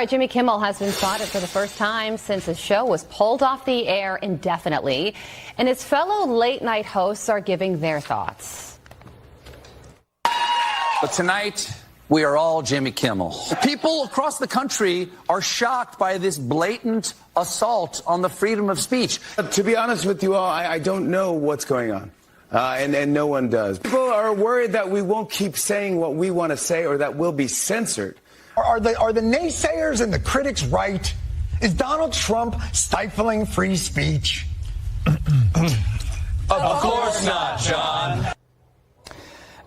right, Jimmy Kimmel has been spotted for the first time since his show was pulled off the air indefinitely, and his fellow late-night hosts are giving their thoughts. But tonight, we are all Jimmy Kimmel. People across the country are shocked by this blatant assault on the freedom of speech. To be honest with you all, I don't know what's going on. And no one does. People are worried that we won't keep saying what we want to say or that we'll be censored. Are the naysayers and the critics right? Is Donald Trump stifling free speech? Of course not, John.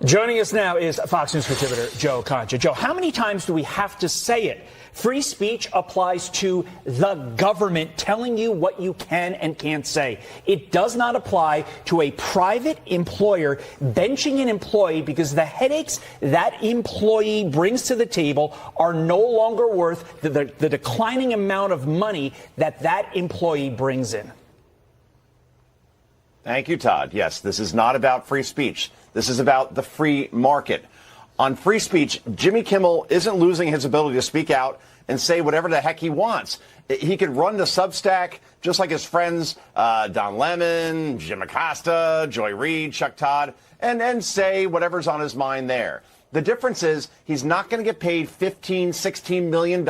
Joining us now is Fox News contributor Joe Concha. Joe, how many times do we have to say it? Free speech applies to the government telling you what you can and can't say. It does not apply to a private employer benching an employee because the headaches that employee brings to the table are no longer worth the declining amount of money that employee brings in. Thank you, Todd. Yes, this is not about free speech. This is about the free market. On free speech, Jimmy Kimmel isn't losing his ability to speak out and say whatever the heck he wants. He could run the Substack just like his friends Don Lemon, Jim Acosta, Joy Reid, Chuck Todd, and say whatever's on his mind there. The difference is he's not going to get paid $15, $16 million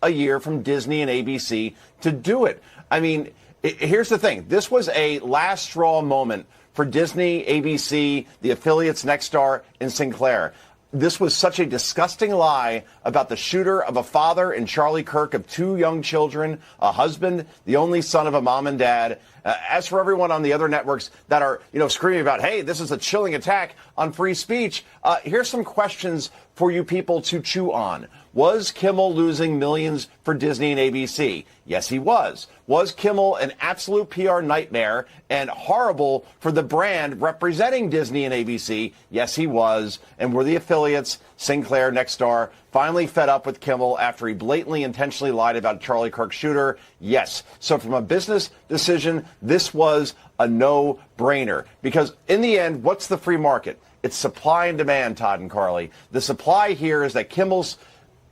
a year from Disney and ABC to do it. I mean, here's the thing. This was a last straw moment for Disney, ABC, the affiliates Nexstar, and Sinclair. This was such a disgusting lie about the shooter of a father and Charlie Kirk of two young children, a husband, the only son of a mom and dad. As for everyone on the other networks that are, screaming about, hey, this is a chilling attack on free speech, here's some questions for you people to chew on. Was Kimmel losing millions for Disney and ABC? Yes, he was. Was Kimmel an absolute PR nightmare and horrible for the brand representing Disney and ABC? Yes, he was. And were the affiliates, Sinclair, Nexstar, finally fed up with Kimmel after he blatantly intentionally lied about Charlie Kirk shooter? Yes. So from a business decision, this was a no-brainer. Because in the end, what's the free market? It's supply and demand, Todd and Carly. The supply here is that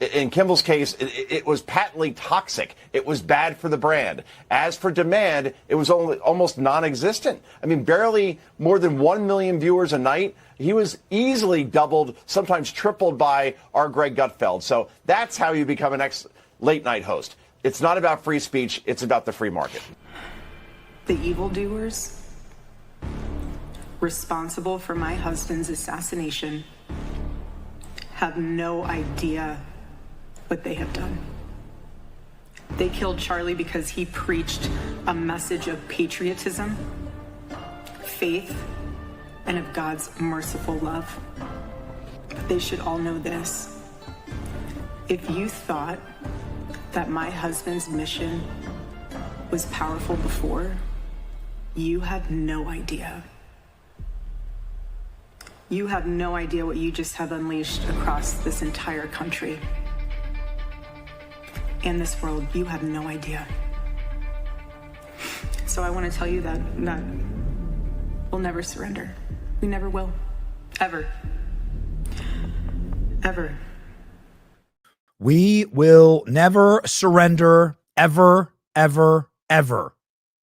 in Kimmel's case, it was patently toxic. It was bad for the brand. As for demand, it was almost non-existent. I mean, barely more than 1 million viewers a night. He was easily doubled, sometimes tripled by our Greg Gutfeld. So that's how you become an late night host. It's not about free speech. It's about the free market. The evildoers responsible for my husband's assassination have no idea what they have done. They killed Charlie because he preached a message of patriotism, faith, and of God's merciful love. But they should all know this. If you thought that my husband's mission was powerful before, you have no idea. You have no idea what you just have unleashed across this entire country. In this world, you have no idea. So I want to tell you that we'll never surrender. We never will. Ever. Ever. We will never surrender, ever, ever, ever.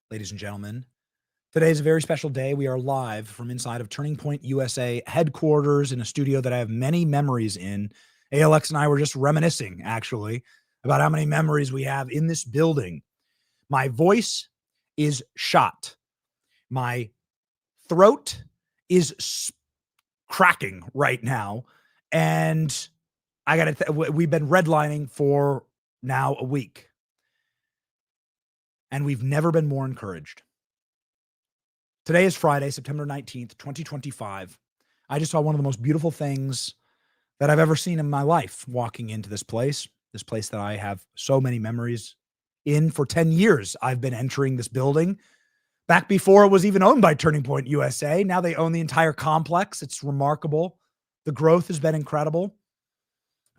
Ladies and gentlemen, today is a very special day. We are live from inside of Turning Point USA headquarters in a studio that I have many memories in. ALX and I were just reminiscing, actually, about how many memories we have in this building. My voice is shot. My throat is cracking right now. And we've been redlining for now a week. And we've never been more encouraged. Today is Friday, September 19th, 2025. I just saw one of the most beautiful things that I've ever seen in my life walking into this place that I have so many memories in. For 10 years, I've been entering this building. Back before it was even owned by Turning Point USA. Now they own the entire complex. It's remarkable. The growth has been incredible.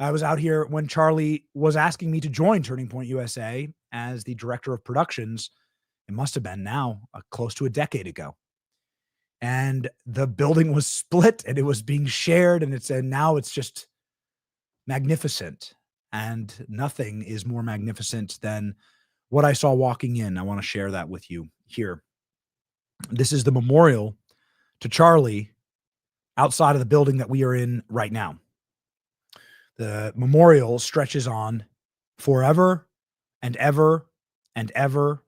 I was out here when Charlie was asking me to join Turning Point USA as the director of productions. It must have been now close to a decade ago. And the building was split and it was being shared, and now it's just magnificent. And nothing is more magnificent than what I saw walking in. I want to share that with you here. This is the memorial to Charlie outside of the building that we are in right now. The memorial stretches on forever and ever and ever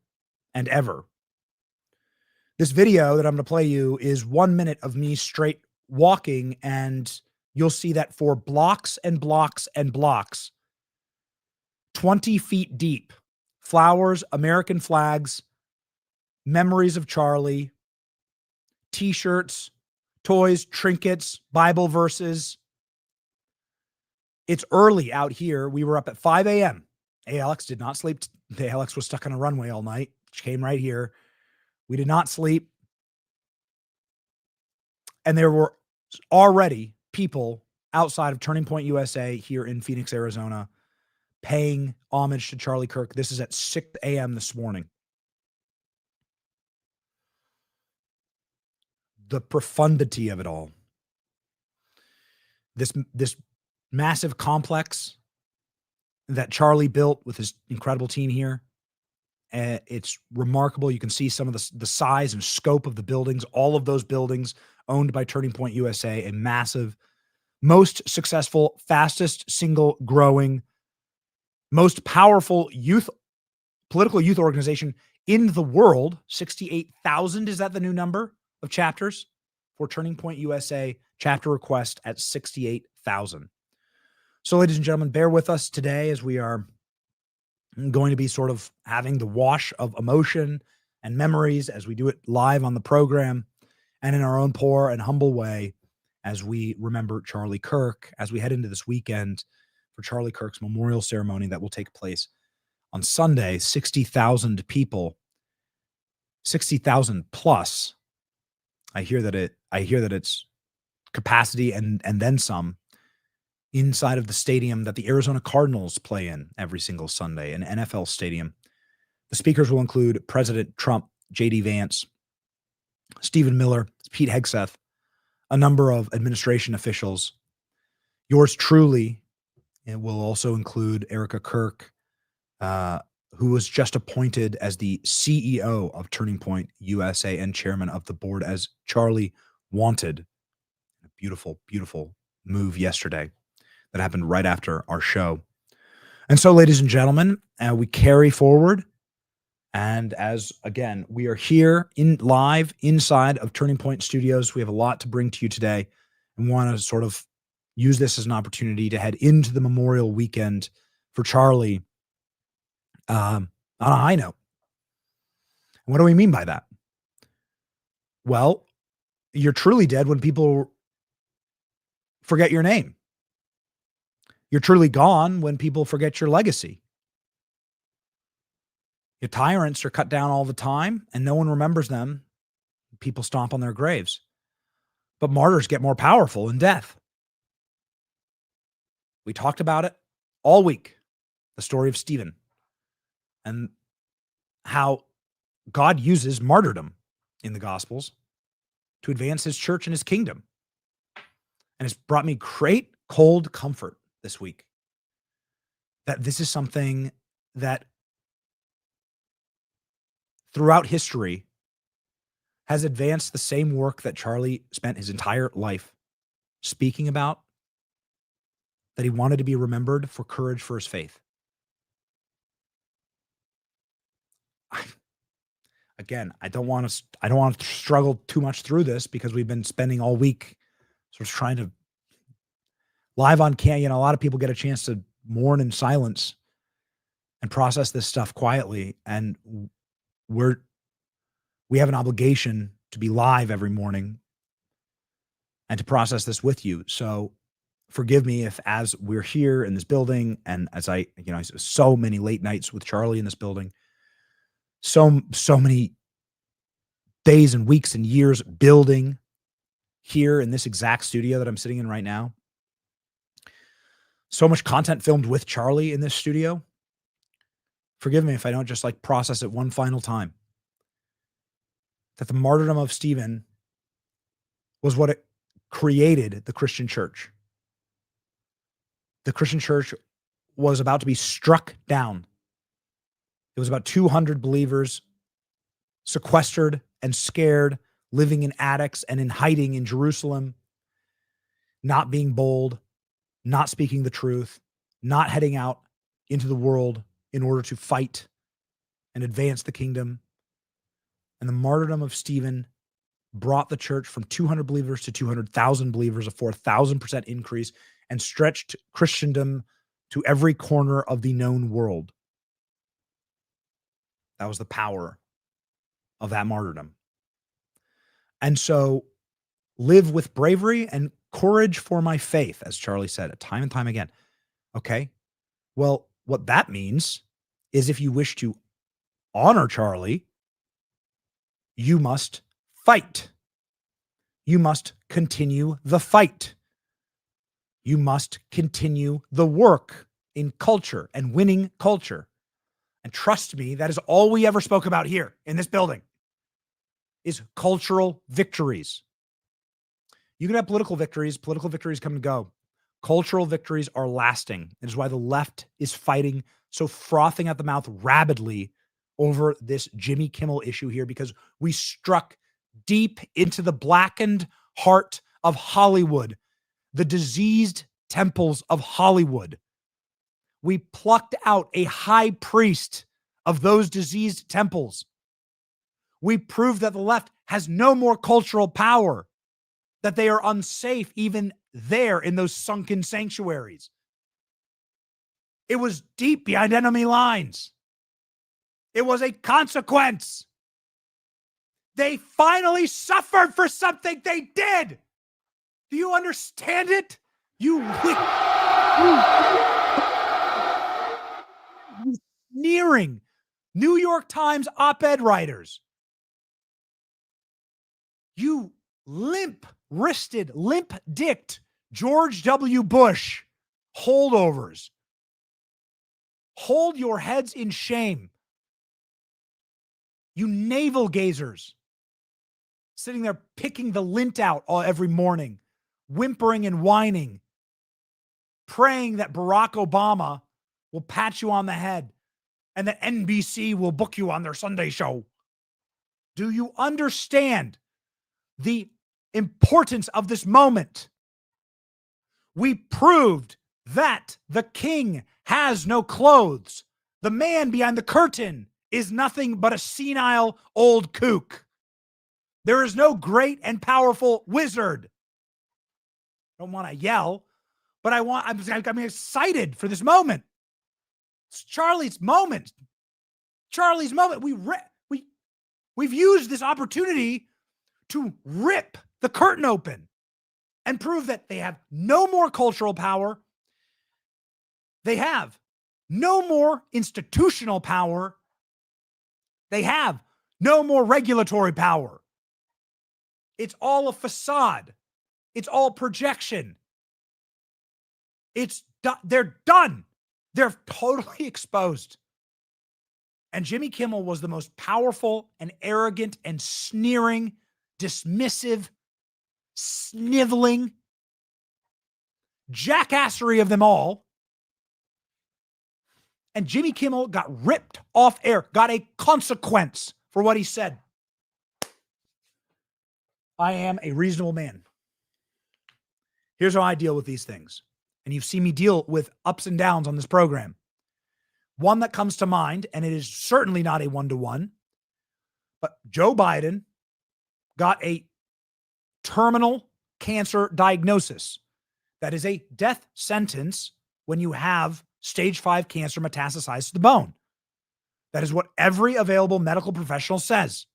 and ever. This video that I'm going to play you is 1 minute of me straight walking, and you'll see that for blocks and blocks and blocks, 20 feet deep, flowers, American flags, memories of Charlie, t-shirts, toys, trinkets, Bible verses. It's early out here. We were up at 5 a.m. Alex did not sleep. Alex was stuck on a runway all night. She came right here. We did not sleep. And there were already people outside of Turning Point USA here in Phoenix, Arizona, paying homage to Charlie Kirk. This is at 6 a.m. this morning. The profundity of it all. This massive complex that Charlie built with his incredible team here. It's remarkable. You can see some of the size and scope of the buildings, all of those buildings owned by Turning Point USA, a massive, most successful, fastest single growing, most powerful political youth organization in the world. 68,000, is that the new number of chapters for Turning Point USA? Chapter request at 68,000. So, ladies and gentlemen, bear with us today as we are going to be sort of having the wash of emotion and memories as we do it live on the program and in our own poor and humble way as we remember Charlie Kirk, as we head into this weekend for Charlie Kirk's memorial ceremony that will take place on Sunday. 60,000 people, 60,000 plus. I hear that it's capacity and then some inside of the stadium that the Arizona Cardinals play in every single Sunday, an NFL stadium. The speakers will include President Trump, J.D. Vance, Stephen Miller, Pete Hegseth, a number of administration officials. Yours truly. It will also include Erica Kirk, who was just appointed as the CEO of Turning Point USA and chairman of the board, as Charlie wanted. A beautiful, beautiful move yesterday that happened right after our show. And so, ladies and gentlemen, we carry forward. And as, again, we are here live inside of Turning Point Studios. We have a lot to bring to you today and want to sort of use this as an opportunity to head into the Memorial Weekend for Charlie on a high note. And what do we mean by that? Well, you're truly dead when people forget your name. You're truly gone when people forget your legacy. Your tyrants are cut down all the time and no one remembers them. People stomp on their graves. But martyrs get more powerful in death. We talked about it all week, the story of Stephen, and how God uses martyrdom in the Gospels to advance his church and his kingdom. And it's brought me great cold comfort this week that this is something that throughout history has advanced the same work that Charlie spent his entire life speaking about, that he wanted to be remembered for courage for his faith. Again, I don't want to struggle too much through this because we've been spending all week sort of trying to live on a lot of people get a chance to mourn in silence and process this stuff quietly. And we have an obligation to be live every morning and to process this with you. So forgive me if, as we're here in this building, and as I so many late nights with Charlie in this building, so many days and weeks and years building here in this exact studio that I'm sitting in right now. So much content filmed with Charlie in this studio. Forgive me if I don't just process it one final time. That the martyrdom of Stephen was what it created the Christian church. The Christian church was about to be struck down. It was about 200 believers sequestered and scared, living in attics and in hiding in Jerusalem, not being bold, not speaking the truth, not heading out into the world in order to fight and advance the kingdom. And the martyrdom of Stephen brought the church from 200 believers to 200,000 believers, a 4,000% increase, and stretched Christendom to every corner of the known world. That was the power of that martyrdom. And so live with bravery and courage for my faith, as Charlie said time and time again. Okay. Well, what that means is if you wish to honor Charlie, you must fight. You must continue the fight. You must continue the work in culture and winning culture. And trust me, that is all we ever spoke about here in this building, is cultural victories. You can have political victories come and go. Cultural victories are lasting. It is why the left is fighting so frothing at the mouth rabidly over this Jimmy Kimmel issue here, because we struck deep into the blackened heart of Hollywood, the diseased temples of Hollywood. We plucked out a high priest of those diseased temples. We proved that the left has no more cultural power, that they are unsafe even there in those sunken sanctuaries. It was deep behind enemy lines. It was a consequence. They finally suffered for something they did. Do you understand it? You sneering New York Times op-ed writers. You limp-wristed, limp-dicked George W. Bush holdovers. Hold your heads in shame. You navel gazers sitting there picking the lint out every morning, whimpering and whining, praying that Barack Obama will pat you on the head and that NBC will book you on their Sunday show. Do you understand the importance of this moment? We proved that the king has no clothes. The man behind the curtain is nothing but a senile old kook. There is no great and powerful wizard. I don't want to yell, but I'm excited for this moment. It's Charlie's moment. Charlie's moment. We've used this opportunity to rip the curtain open and prove that they have no more cultural power. They have no more institutional power. They have no more regulatory power. It's all a facade. It's all projection. They're done. They're totally exposed. And Jimmy Kimmel was the most powerful and arrogant and sneering, dismissive, sniveling jackassery of them all. And Jimmy Kimmel got ripped off air, got a consequence for what he said. I am a reasonable man. Here's how I deal with these things. And you've seen me deal with ups and downs on this program. One that comes to mind, and it is certainly not a one-to-one, but Joe Biden got a terminal cancer diagnosis. That is a death sentence when you have stage 5 cancer metastasized to the bone. That is what every available medical professional says.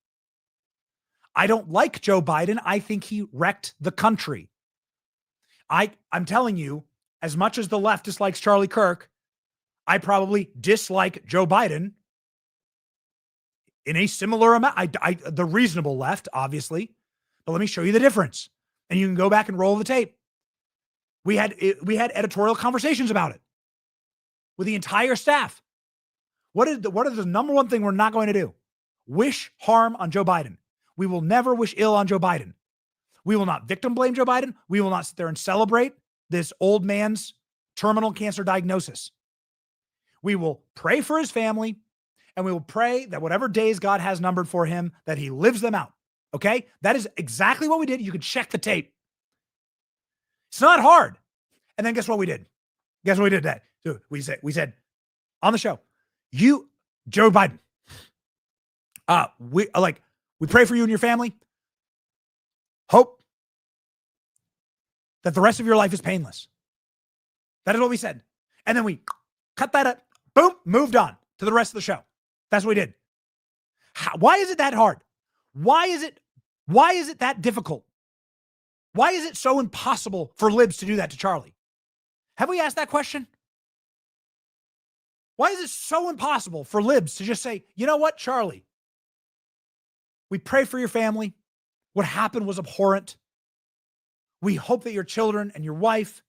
I don't like Joe Biden. I think he wrecked the country. I'm telling you, as much as the left dislikes Charlie Kirk, I probably dislike Joe Biden in a similar amount. The reasonable left, obviously, but let me show you the difference. And you can go back and roll the tape. We had editorial conversations about it with the entire staff. What is the number one thing we're not going to do? Wish harm on Joe Biden. We will never wish ill on Joe Biden. We will not victim blame Joe Biden. We will not sit there and celebrate this old man's terminal cancer diagnosis. We will pray for his family, and we will pray that whatever days God has numbered for him, that he lives them out. Okay? That is exactly what we did. You can check the tape. It's not hard. And then guess what we did? Guess what we did today? So we said on the show, Joe Biden, we pray for you and your family. Hope that the rest of your life is painless. That is what we said. And then we cut that up, boom, moved on to the rest of the show. That's what we did. Why is it that hard? Why is it that difficult? Why is it so impossible for libs to do that to Charlie? Have we asked that question? Why is it so impossible for libs to just say, you know what, Charlie? We pray for your family. What happened was abhorrent. We hope that your children and your wife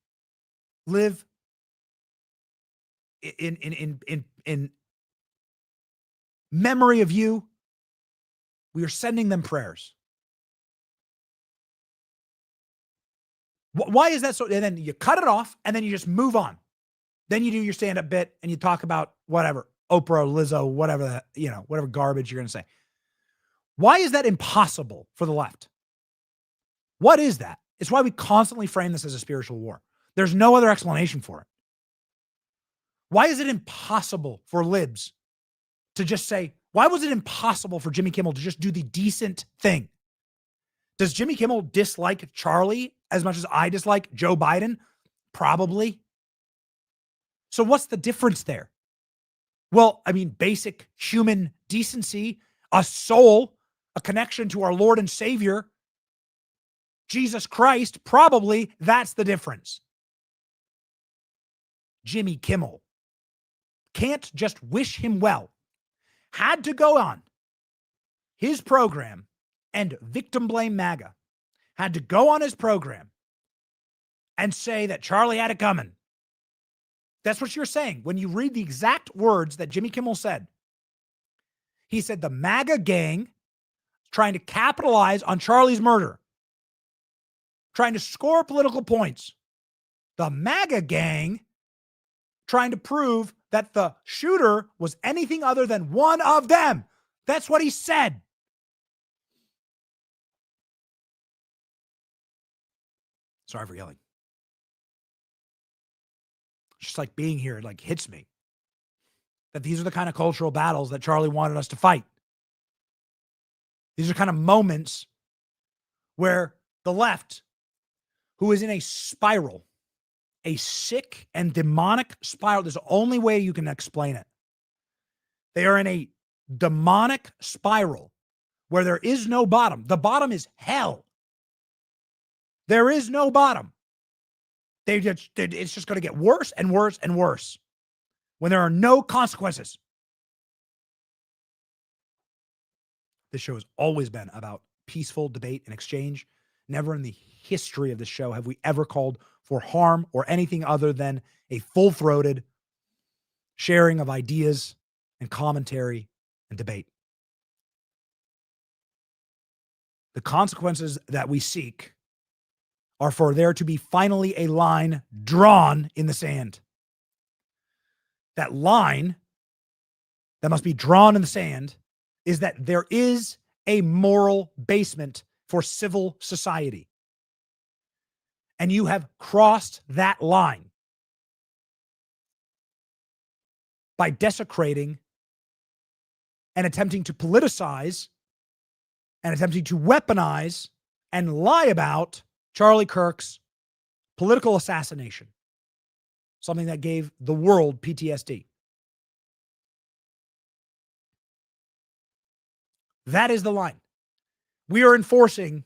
live in memory of you. We are sending them prayers. Why is that so? And then you cut it off and then you just move on. Then you do your stand-up bit and you talk about whatever, Oprah, Lizzo, whatever, whatever garbage you're going to say. Why is that impossible for the left? What is that? It's why we constantly frame this as a spiritual war. There's no other explanation for it. Why is it impossible for libs to just say, why was it impossible for Jimmy Kimmel to just do the decent thing? Does Jimmy Kimmel dislike Charlie as much as I dislike Joe Biden? Probably. So what's the difference there? Well, I mean, basic human decency, a soul, a connection to our Lord and Savior, Jesus Christ, probably that's the difference. Jimmy Kimmel can't just wish him well. Had to go on his program and victim blame MAGA. Had to go on his program and say that Charlie had it coming. That's what you're saying. When you read the exact words that Jimmy Kimmel said, he said the MAGA gang trying to capitalize on Charlie's murder, trying to score political points. The MAGA gang trying to prove that the shooter was anything other than one of them. That's what he said. Sorry for yelling. Just like being here, it like hits me that these are the kind of cultural battles that Charlie wanted us to fight. These are kind of moments where the left, who is in a spiral, a sick and demonic spiral, there's the only way you can explain it. They are in a demonic spiral where there is no bottom. The bottom is hell. There is no bottom. It's just going to get worse and worse and worse when there are no consequences. This show has always been about peaceful debate and exchange. Never in the history of the show have we ever called for harm or anything other than a full-throated sharing of ideas and commentary and debate. The consequences that we seek are for there to be finally a line drawn in the sand. That line that must be drawn in the sand is that there is a moral basement for civil society. And you have crossed that line by desecrating and attempting to politicize and attempting to weaponize and lie about Charlie Kirk's political assassination, something that gave the world PTSD. That is the line. We are enforcing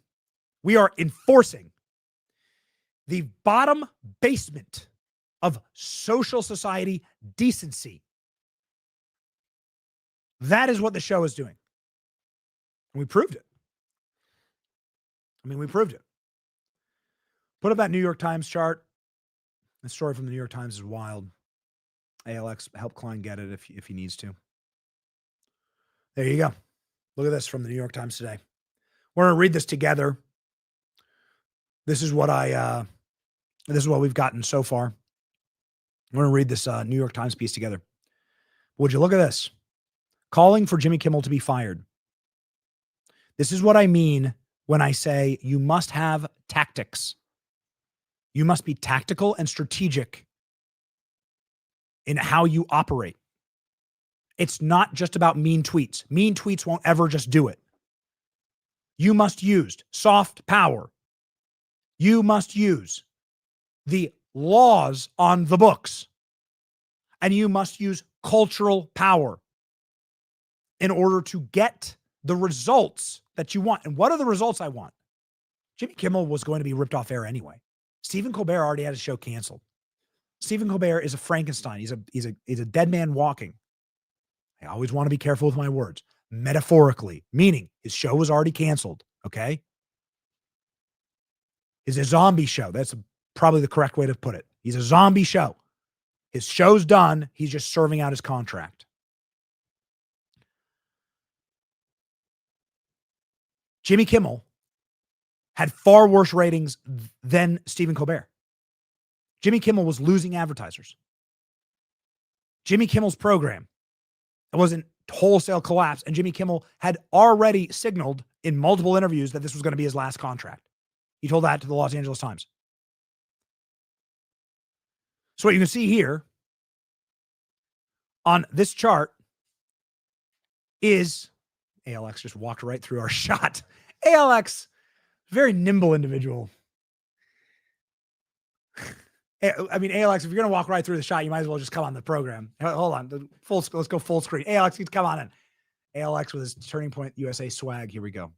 the bottom basement of social society decency. That is what the show is doing. And we proved it. We proved it. Put up that New York Times chart. The story from the New York Times is wild. ALX, help Klein get it if he needs to. There you go. Look at this from the New York Times today. We're going to read this together. This is what we've gotten so far. We're going to read this New York Times piece together. Would you look at this? Calling for Jimmy Kimmel to be fired. This is what I mean when I say you must have tactics. You must be tactical and strategic in how you operate. It's not just about mean tweets. Mean tweets won't ever just do it. You must use soft power. You must use the laws on the books. And you must use cultural power in order to get the results that you want. And what are the results I want? Jimmy Kimmel was going to be ripped off air anyway. Stephen Colbert already had his show canceled. Stephen Colbert is a Frankenstein. He's a dead man walking. I always want to be careful with my words. Metaphorically, meaning his show was already canceled. Okay. It's a zombie show. That's probably the correct way to put it. He's a zombie show. His show's done. He's just serving out his contract. Jimmy Kimmel had far worse ratings than Stephen Colbert. Jimmy Kimmel was losing advertisers. Jimmy Kimmel's program was in wholesale collapse, and Jimmy Kimmel had already signaled in multiple interviews that this was going to be his last contract. He told that to the Los Angeles Times. So what you can see here on this chart is ALX just walked right through our shot. ALX, very nimble individual. I mean, ALX, if you're going to walk right through the shot, you might as well just come on the program. Hold on. Let's go full screen. ALX, come on in. ALX with his Turning Point USA swag. Here we go.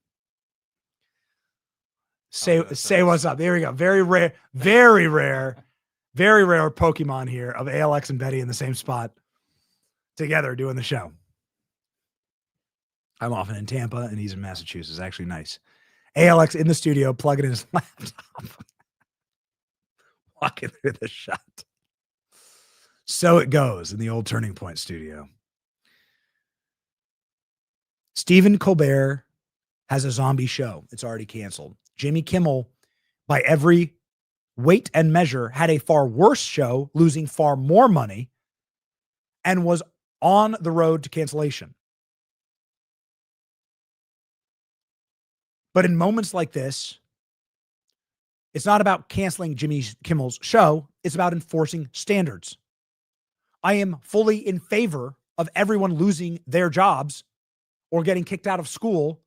Say what's up. There we go. Very rare Pokemon here of ALX and Betty in the same spot together doing the show. I'm often in Tampa and he's in Massachusetts. Actually nice. ALX in the studio, plugging in his laptop. Walking through the shot. So it goes in the old Turning Point studio. Stephen Colbert has a zombie show. It's already canceled. Jimmy Kimmel, by every weight and measure, had a far worse show, losing far more money, and was on the road to cancellation. But in moments like this, it's not about canceling Jimmy Kimmel's show. It's about enforcing standards. I am fully in favor of everyone losing their jobs or getting kicked out of school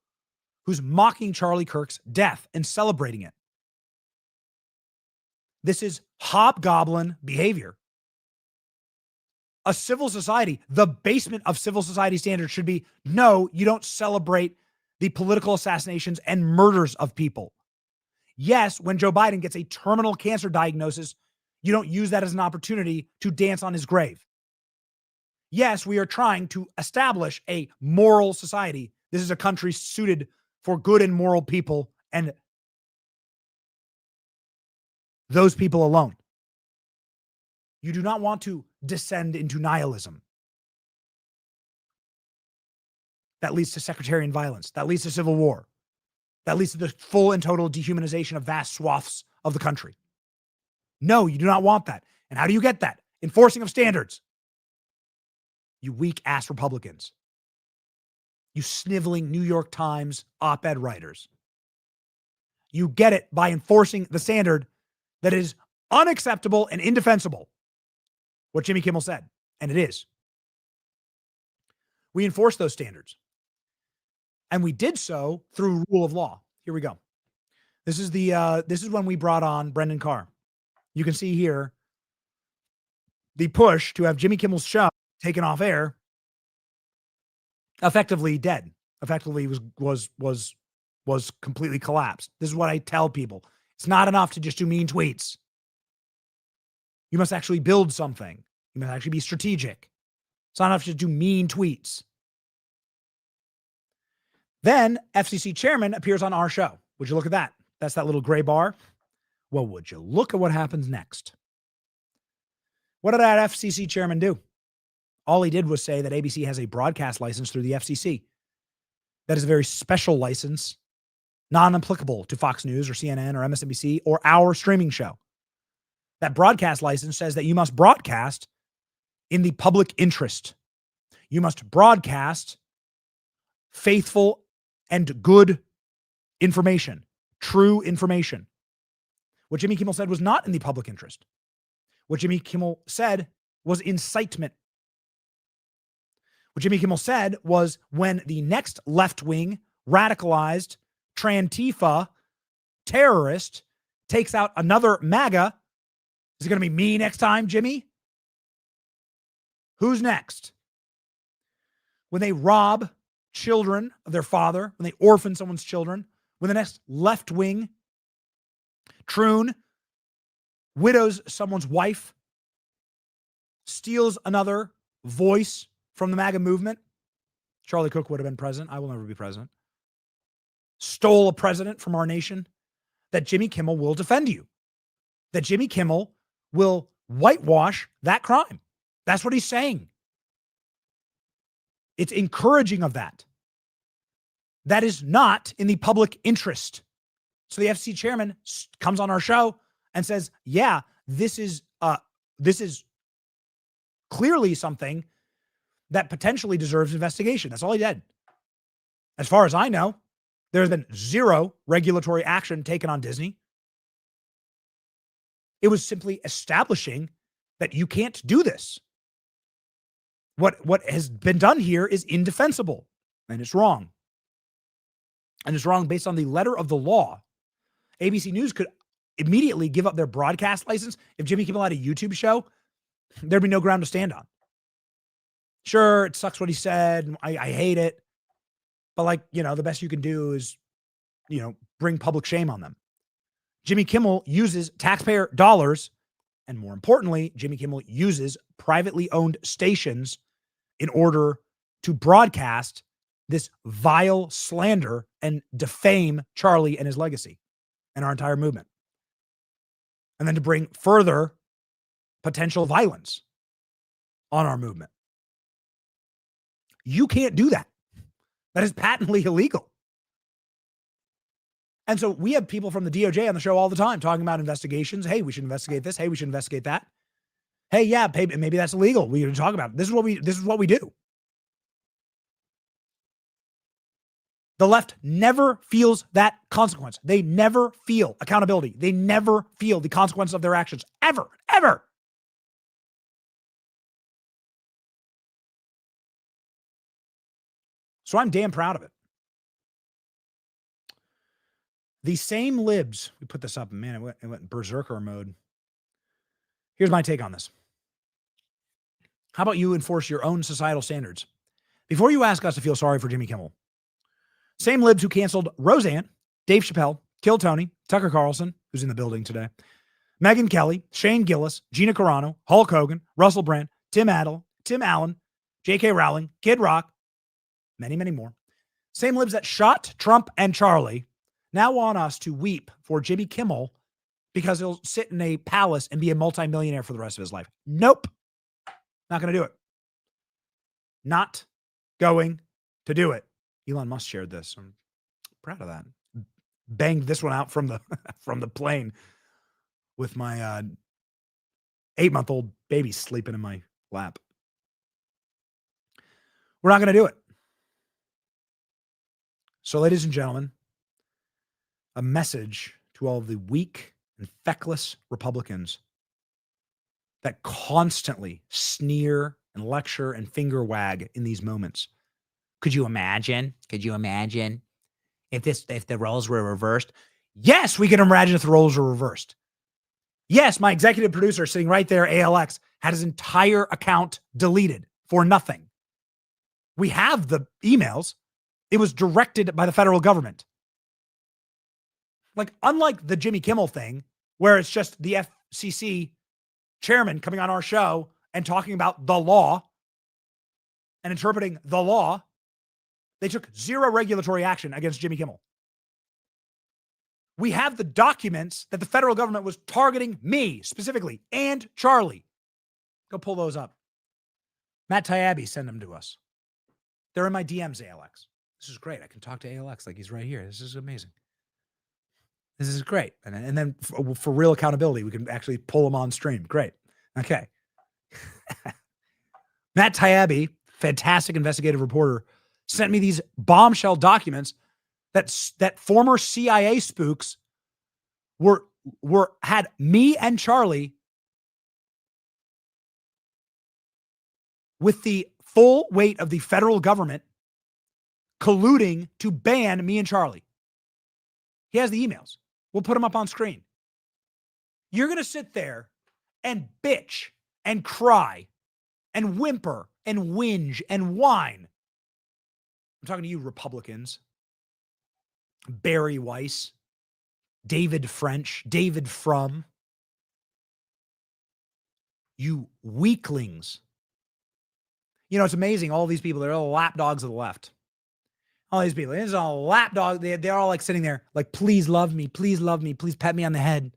who's mocking Charlie Kirk's death and celebrating it. This is hobgoblin behavior. A civil society, the basement of civil society standards should be, no, you don't celebrate the political assassinations and murders of people. Yes, when Joe Biden gets a terminal cancer diagnosis, you don't use that as an opportunity to dance on his grave. Yes, we are trying to establish a moral society. This is a country suited for good and moral people and those people alone. You do not want to descend into nihilism. That leads to sectarian violence. That leads to civil war. That leads to the full and total dehumanization of vast swaths of the country. No, you do not want that. And how do you get that? Enforcing of standards. You weak ass Republicans. You sniveling New York Times op-ed writers. You get it by enforcing the standard that is unacceptable and indefensible. What Jimmy Kimmel said, and it is. We enforce those standards. And we did so through rule of law. Here we go. This is when we brought on Brendan Carr. You can see here the push to have Jimmy Kimmel's show taken off air, effectively dead, effectively was completely collapsed. This is what I tell people. It's not enough to just do mean tweets. You must actually build something. You must actually be strategic. It's not enough to do mean tweets. Then FCC chairman appears on our show. Would you look at that? That's that little gray bar. Well, would you look at what happens next? What did that FCC chairman do? All he did was say that ABC has a broadcast license through the FCC. That is a very special license, non-applicable to Fox News or CNN or MSNBC or our streaming show. That broadcast license says that you must broadcast in the public interest. You must broadcast faithful and good information, true information. What Jimmy Kimmel said was not in the public interest. What Jimmy Kimmel said was incitement. What Jimmy Kimmel said was when the next left-wing, radicalized, Trantifa terrorist takes out another MAGA, is it going to be me next time, Jimmy? Who's next? When they rob children of their father, when they orphan someone's children, when the next left-wing troon widows someone's wife, steals another voice from the MAGA movement. Charlie Cook would have been president. I will never be president. Stole a president from our nation. That Jimmy Kimmel will defend you. That Jimmy Kimmel will whitewash that crime. That's what he's saying. It's encouraging of that. That is not in the public interest. So the FCC chairman comes on our show and says, yeah, this is clearly something that potentially deserves investigation. That's all he did. As far as I know, there has been zero regulatory action taken on Disney. It was simply establishing that you can't do this. What has been done here is indefensible, and it's wrong. And it's wrong based on the letter of the law. ABC News could immediately give up their broadcast license. If Jimmy Kimmel had a YouTube show, there'd be no ground to stand on. Sure, it sucks what he said. I hate it. But the best you can do is, bring public shame on them. Jimmy Kimmel uses taxpayer dollars. And more importantly, Jimmy Kimmel uses privately owned stations in order to broadcast this vile slander and defame Charlie and his legacy and our entire movement. And then to bring further potential violence on our movement. You can't do that. That is patently illegal. And so we have people from the DOJ on the show all the time talking about investigations. Hey, we should investigate this. Hey, we should investigate that. Hey, yeah, maybe that's illegal. We can talk about it. This is what we do. The left never feels that consequence. They never feel accountability. They never feel the consequences of their actions. Ever, ever. So I'm damn proud of it. The same libs, we put this up, and man, it went berserker mode. Here's my take on this. How about you enforce your own societal standards? Before you ask us to feel sorry for Jimmy Kimmel, same libs who canceled Roseanne, Dave Chappelle, Kill Tony, Tucker Carlson, who's in the building today, Megyn Kelly, Shane Gillis, Gina Carano, Hulk Hogan, Russell Brand, Tim Allen, J.K. Rowling, Kid Rock, many, many more. Same libs that shot Trump and Charlie now want us to weep for Jimmy Kimmel because he'll sit in a palace and be a multimillionaire for the rest of his life. Nope. Not going to do it. Not going to do it. Elon Musk shared this. I'm proud of that. Banged this one out from the from the plane with my 8-month-old baby sleeping in my lap. We're not going to do it. So, ladies and gentlemen, a message to all of the weak and feckless Republicans that constantly sneer and lecture and finger wag in these moments. Could you imagine if the roles were reversed? Yes, we can imagine if the roles were reversed. Yes, my executive producer sitting right there, ALX, had his entire account deleted for nothing. We have the emails. It was directed by the federal government. Unlike the Jimmy Kimmel thing, where it's just the FCC chairman coming on our show and talking about the law and interpreting the law, they took zero regulatory action against Jimmy Kimmel. We have the documents that the federal government was targeting me specifically and Charlie. Go pull those up. Matt Taibbi sent them to us. They're in my DMs, ALX. This is great. I can talk to ALX like he's right here. This is amazing. This is great. And then for real accountability, we can actually pull them on stream. Great. Okay. Matt Taibbi fantastic investigative reporter, sent me these bombshell documents that former CIA spooks had me and Charlie with the full weight of the federal government colluding to ban me and Charlie. He has the emails. We'll put them up on screen. You're going to sit there and bitch and cry and whimper and whinge and whine. I'm talking to you, Republicans. Barry Weiss, David French, David Frum. You weaklings. You know, it's amazing. All these people, they're all lapdogs of the left. All these people, it's all lapdog. They're all like sitting there, like, please love me, please pat me on the head.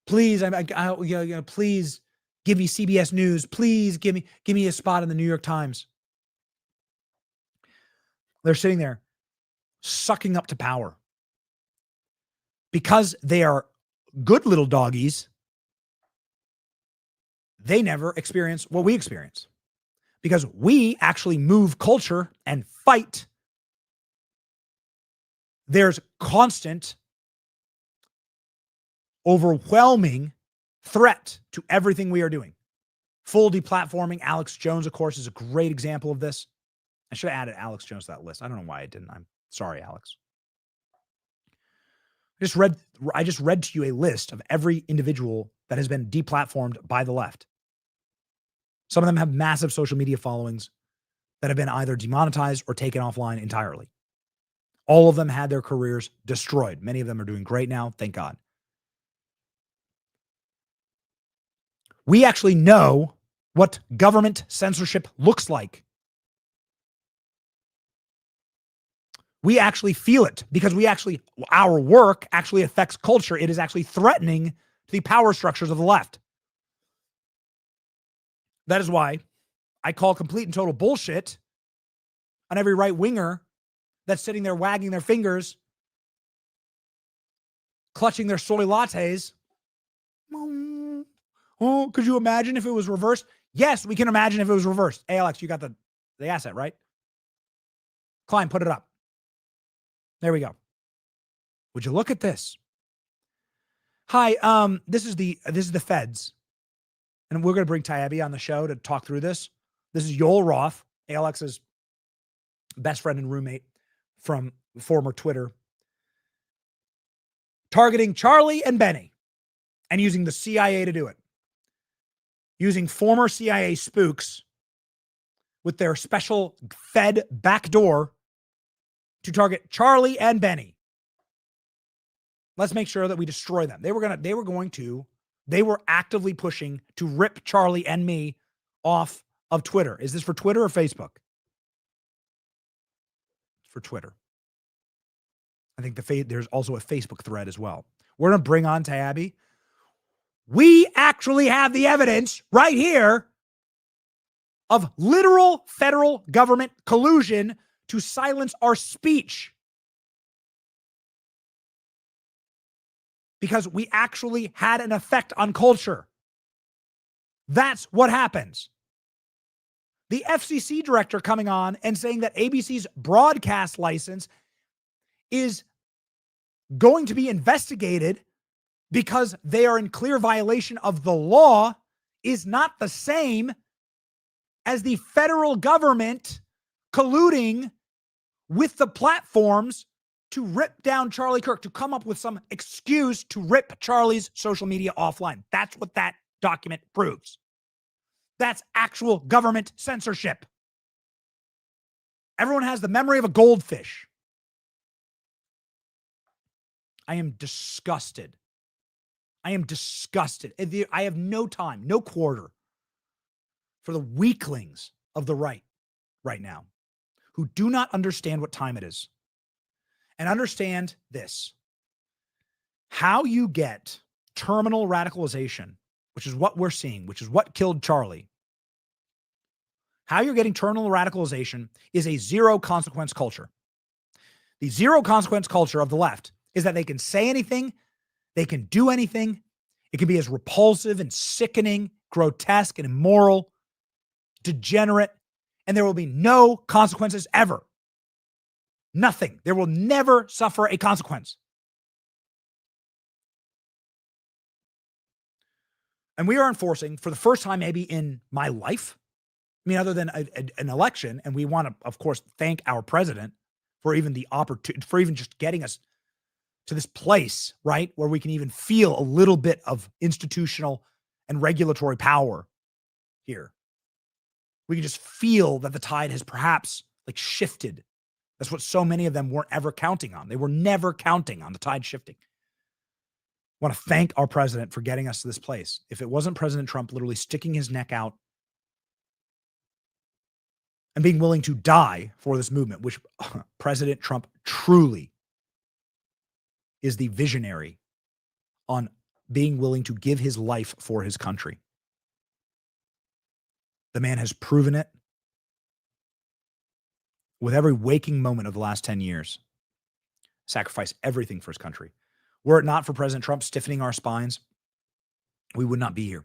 Please, please give me CBS News. Please give me a spot in the New York Times. They're sitting there sucking up to power because they are good little doggies. They never experience what we experience because we actually move culture and fight. There's constant, overwhelming threat to everything we are doing. Full deplatforming. Alex Jones, of course, is a great example of this. I should have added Alex Jones to that list. I don't know why I didn't. I'm sorry, Alex. I just read to you a list of every individual that has been deplatformed by the left. Some of them have massive social media followings that have been either demonetized or taken offline entirely. All of them had their careers destroyed. Many of them are doing great now, thank God. We actually know what government censorship looks like. We actually feel it because our work actually affects culture. It is actually threatening the power structures of the left. That is why I call complete and total bullshit on every right winger that's sitting there wagging their fingers, clutching their soy lattes. Oh, could you imagine if it was reversed? Yes, we can imagine if it was reversed. Hey, Alex, you got the asset, right? Klein, put it up. There we go. Would you look at this? Hi, this is the feds. And we're going to bring Taibbi on the show to talk through this. This is Yoel Roth, Alex's best friend and roommate from former Twitter, targeting Charlie and Benny and using the CIA to do it. Using former CIA spooks with their special Fed backdoor to target Charlie and Benny. Let's make sure that we destroy them. They were actively pushing to rip Charlie and me off of Twitter. Is this for Twitter or Facebook? It's for Twitter. I think there's also a Facebook thread as well. We're going to bring on Taibbi. We actually have the evidence right here of literal federal government collusion to silence our speech. Because we actually had an effect on culture. That's what happens. The FCC director coming on and saying that ABC's broadcast license is going to be investigated because they are in clear violation of the law is not the same as the federal government colluding with the platforms to rip down Charlie Kirk, to come up with some excuse to rip Charlie's social media offline. That's what that document proves. That's actual government censorship. Everyone has the memory of a goldfish. I am disgusted. I am disgusted. I have no time, no quarter for the weaklings of the right now who do not understand what time it is. And understand this. How you get terminal radicalization, which is what we're seeing, which is what killed Charlie. How you're getting terminal radicalization is a zero consequence culture. The zero consequence culture of the left is that they can say anything, they can do anything. It can be as repulsive and sickening, grotesque and immoral, degenerate and there will be no consequences ever. Nothing. There will never suffer a consequence. And we are enforcing, for the first time maybe in my life, I mean, other than an election, and we want to, of course, thank our president for even the opportunity, for even just getting us to this place, right, where we can even feel a little bit of institutional and regulatory power here. We can just feel that the tide has perhaps like shifted. That's what so many of them weren't ever counting on. They were never counting on the tide shifting. I want to thank our president for getting us to this place. If it wasn't President Trump literally sticking his neck out and being willing to die for this movement, which President Trump truly is the visionary on being willing to give his life for his country. The man has proven it with every waking moment of the last 10 years. Sacrifice everything for his country. Were it not for President Trump stiffening our spines, we would not be here.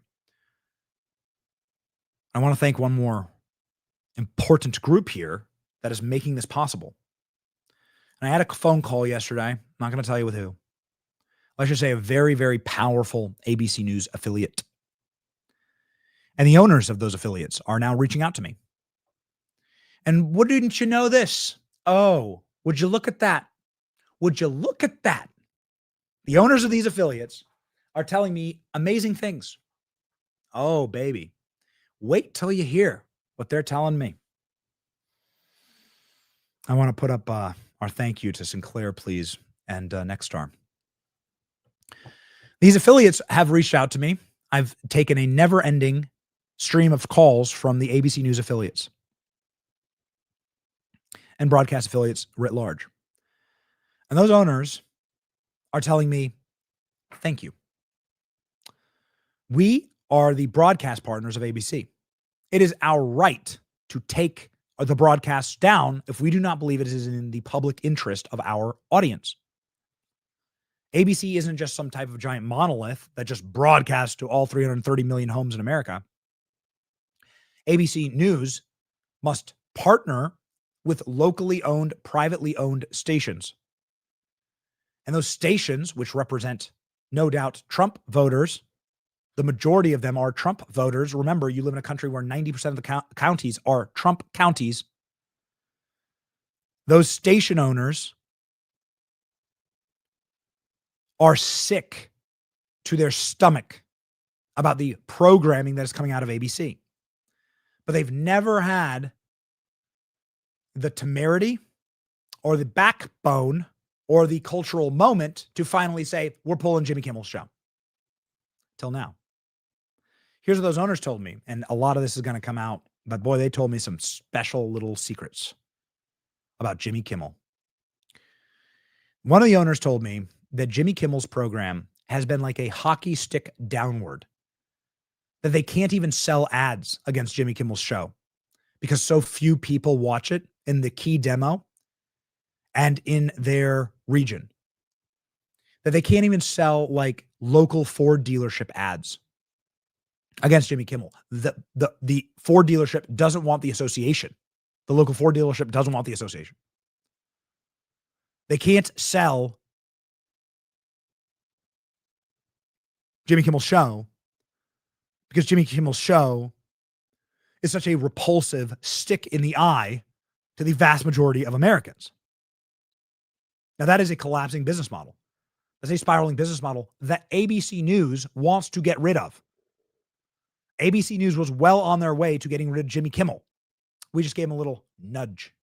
I want to thank one more important group here that is making this possible. And I had a phone call yesterday. I'm not going to tell you with who. Let's just say a very, very powerful ABC News affiliate. And the owners of those affiliates are now reaching out to me. And wouldn't you know this? Oh, would you look at that? Would you look at that? The owners of these affiliates are telling me amazing things. Oh, baby. Wait till you hear what they're telling me. I want to put up our thank you to Sinclair, please, and Nexstar. These affiliates have reached out to me. I've taken a never-ending stream of calls from the ABC News affiliates and broadcast affiliates writ large. And those owners are telling me, thank you. We are the broadcast partners of ABC. It is our right to take the broadcast down if we do not believe it is in the public interest of our audience. ABC isn't just some type of giant monolith that just broadcasts to all 330 million homes in America. ABC News must partner with locally owned, privately owned stations. And those stations, which represent, no doubt, Trump voters, the majority of them are Trump voters. Remember, you live in a country where 90% of the counties are Trump counties. Those station owners are sick to their stomach about the programming that is coming out of ABC. But they've never had the temerity or the backbone or the cultural moment to finally say, we're pulling Jimmy Kimmel's show. Till now. Here's what those owners told me, and a lot of this is going to come out, but boy, they told me some special little secrets about Jimmy Kimmel. One of the owners told me that Jimmy Kimmel's program has been like a hockey stick downward, that they can't even sell ads against Jimmy Kimmel's show because so few people watch it in the key demo and in their region, that they can't even sell like local Ford dealership ads against Jimmy Kimmel. The Ford dealership doesn't want the association. The local Ford dealership doesn't want the association. They can't sell Jimmy Kimmel's show because Jimmy Kimmel's show is such a repulsive stick in the eye to the vast majority of Americans. Now, that is a collapsing business model. That's a spiraling business model that ABC News wants to get rid of. ABC News was well on their way to getting rid of Jimmy Kimmel. We just gave him a little nudge.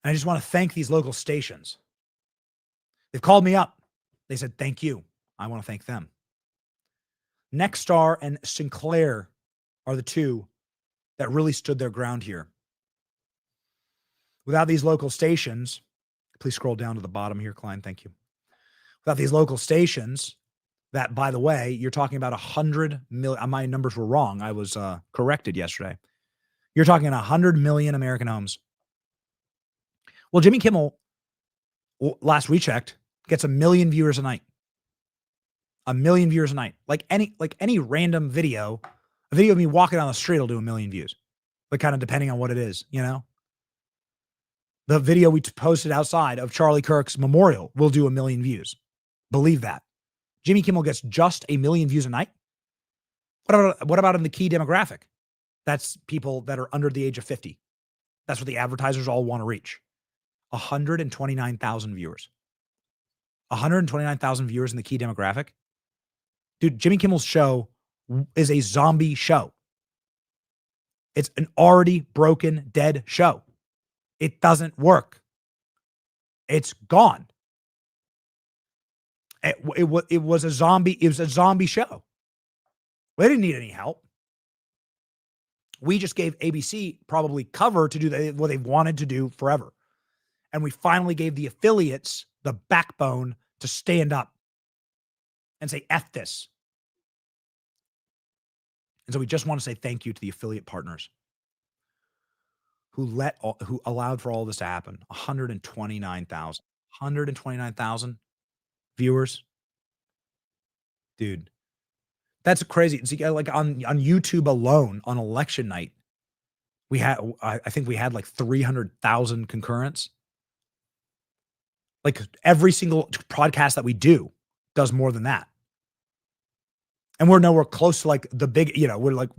And I just want to thank these local stations. They've called me up. They said, thank you. I want to thank them. Nexstar and Sinclair are the two that really stood their ground here. Without these local stations, please scroll down to the bottom here, Klein. Thank you. Without these local stations, that, by the way, you're talking about 100 million. My numbers were wrong. I was corrected yesterday. You're talking 100 million American homes. Well, Jimmy Kimmel, last we checked, gets 1 million viewers a night. 1 million viewers a night. Like any random video of A video of me walking down the street will do 1 million views, but kind of depending on what it is, you know? The video we posted outside of Charlie Kirk's memorial will do 1 million views. Believe that. Jimmy Kimmel gets just 1 million views a night. What about in the key demographic? That's people that are under the age of 50. That's what the advertisers all want to reach. 129,000 viewers. 129,000 viewers in the key demographic. Dude, Jimmy Kimmel's show is a zombie show. It's an already broken, dead show. It doesn't work. It's gone. It was a zombie show. We didn't need any help. We just gave ABC probably cover to do what they've wanted to do forever. And we finally gave the affiliates the backbone to stand up and say, F this. And so we just want to say thank you to the affiliate partners who allowed for all this to happen. 129,000 viewers. Dude, that's crazy. See, like on YouTube alone on election night, I think we had like 300,000 concurrents. Like every single podcast that we do does more than that. And we're nowhere close to like the big, you know, we're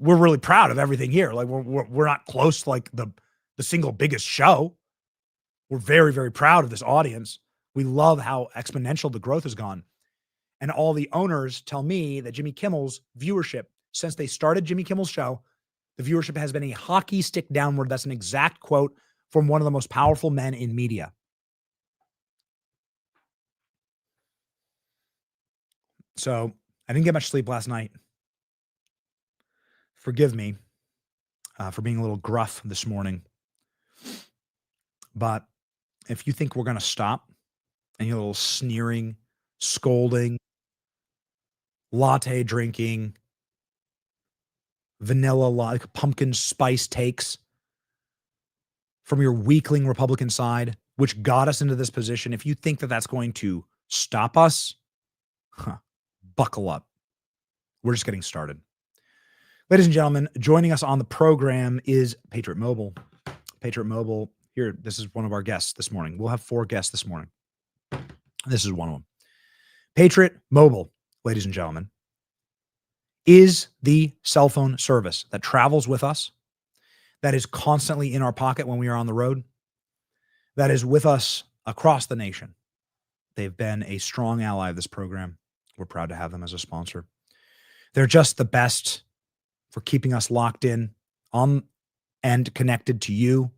really proud of everything here. Like we're not close to like the single biggest show. We're very, very proud of this audience. We love how exponential the growth has gone. And all the owners tell me that Jimmy Kimmel's viewership, since they started Jimmy Kimmel's show, the viewership has been a hockey stick downward. That's an exact quote from one of the most powerful men in media. So I didn't get much sleep last night. Forgive me for being a little gruff this morning. But if you think we're going to stop and you're a little sneering, scolding, latte drinking, vanilla like pumpkin spice takes from your weakling Republican side, which got us into this position, if you think that that's going to stop us, buckle up. We're just getting started. Ladies and gentlemen, joining us on the program is Patriot Mobile. Patriot Mobile, here, this is one of our guests this morning. We'll have 4 guests this morning. This is one of them. Patriot Mobile, ladies and gentlemen, is the cell phone service that travels with us, that is constantly in our pocket when we are on the road, that is with us across the nation. They've been a strong ally of this program. We're proud to have them as a sponsor. They're just the best for keeping us locked in on and connected to you.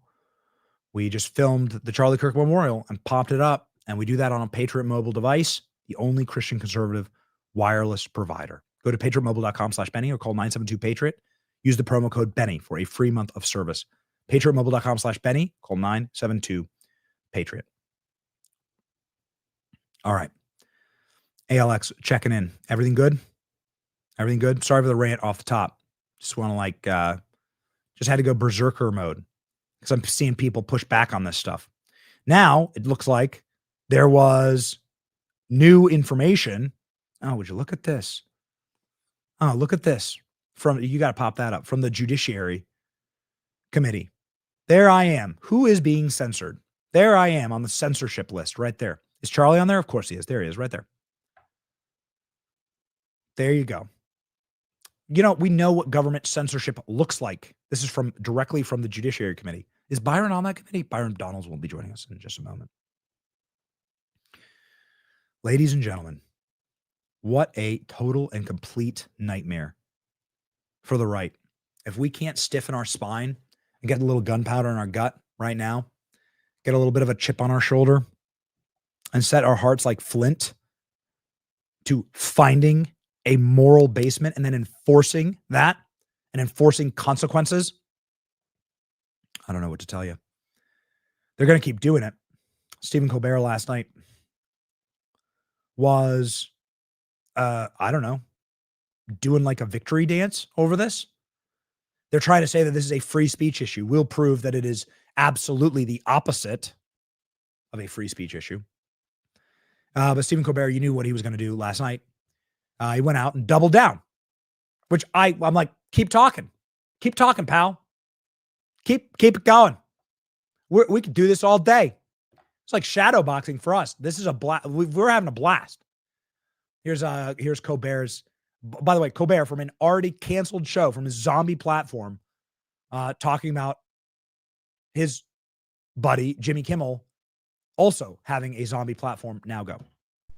We just filmed the Charlie Kirk Memorial and popped it up, and we do that on a Patriot Mobile device, the only Christian conservative wireless provider. Go to patriotmobile.com/Benny or call 972-PATRIOT. Use the promo code Benny for a free month of service. patriotmobile.com/Benny. Call 972-PATRIOT. All right. ALX checking in. Everything good? Everything good? Sorry for the rant off the top. Just want to just had to go berserker mode because I'm seeing people push back on this stuff. Now it looks like there was new information. Oh, would you look at this? Oh, look at this. You got to pop that up from the Judiciary Committee. There I am. Who is being censored? There I am on the censorship list right there. Is Charlie on there? Of course he is. There he is right there. There you go. You know, we know what government censorship looks like. This is directly from the Judiciary Committee. Is Byron on that committee? Byron Donalds will be joining us in just a moment. Ladies and gentlemen, what a total and complete nightmare for the right. If we can't stiffen our spine and get a little gunpowder in our gut right now, get a little bit of a chip on our shoulder, and set our hearts like flint to finding a moral basement and then enforcing that and enforcing consequences, I don't know what to tell you. They're going to keep doing it. Stephen Colbert last night was, I don't know, doing like a victory dance over this. They're trying to say that this is a free speech issue. We'll prove that it is absolutely the opposite of a free speech issue. But Stephen Colbert, you knew what he was going to do last night. He went out and doubled down, which I'm like, keep talking, pal. Keep it going. We could do this all day. It's like shadow boxing for us. This is a blast. We're having a blast. Here's Colbert's. By the way, Colbert from an already canceled show from his zombie platform, talking about his buddy Jimmy Kimmel also having a zombie platform. Now go.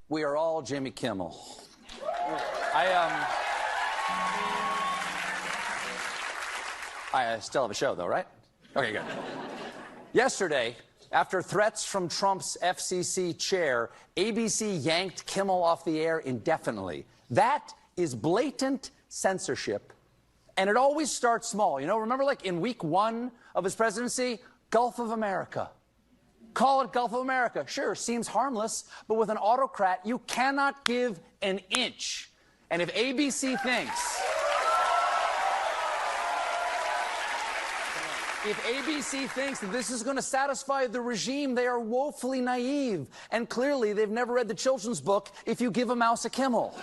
We are all Jimmy Kimmel. I still have a show, though, right? Okay, good. Yesterday, after threats from Trump's FCC chair, ABC yanked Kimmel off the air indefinitely. That is blatant censorship, and it always starts small. You know, remember like in week 1 of his presidency, Gulf of America. Call it Gulf of America. Sure, seems harmless, but with an autocrat, you cannot give an inch. And if ABC thinks... If ABC thinks that this is going to satisfy the regime, they are woefully naive. And clearly, they've never read the children's book, If You Give a Mouse a Kimmel.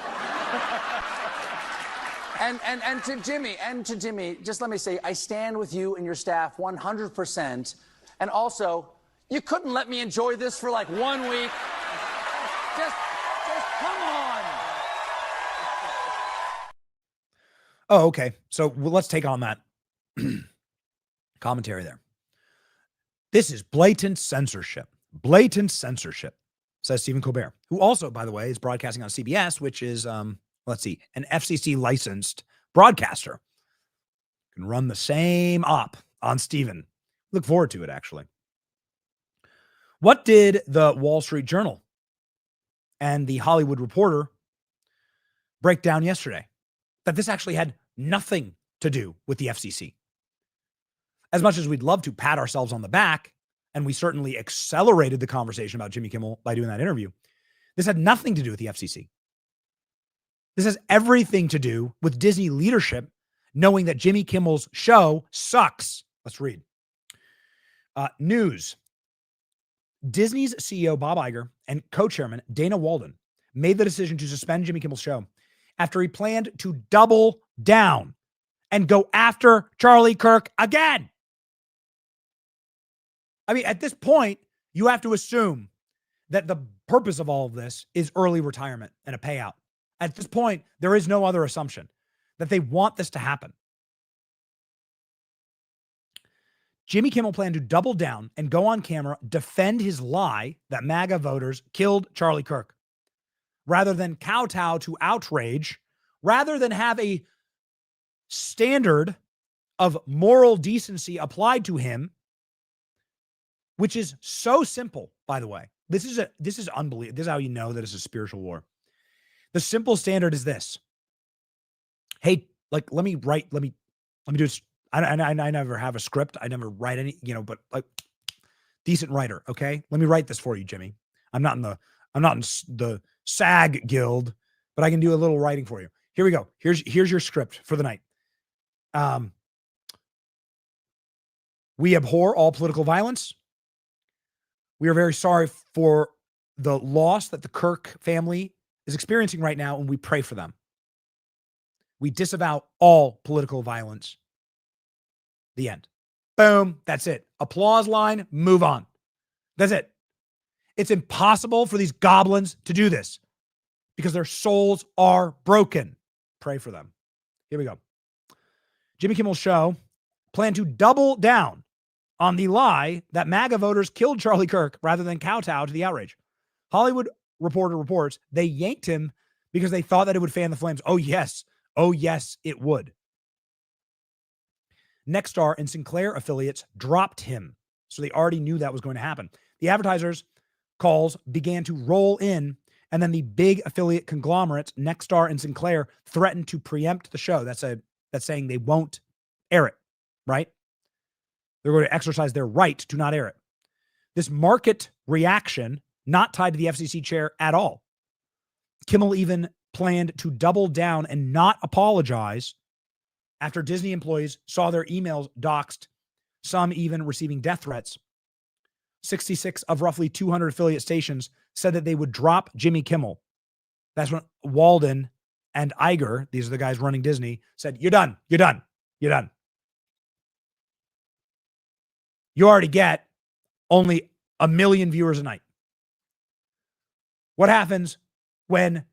and to Jimmy, just let me say, I stand with you and your staff 100%. And also, you couldn't let me enjoy this for like 1 week. Just come on. Oh, okay. So let's take on that commentary there. This is blatant censorship. Blatant censorship, says Stephen Colbert, who also, by the way, is broadcasting on CBS, which is, let's see, an FCC licensed broadcaster. Can run the same op on Stephen. Look forward to it, actually. What did the Wall Street Journal and the Hollywood Reporter break down yesterday? That this actually had nothing to do with the FCC. As much as we'd love to pat ourselves on the back, and we certainly accelerated the conversation about Jimmy Kimmel by doing that interview, this had nothing to do with the FCC. This has everything to do with Disney leadership knowing that Jimmy Kimmel's show sucks. Let's read. News. Disney's CEO Bob Iger and co-chairman Dana Walden made the decision to suspend Jimmy Kimmel's show after he planned to double down and go after Charlie Kirk again. I mean, at this point, you have to assume that the purpose of all of this is early retirement and a payout. At this point, there is no other assumption that they want this to happen. Jimmy Kimmel planned to double down and go on camera, defend his lie that MAGA voters killed Charlie Kirk, rather than kowtow to outrage, rather than have a standard of moral decency applied to him, which is so simple, by the way. This is unbelievable. This is how you know that it's a spiritual war. The simple standard is this. Hey, like, let me do this. I never have a script. I never write any, but like decent writer. Okay. Let me write this for you, Jimmy. I'm not in the SAG guild, but I can do a little writing for you. Here we go. Here's your script for the night. We abhor all political violence. We are very sorry for the loss that the Kirk family is experiencing right now, and we pray for them. We disavow all political violence. The end. Boom. That's it. Applause line. Move on. That's it. It's impossible for these goblins to do this because their souls are broken. Pray for them. Here we go. Jimmy Kimmel's show planned to double down on the lie that MAGA voters killed Charlie Kirk rather than kowtow to the outrage. Hollywood Reporter reports they yanked him because they thought that it would fan the flames. Oh, yes. Oh, yes, it would. Nexstar and Sinclair affiliates dropped him, so they already knew that was going to happen. The advertisers' calls began to roll in, and then the big affiliate conglomerates, Nexstar and Sinclair, threatened to preempt the show. That's saying they won't air it, right? They're going to exercise their right to not air it. This market reaction, not tied to the FCC chair at all. Kimmel even planned to double down and not apologize after Disney employees saw their emails doxxed, some even receiving death threats. 66 of roughly 200 affiliate stations said that they would drop Jimmy Kimmel. That's when Walden and Iger, these are the guys running Disney, said, you're done, you're done, you're done. You already get only 1 million viewers a night. What happens when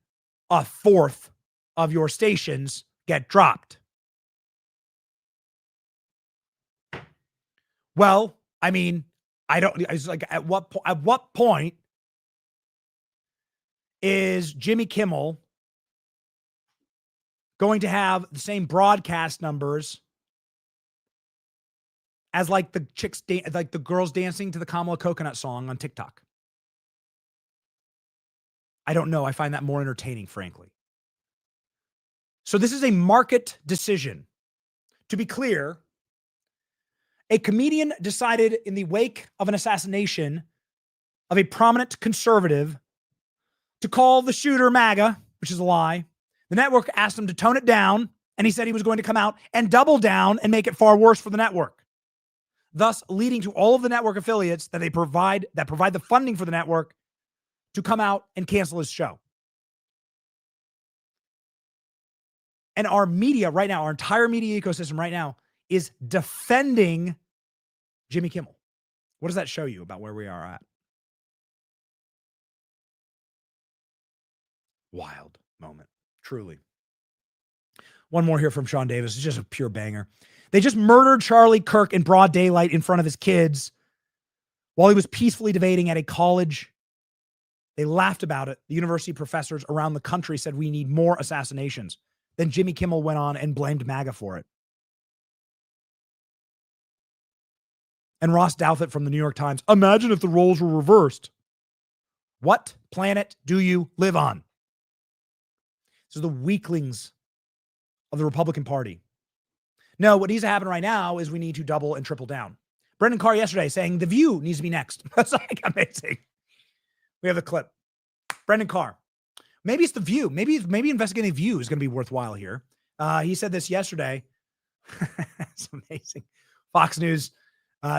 a fourth of your stations get dropped? Well, I mean, it's like at what point is Jimmy Kimmel going to have the same broadcast numbers as like the chicks, like the girls dancing to the Kamala Coconut song on TikTok? I don't know. I find that more entertaining, frankly. So this is a market decision. To be clear, a comedian decided in the wake of an assassination of a prominent conservative to call the shooter MAGA, which is a lie. The network asked him to tone it down, and he said he was going to come out and double down and make it far worse for the network, thus leading to all of the network affiliates that provide the funding for the network to come out and cancel his show. And our media right now, our entire media ecosystem right now, is defending Jimmy Kimmel. What does that show you about where we are at? Wild moment, truly. One more here from Sean Davis. It's just a pure banger. They just murdered Charlie Kirk in broad daylight in front of his kids while he was peacefully debating at a college. They laughed about it. The university professors around the country said we need more assassinations. Then Jimmy Kimmel went on and blamed MAGA for it. And Ross Douthat from the New York Times, imagine if the roles were reversed. What planet do you live on? These are the weaklings of the Republican Party. No, what needs to happen right now is we need to double and triple down. Brendan Carr yesterday saying The View needs to be next. That's like amazing. We have the clip. Brendan Carr. Maybe it's The View. Maybe investigating The View is going to be worthwhile here. He said this yesterday. It's amazing. Fox News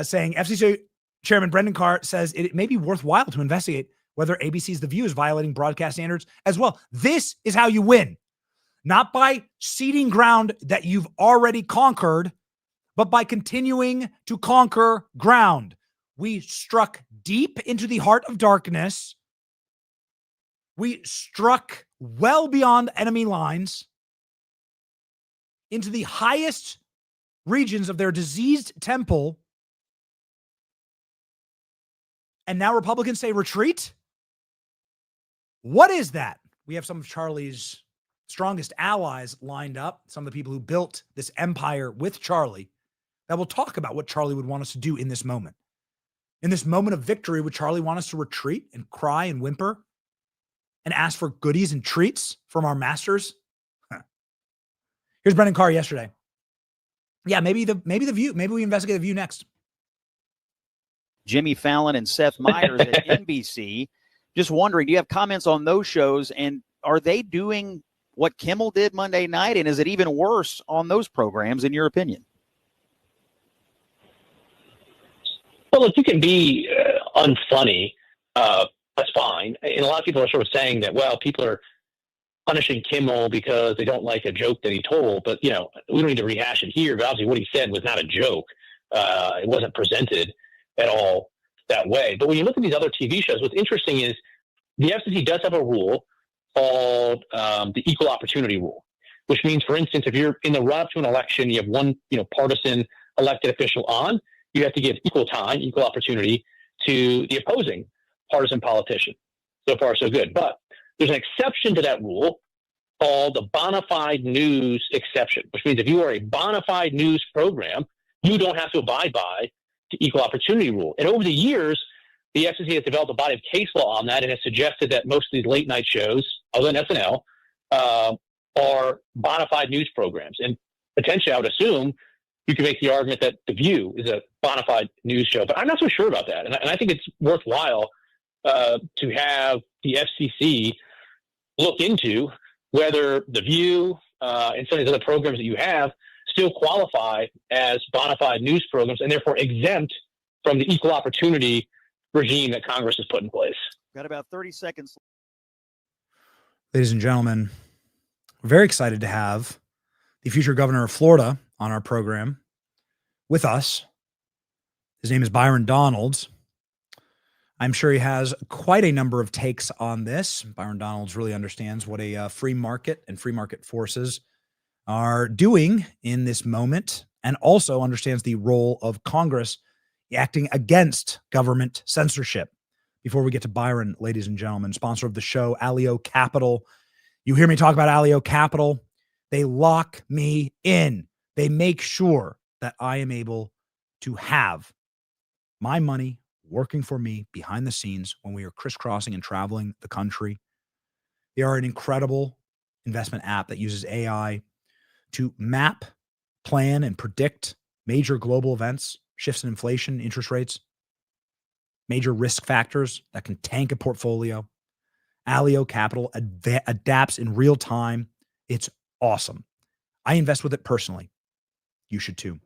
saying FCC Chairman Brendan Carr says it may be worthwhile to investigate whether ABC's The View is violating broadcast standards as well. This is how you win. Not by ceding ground that you've already conquered, but by continuing to conquer ground. We struck deep into the heart of darkness. We struck well beyond enemy lines into the highest regions of their diseased temple. And now Republicans say retreat? What is that? We have some of Charlie's strongest allies lined up, some of the people who built this empire with Charlie, that will talk about what Charlie would want us to do in this moment. In this moment of victory, would Charlie want us to retreat and cry and whimper and ask for goodies and treats from our masters? Here's Brendan Carr yesterday. Yeah, maybe the View. Maybe we investigate The View next. Jimmy Fallon and Seth Meyers at NBC. Just wondering, do you have comments on those shows? And are they doing what Kimmel did Monday night? And is it even worse on those programs, in your opinion? Well, look, you can be unfunny. That's fine. And a lot of people are sort of saying that, well, people are punishing Kimmel because they don't like a joke that he told. But, we don't need to rehash it here. But obviously what he said was not a joke. It wasn't presented at all that way. But when you look at these other TV shows, what's interesting is the FCC does have a rule called the equal opportunity rule, which means, for instance, if you're in the run-up to an election, you have one, partisan elected official on, you have to give equal time, equal opportunity to the opposing partisan politician. So far, so good. But there's an exception to that rule called the bona fide news exception, which means if you are a bona fide news program, you don't have to abide by the equal opportunity rule. And over the years, the FCC has developed a body of case law on that and has suggested that most of these late night shows, other than SNL, are bona fide news programs. And potentially, I would assume you could make the argument that The View is a bona fide news show. But I'm not so sure about that. And I think it's worthwhile to have the FCC look into whether The View and some of these other programs that you have still qualify as bona fide news programs and therefore exempt from the equal opportunity regime that Congress has put in place. Got about 30 seconds. Ladies and gentlemen, We're very excited to have the future governor of Florida on our program with us. His name is Byron Donalds. I'm sure he has quite a number of takes on this. Byron Donalds really understands what a free market and free market forces are doing in this moment, and also understands the role of Congress acting against government censorship. Before we get to Byron, ladies and gentlemen, sponsor of the show, Allio Capital. You hear me talk about Allio Capital. They lock me in. They make sure that I am able to have my money working for me behind the scenes when we are crisscrossing and traveling the country. They are an incredible investment app that uses AI to map, plan, and predict major global events, shifts in inflation, interest rates, major risk factors that can tank a portfolio. Allio Capital adapts in real time. It's awesome. I invest with it personally. You should too.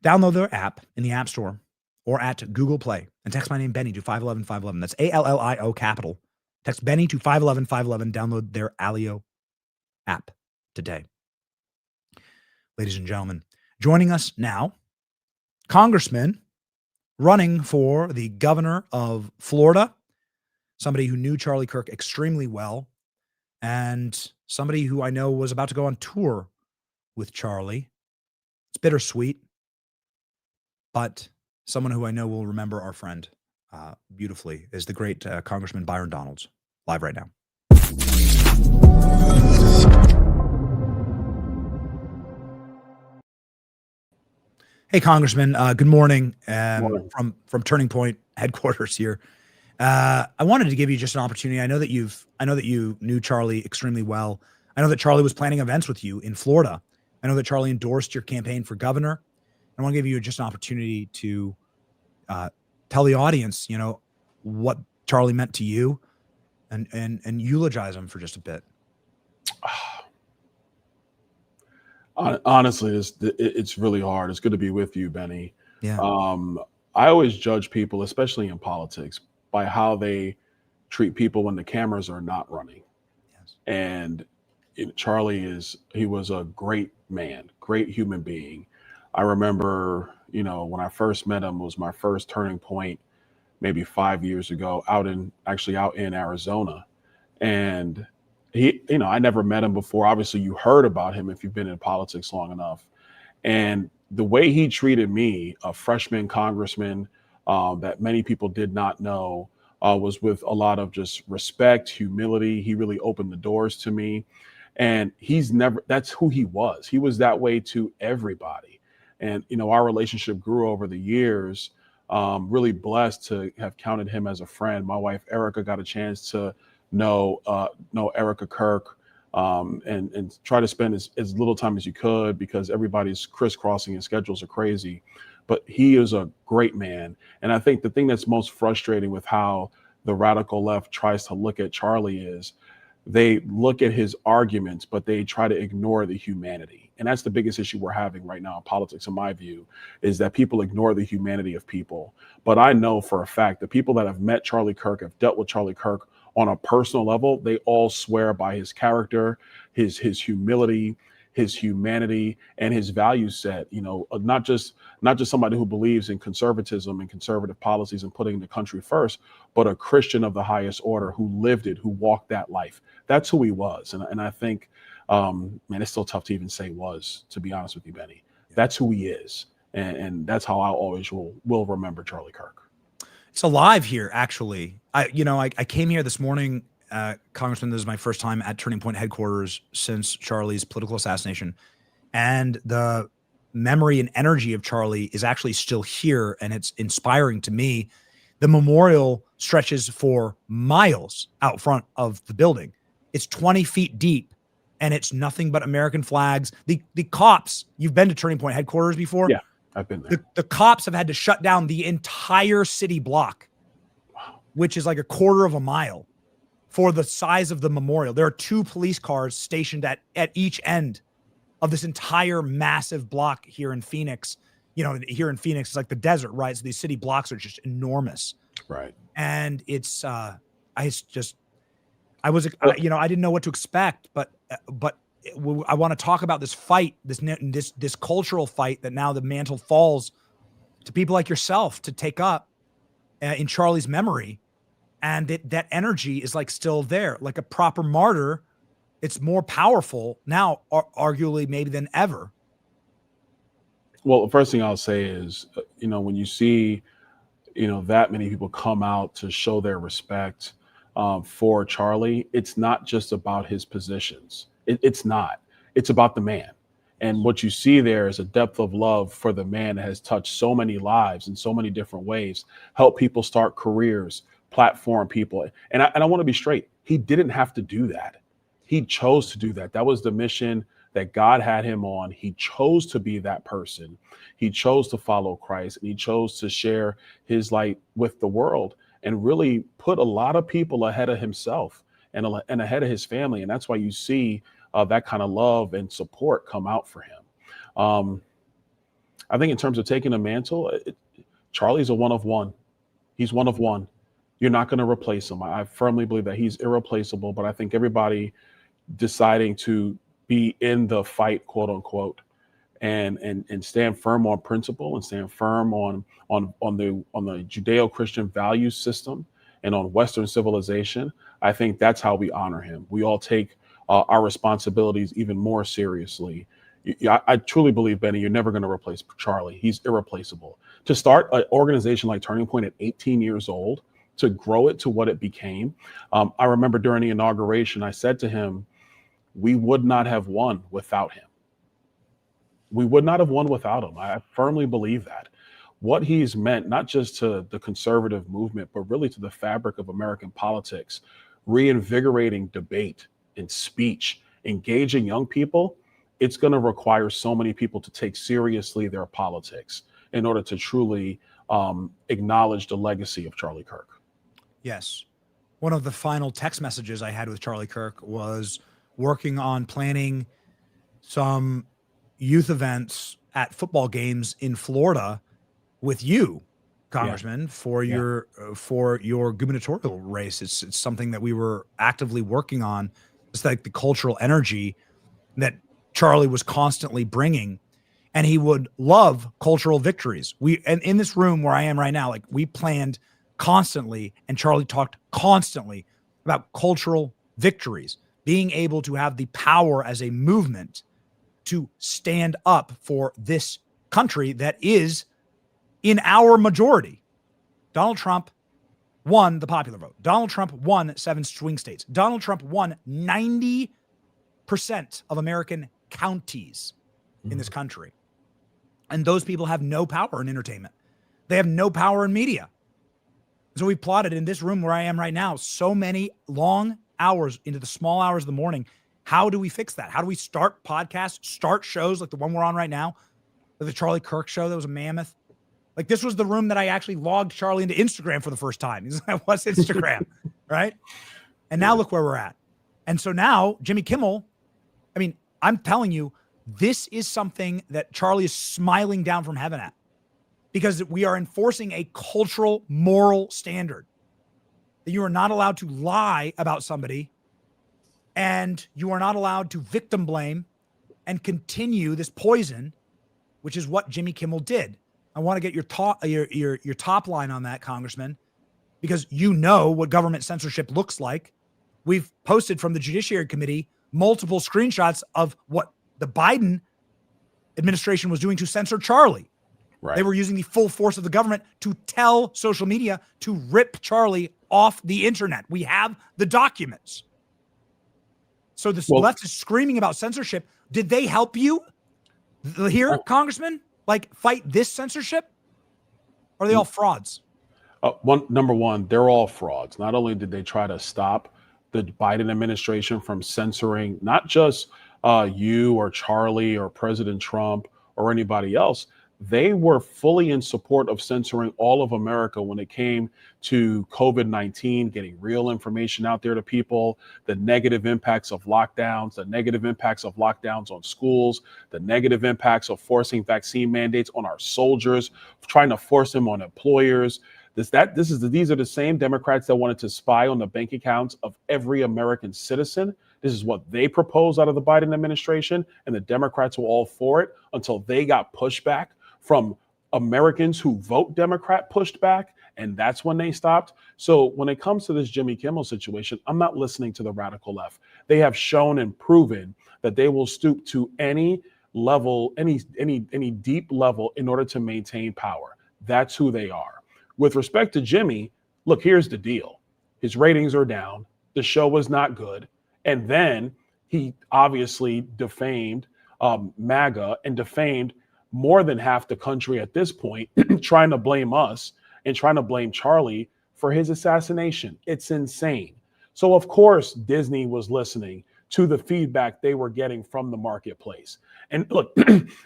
Download their app in the App Store or at Google Play and text my name, Benny, to 511-511. That's ALLIO Capital. Text Benny to 511-511. Download their Allio app today. Ladies and gentlemen, joining us now, Congressman running for the governor of Florida, somebody who knew Charlie Kirk extremely well, and somebody who I know was about to go on tour with Charlie. It's bittersweet, but someone who I know will remember our friend beautifully is the great Congressman Byron Donalds, live right now. Hey, Congressman, good morning. From Turning Point headquarters here. I wanted to give you just an opportunity. I know that you knew Charlie extremely well. I know that Charlie was planning events with you in Florida. I know that Charlie endorsed your campaign for governor. I want to give you just an opportunity to tell the audience, what Charlie meant to you, and eulogize him for just a bit. Honestly, it's really hard. It's good to be with you, Benny. Yeah. I always judge people, especially in politics, by how they treat people when the cameras are not running. Yes. And Charlie he was a great man, great human being. I remember, when I first met him, it was my first Turning Point, maybe 5 years ago, out in Arizona. And I never met him before. Obviously, you heard about him if you've been in politics long enough. And the way he treated me, a freshman congressman that many people did not know, was with a lot of just respect, humility. He really opened the doors to me. And that's who he was. He was that way to everybody. And, our relationship grew over the years. Really blessed to have counted him as a friend. My wife, Erica, got a chance to know Erica Kirk and try to spend as little time as you could, because everybody's crisscrossing and schedules are crazy. But he is a great man. And I think the thing that's most frustrating with how the radical left tries to look at Charlie is they look at his arguments, but they try to ignore the humanity. And that's the biggest issue we're having right now in politics, in my view, is that people ignore the humanity of people. But I know for a fact that people that have met Charlie Kirk, have dealt with Charlie Kirk on a personal level, they all swear by his character, his humility, his humanity, and his value set. Not just somebody who believes in conservatism and conservative policies and putting the country first, but a Christian of the highest order who lived it, who walked that life. That's who he was. And I think, man, it's still tough to even say was, to be honest with you, Benny. That's who he is. And that's how I always will remember Charlie Kirk. It's alive here, actually. I came here this morning, Congressman. This is my first time at Turning Point headquarters since Charlie's political assassination. And the memory and energy of Charlie is actually still here, and it's inspiring to me. The memorial stretches for miles out front of the building. It's 20 feet deep, and it's nothing but American flags. The cops, you've been to Turning Point headquarters before? Yeah, I've been there. The cops have had to shut down the entire city block, which is like a quarter of a mile, for the size of the memorial. There are 2 police cars stationed at each end of this entire massive block here in Phoenix. Here in Phoenix, it's like the desert, right? So these city blocks are just enormous. Right. And it's, I didn't know what to expect, but but I want to talk about this fight, this cultural fight that now the mantle falls to people like yourself to take up in Charlie's memory. And that energy is like still there, like a proper martyr. It's more powerful now, arguably maybe than ever. Well, the first thing I'll say is, when you see, that many people come out to show their respect for Charlie, it's not just about his positions. It's not. It's about the man. And what you see there is a depth of love for the man that has touched so many lives in so many different ways, help people start careers, platform people. And I want to be straight. He didn't have to do that. He chose to do that. That was the mission that God had him on. He chose to be that person. He chose to follow Christ, and he chose to share his light with the world and really put a lot of people ahead of himself and ahead of his family. And that's why you see that kind of love and support come out for him. I think in terms of taking a mantle, Charlie's a one of one. He's one of one. You're not going to replace him. I firmly believe that he's irreplaceable, but I think everybody deciding to be in the fight, quote unquote, and stand firm on principle and stand firm on the Judeo-Christian value system and on Western civilization. I think that's how we honor him. We all take our responsibilities even more seriously. I truly believe, Benny, you're never going to replace Charlie. He's irreplaceable. To start an organization like Turning Point at 18 years old, to grow it to what it became. I remember during the inauguration, I said to him, we would not have won without him. We would not have won without him. I firmly believe that. What he's meant, not just to the conservative movement, but really to the fabric of American politics, reinvigorating debate and speech, engaging young people, it's going to require so many people to take seriously their politics in order to truly acknowledge the legacy of Charlie Kirk. Yes. One of the final text messages I had with Charlie Kirk was working on planning some youth events at football games in Florida with you, Congressman, for your gubernatorial race. It's something that we were actively working on. It's like the cultural energy that Charlie was constantly bringing, and he would love cultural victories. And in this room where I am right now, like, we planned constantly, and Charlie talked constantly about cultural victories, being able to have the power as a movement to stand up for this country that is in our majority. Donald Trump won the popular vote. Donald Trump won 7 swing states. Donald Trump won 90% of American counties in this country. And those people have no power in entertainment. They have no power in media. So we plotted in this room where I am right now, so many long hours into the small hours of the morning. How do we fix that? How do we start podcasts, start shows like the one we're on right now, like the Charlie Kirk show that was a mammoth? Like, this was the room that I actually logged Charlie into Instagram for the first time. He's like, what's Instagram? Right? And now look where we're at. And so now Jimmy Kimmel, I mean, I'm telling you, this is something that Charlie is smiling down from heaven at, because we are enforcing a cultural, moral standard that you are not allowed to lie about somebody, and you are not allowed to victim blame and continue this poison, which is what Jimmy Kimmel did. I want to get your top line on that, Congressman, because you know what government censorship looks like. We've posted from the Judiciary Committee multiple screenshots of what the Biden administration was doing to censor Charlie. Right. They were using the full force of the government to tell social media to rip Charlie off the internet. We have the documents. So the left is screaming about censorship. Did they help you here, Congressman? Like, fight this censorship? Or are they all frauds? Number one, they're all frauds. Not only did they try to stop the Biden administration from censoring not just you or Charlie or President Trump or anybody else, they were fully in support of censoring all of America when it came to COVID-19, getting real information out there to people, the negative impacts of lockdowns, the negative impacts of lockdowns on schools, the negative impacts of forcing vaccine mandates on our soldiers, trying to force them on employers. These are the same Democrats that wanted to spy on the bank accounts of every American citizen. This is what they proposed out of the Biden administration, and the Democrats were all for it until they got pushback from Americans who vote Democrat pushed back, and that's when they stopped. So when it comes to this Jimmy Kimmel situation, I'm not listening to the radical left. They have shown and proven that they will stoop to any level, any deep level in order to maintain power. That's who they are. With respect to Jimmy, look, here's the deal. His ratings are down. The show was not good. And then he obviously defamed MAGA and defamed more than half the country at this point, trying to blame us and trying to blame Charlie for his assassination. It's insane. So, of course, Disney was listening to the feedback they were getting from the marketplace. And look,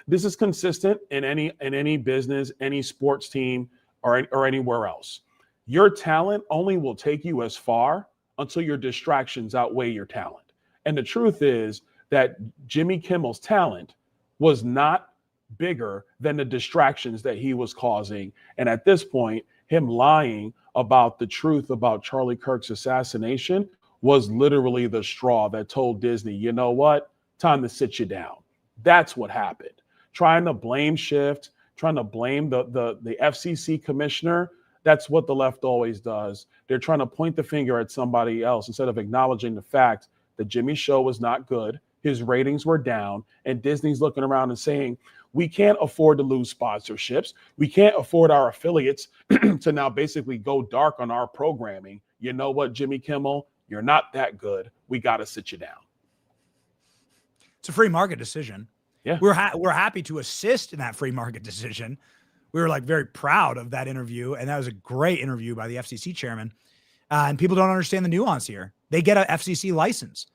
this is consistent in any business, any sports team, or anywhere else. Your talent only will take you as far until your distractions outweigh your talent. And the truth is that Jimmy Kimmel's talent was not bigger than the distractions that he was causing. And at this point, him lying about the truth about Charlie Kirk's assassination was literally the straw that told Disney, you know what, time to sit you down. That's what happened. Trying to blame shift, trying to blame the FCC commissioner. That's what the left always does. They're trying to point the finger at somebody else instead of acknowledging the fact that Jimmy's show was not good. His ratings were down, and Disney's looking around and saying, we can't afford to lose sponsorships. We can't afford our affiliates to now basically go dark on our programming. You know what, Jimmy Kimmel? You're not that good. We got to sit you down. It's a free market decision. Yeah, we're happy to assist in that free market decision. We were like very proud of that interview, and that was a great interview by the FCC chairman. And people don't understand the nuance here. They get a FCC license.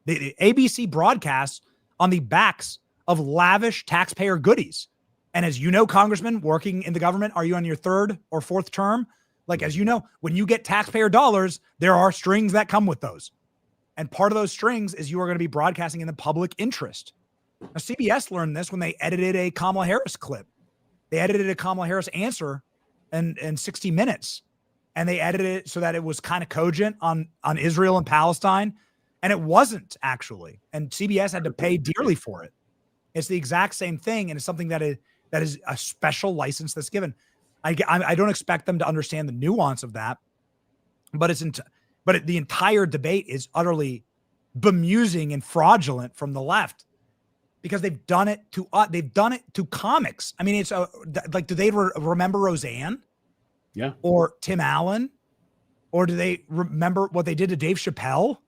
The ABC broadcasts on the backs of lavish taxpayer goodies. And as you know, Congressman, working in the government, are you on your third or fourth term? Like, as you know, when you get taxpayer dollars, there are strings that come with those. And part of those strings is you are going to be broadcasting in the public interest. Now, CBS learned this when they edited a Kamala Harris clip. They edited a Kamala Harris answer in 60 Minutes. And they edited it so that it was kind of cogent on Israel and Palestine. And it wasn't actually. And CBS had to pay dearly for it. It's the exact same thing. And it's something that is a special license that's given. I don't expect them to understand the nuance of that, but the entire debate is utterly bemusing and fraudulent from the left because they've done it to comics. I mean, it's like, do they remember Roseanne? Yeah. Or Tim Allen? Or do they remember what they did to Dave Chappelle?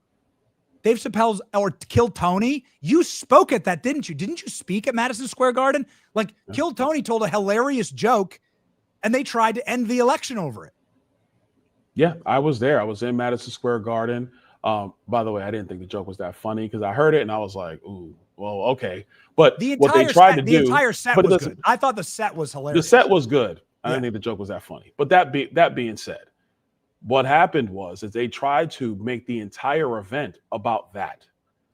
Dave Chappelle's or Kill Tony. You spoke at that, didn't you? Didn't you speak at Madison Square Garden? Like, yeah. Kill Tony told a hilarious joke and they tried to end the election over it. Yeah, I was there. I was in Madison Square Garden. By the way, I didn't think the joke was that funny because I heard it and I was like, ooh, well, okay. But what they tried to do. The entire set was good. I thought the set was hilarious. The set was good. I didn't think the joke was that funny. But that being said, what happened was they tried to make the entire event about that.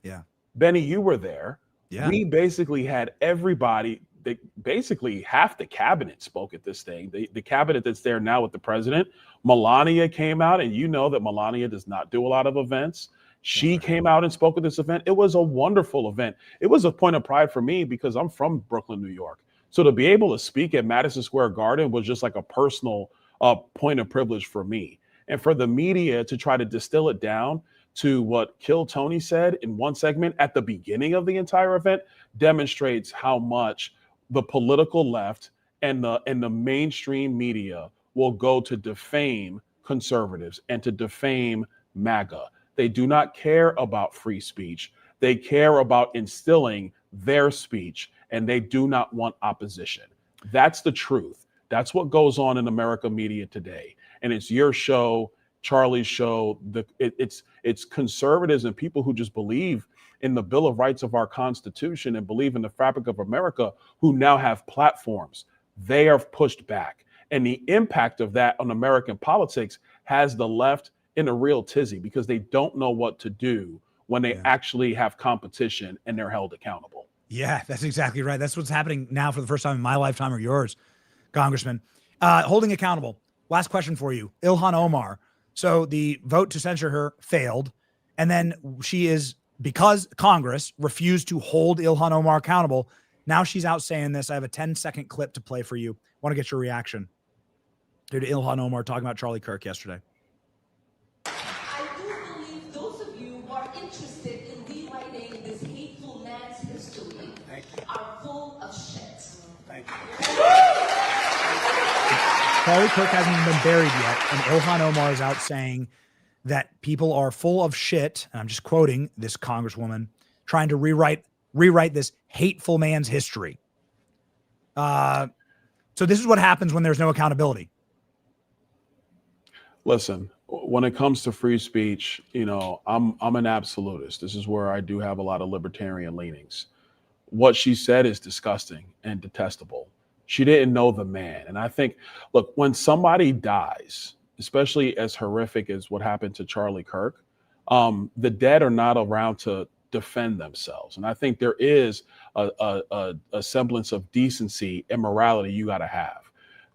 Yeah. Benny, you were there. Yeah. We basically had everybody, basically half the cabinet spoke at this thing. The cabinet that's there now with the president, Melania came out, and you know that Melania does not do a lot of events. She came out and spoke at this event. It was a wonderful event. It was a point of pride for me because I'm from Brooklyn, New York. So to be able to speak at Madison Square Garden was just like a personal point of privilege for me. And for the media to try to distill it down to what Kill Tony said in one segment at the beginning of the entire event demonstrates how much the political left and the mainstream media will go to defame conservatives and to defame MAGA. They do not care about free speech. They care about instilling their speech, and they do not want opposition. That's the truth. That's what goes on in America media today. And it's your show, Charlie's show. It's conservatives and people who just believe in the Bill of Rights of our Constitution and believe in the fabric of America who now have platforms. They are pushed back. And the impact of that on American politics has the left in a real tizzy because they don't know what to do when they actually have competition and they're held accountable. Yeah, that's exactly right. That's what's happening now for the first time in my lifetime or yours, Congressman. Holding accountable. Last question for you. Ilhan Omar. So the vote to censure her failed, and then she is because Congress refused to hold Ilhan Omar accountable, now she's out saying this. I have a 10-second clip to play for you. Want to get your reaction to Ilhan Omar talking about Charlie Kirk yesterday. I do believe those of you who are interested in rewriting this hateful man's history are full of shit. Thank you. Charlie Kirk hasn't even been buried yet, and Ilhan Omar is out saying that people are full of shit, and I'm just quoting this congresswoman, trying to rewrite this hateful man's history. So this is what happens when there's no accountability. Listen, when it comes to free speech, I'm an absolutist. This is where I do have a lot of libertarian leanings. What she said is disgusting and detestable. She didn't know the man. And I think, look, when somebody dies, especially as horrific as what happened to Charlie Kirk, the dead are not around to defend themselves. And I think there is a semblance of decency and morality you got to have.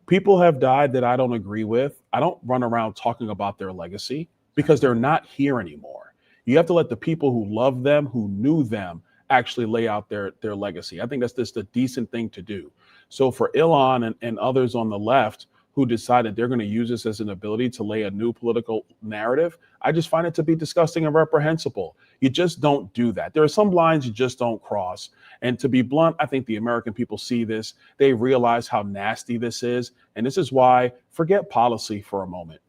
People have died that I don't agree with. I don't run around talking about their legacy because they're not here anymore. You have to let the people who love them, who knew them, actually lay out their legacy. I think that's just a decent thing to do. So for Ilhan and others on the left who decided they're going to use this as an ability to lay a new political narrative, I just find it to be disgusting and reprehensible. You just don't do that. There are some lines you just don't cross. And to be blunt, I think the American people see this. They realize how nasty this is. And this is why, forget policy for a moment.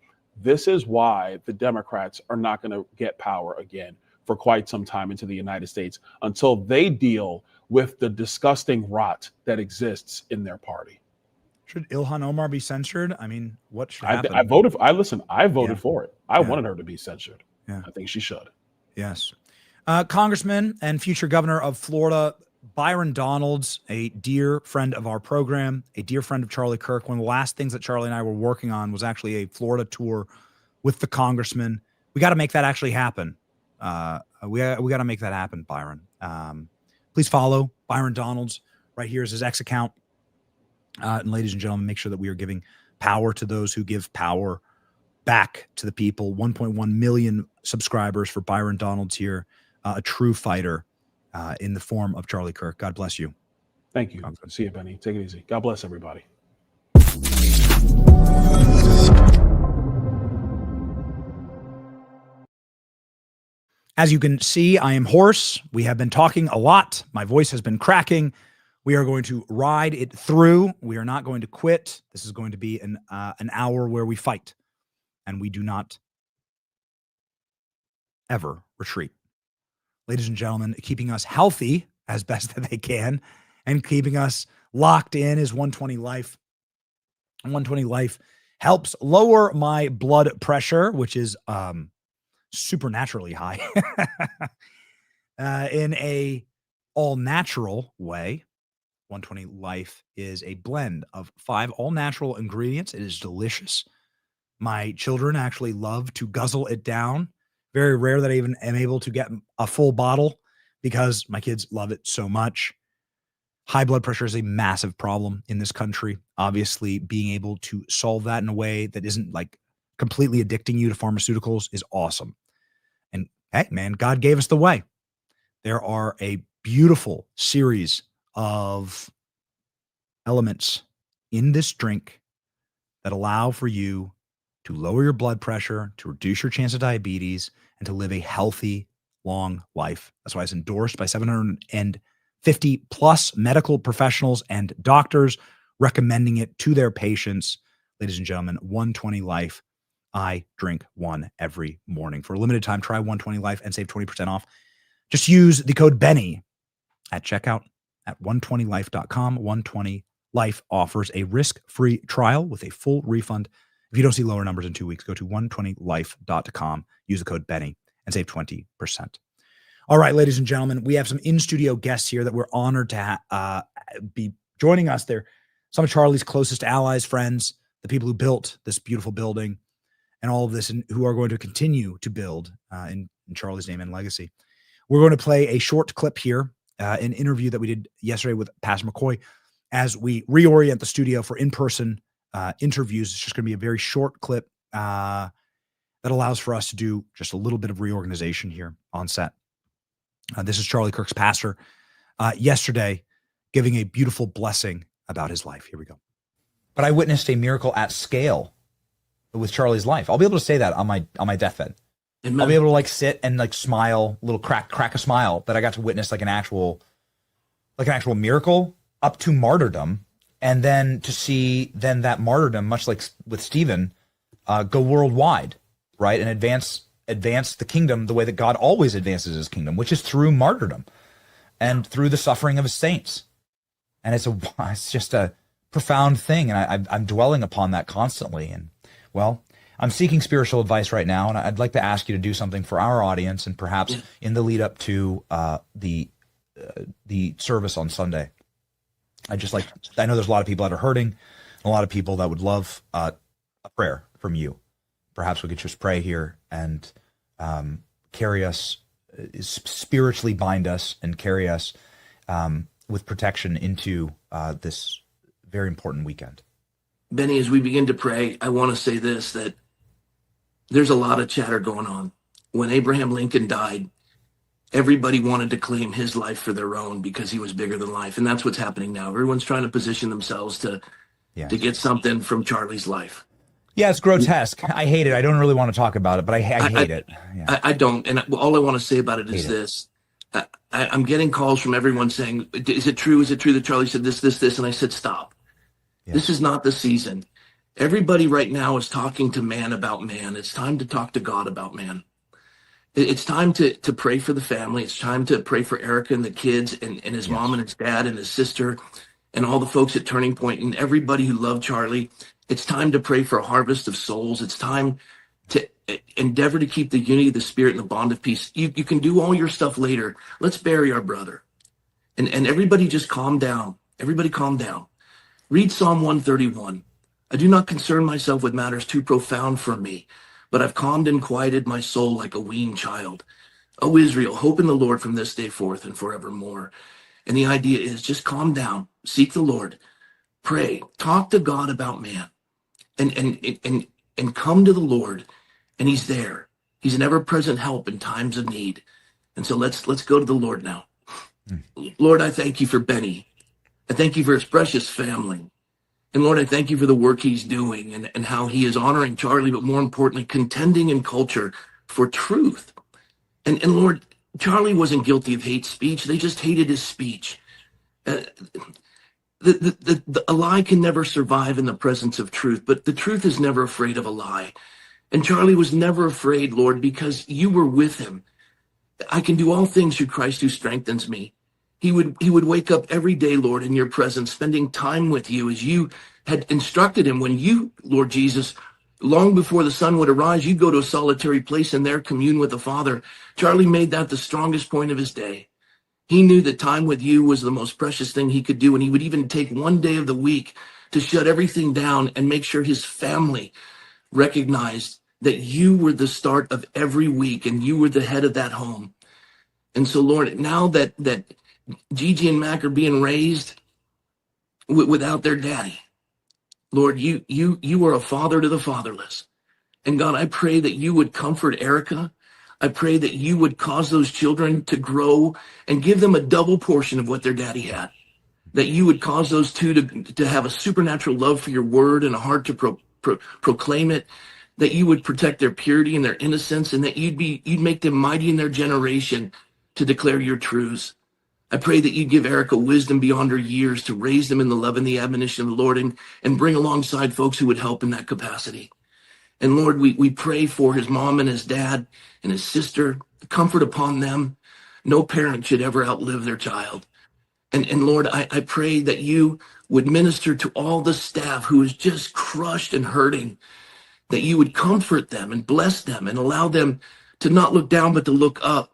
This is why the Democrats are not going to get power again for quite some time into the United States until they deal with the disgusting rot that exists in their party. Should Ilhan Omar be censored? I mean, what should happen? I voted for it. I wanted her to be censored. Yeah. I think she should. Yes. Congressman and future governor of Florida, Byron Donalds, a dear friend of our program, a dear friend of Charlie Kirk. One of the last things that Charlie and I were working on was actually a Florida tour with the congressman. We got to make that actually happen. We got to make that happen, Byron. Please follow Byron Donalds. Right here is his X account. And ladies and gentlemen, make sure that we are giving power to those who give power back to the people. 1.1 million subscribers for Byron Donalds here, a true fighter in the form of Charlie Kirk. God bless you. Thank you. See you, Benny. Take it easy. God bless everybody. As you can see, I am hoarse. We have been talking a lot. My voice has been cracking. We are going to ride it through. We are not going to quit. This is going to be an hour where we fight, and we do not ever retreat. Ladies and gentlemen, keeping us healthy as best that they can and keeping us locked in is 120 Life. 120 Life helps lower my blood pressure, which is supernaturally high in a all-natural way. 120 Life is a blend of 5 all-natural ingredients. It is delicious. My children actually love to guzzle it down. Very rare that I even am able to get a full bottle because my kids love it so much. High blood pressure is a massive problem in this country. Obviously, being able to solve that in a way that isn't like completely addicting you to pharmaceuticals is awesome. And hey, man, God gave us the way. There are a beautiful series of elements in this drink that allow for you to lower your blood pressure, to reduce your chance of diabetes, and to live a healthy, long life. That's why it's endorsed by 750 plus medical professionals and doctors recommending it to their patients. Ladies and gentlemen, 120 Life. I drink one every morning. For a limited time, try 120 Life and save 20% off. Just use the code Benny at checkout at 120life.com. 120 Life offers a risk-free trial with a full refund. If you don't see lower numbers in 2 weeks, go to 120life.com, use the code Benny, and save 20%. All right, ladies and gentlemen, we have some in-studio guests here that we're honored to be joining us. They're some of Charlie's closest allies, friends, the people who built this beautiful building and all of this, and who are going to continue to build in Charlie's name and legacy. We're going to play a short clip here, an interview that we did yesterday with Pastor McCoy, as we reorient the studio for in-person interviews. It's just going to be a very short clip that allows for us to do just a little bit of reorganization here on set. This is Charlie Kirk's pastor yesterday giving a beautiful blessing about his life. Here we go. But I witnessed a miracle at scale with Charlie's life. I'll be able to say that on my deathbed. Amen. I'll be able to like sit and like smile, little crack a smile that I got to witness like an actual miracle up to martyrdom, and then to see then that martyrdom, much like with Stephen, go worldwide, right, and advance the kingdom the way that God always advances his kingdom, which is through martyrdom and through the suffering of his saints. And it's just a profound thing, and I'm dwelling upon that constantly. And well, I'm seeking spiritual advice right now, and I'd like to ask you to do something for our audience, and perhaps in the lead up to the service on Sunday. I know there's a lot of people that are hurting, a lot of people that would love a prayer from you. Perhaps we could just pray here and carry us, spiritually bind us, and carry us with protection into this very important weekend. Benny, as we begin to pray, I want to say this, that there's a lot of chatter going on. When Abraham Lincoln died, everybody wanted to claim his life for their own because he was bigger than life. And that's what's happening now. Everyone's trying to position themselves to get something from Charlie's life. Yeah, it's grotesque. I hate it. I don't really want to talk about it, but I hate it. Yeah. I don't. And all I want to say about it is this. I'm getting calls from everyone saying, is it true? Is it true that Charlie said this? And I said, stop. Yeah. This is not the season. Everybody right now is talking to man about man. It's time to talk to God about man. It's time to pray for the family. It's time to pray for Erica and the kids and his mom and his dad and his sister and all the folks at Turning Point and everybody who loved Charlie. It's time to pray for a harvest of souls. It's time to endeavor to keep the unity of the Spirit and the bond of peace. You can do all your stuff later. Let's bury our brother. And everybody just calm down. Everybody calm down. Read Psalm 131. I do not concern myself with matters too profound for me, but I've calmed and quieted my soul like a weaned child. O Israel, hope in the Lord from this day forth and forevermore. And the idea is just calm down, seek the Lord, pray, talk to God about man, and come to the Lord, and he's there. He's an ever-present help in times of need. And so let's go to the Lord now. Lord, I thank you for Benny. I thank you for his precious family. And Lord, I thank you for the work he's doing and how he is honoring Charlie, but more importantly, contending in culture for truth. And Lord, Charlie wasn't guilty of hate speech. They just hated his speech. A lie can never survive in the presence of truth, but the truth is never afraid of a lie. And Charlie was never afraid, Lord, because you were with him. I can do all things through Christ who strengthens me. He would wake up every day, Lord, in your presence, spending time with you as you had instructed him. When you, Lord Jesus, long before the sun would arise, you'd go to a solitary place and there commune with the Father. Charlie made that the strongest point of his day. He knew that time with you was the most precious thing he could do, and he would even take one day of the week to shut everything down and make sure his family recognized that you were the start of every week and you were the head of that home. And so, Lord, now that Gigi and Mac are being raised without their daddy, Lord, you are a father to the fatherless. And God, I pray that you would comfort Erica. I pray that you would cause those children to grow and give them a double portion of what their daddy had. That you would cause those two to have a supernatural love for your word and a heart to proclaim it. That you would protect their purity and their innocence, and that you'd make them mighty in their generation to declare your truths. I pray that you give Erica wisdom beyond her years to raise them in the love and the admonition of the Lord and bring alongside folks who would help in that capacity. And Lord, we pray for his mom and his dad and his sister, comfort upon them. No parent should ever outlive their child. And Lord, I pray that you would minister to all the staff who is just crushed and hurting, that you would comfort them and bless them and allow them to not look down, but to look up.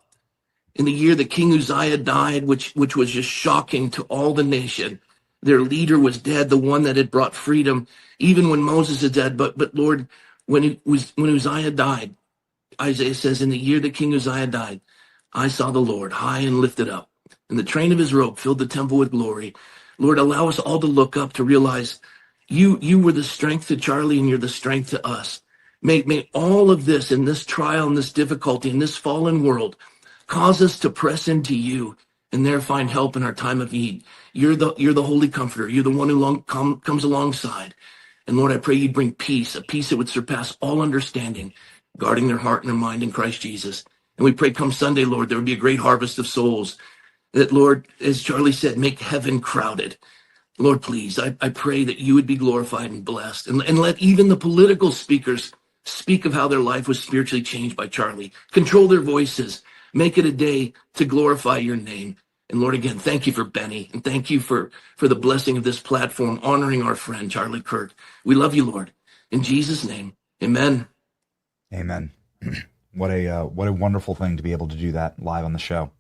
In the year that King Uzziah died, which was just shocking to all the nation, their leader was dead, the one that had brought freedom, even when Moses is dead. But Lord, when Uzziah died, Isaiah says, in the year that King Uzziah died, I saw the Lord high and lifted up, and the train of his robe filled the temple with glory. Lord, allow us all to look up, to realize you were the strength to Charlie, and you're the strength to us. May all of this, in this trial, and this difficulty, in this fallen world, Cause us to press into you and there find help in our time of need. You're the Holy Comforter. You're the one who comes alongside. And Lord, I pray you'd bring peace, a peace that would surpass all understanding, guarding their heart and their mind in Christ Jesus. And we pray come Sunday, Lord, there would be a great harvest of souls. That, Lord, as Charlie said, make heaven crowded. Lord, please, I pray that you would be glorified and blessed. And let even the political speakers speak of how their life was spiritually changed by Charlie. Control their voices. Make it a day to glorify your name. And Lord, again, thank you for Benny. And thank you for the blessing of this platform, honoring our friend, Charlie Kirk. We love you, Lord. In Jesus' name, amen. Amen. What a wonderful thing to be able to do that live on the show.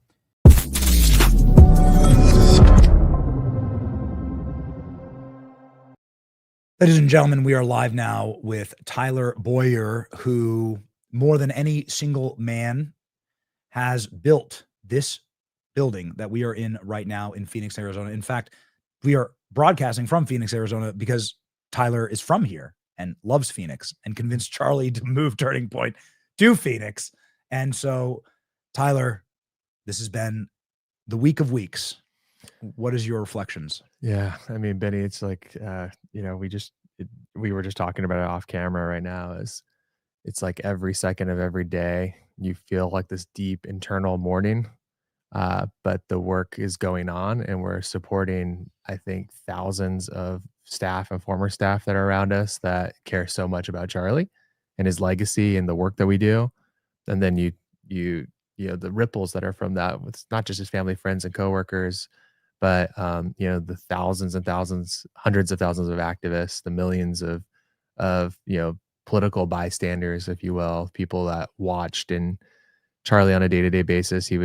Ladies and gentlemen, we are live now with Tyler Boyer, who more than any single man has built this building that we are in right now in Phoenix, Arizona. In fact, we are broadcasting from Phoenix, Arizona, because Tyler is from here and loves Phoenix and convinced Charlie to move Turning Point to Phoenix. And so, Tyler, this has been the week of weeks. What is your reflections? Yeah, I mean, Benny, it's like, we were just talking about it off camera right now. It's like every second of every day, you feel like this deep internal mourning, but the work is going on, and we're supporting, I think, thousands of staff and former staff that are around us that care so much about Charlie and his legacy and the work that we do. And then you know, the ripples that are from that, with not just his family, friends, and coworkers, but the thousands and thousands, hundreds of thousands of activists, the millions of political bystanders, if you will, people that watched. And Charlie, on a day-to-day basis, they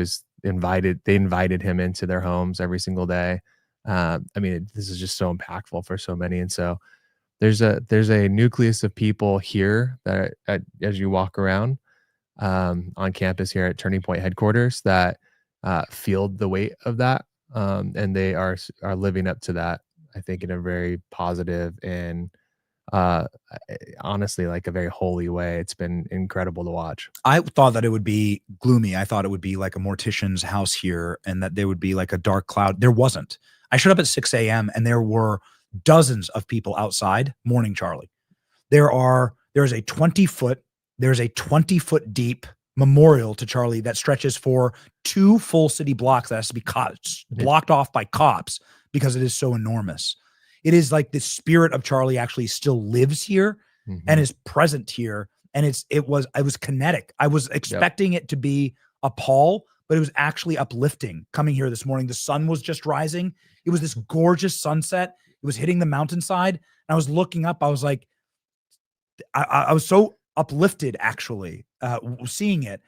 invited him into their homes every single day. I mean, this is just so impactful for so many. And so there's a nucleus of people here that as you walk around on campus here at Turning Point headquarters that feel the weight of that. And they are living up to that, I think, in a very positive and honestly, like a very holy way. It's been incredible to watch. I thought that it would be gloomy. I thought it would be like a mortician's house here and that there would be like a dark cloud. There wasn't. I showed up at 6 a.m. and there were dozens of people outside mourning Charlie. There's a 20-foot deep memorial to Charlie that stretches for 2 full city blocks that has to be blocked off by cops because it is so enormous. It is like the spirit of Charlie actually still lives here and is present here. And it was kinetic. I was expecting it to be a pall, but it was actually uplifting coming here this morning. The sun was just rising. It was this gorgeous sunset. It was hitting the mountainside. And I was looking up. I was like, I was so uplifted actually seeing it.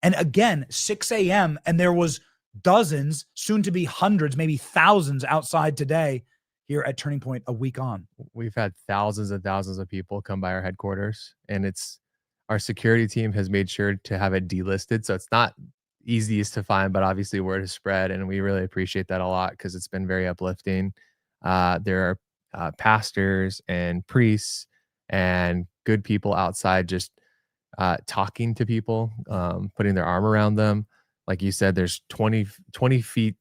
And again, 6 a.m. and there was dozens, soon to be hundreds, maybe thousands outside today here at Turning Point a week on. We've had thousands and thousands of people come by our headquarters, and our security team has made sure to have it delisted. So it's not easiest to find, but obviously word has spread, and we really appreciate that a lot because it's been very uplifting. There are pastors and priests and good people outside just talking to people, putting their arm around them. Like you said, there's 20 feet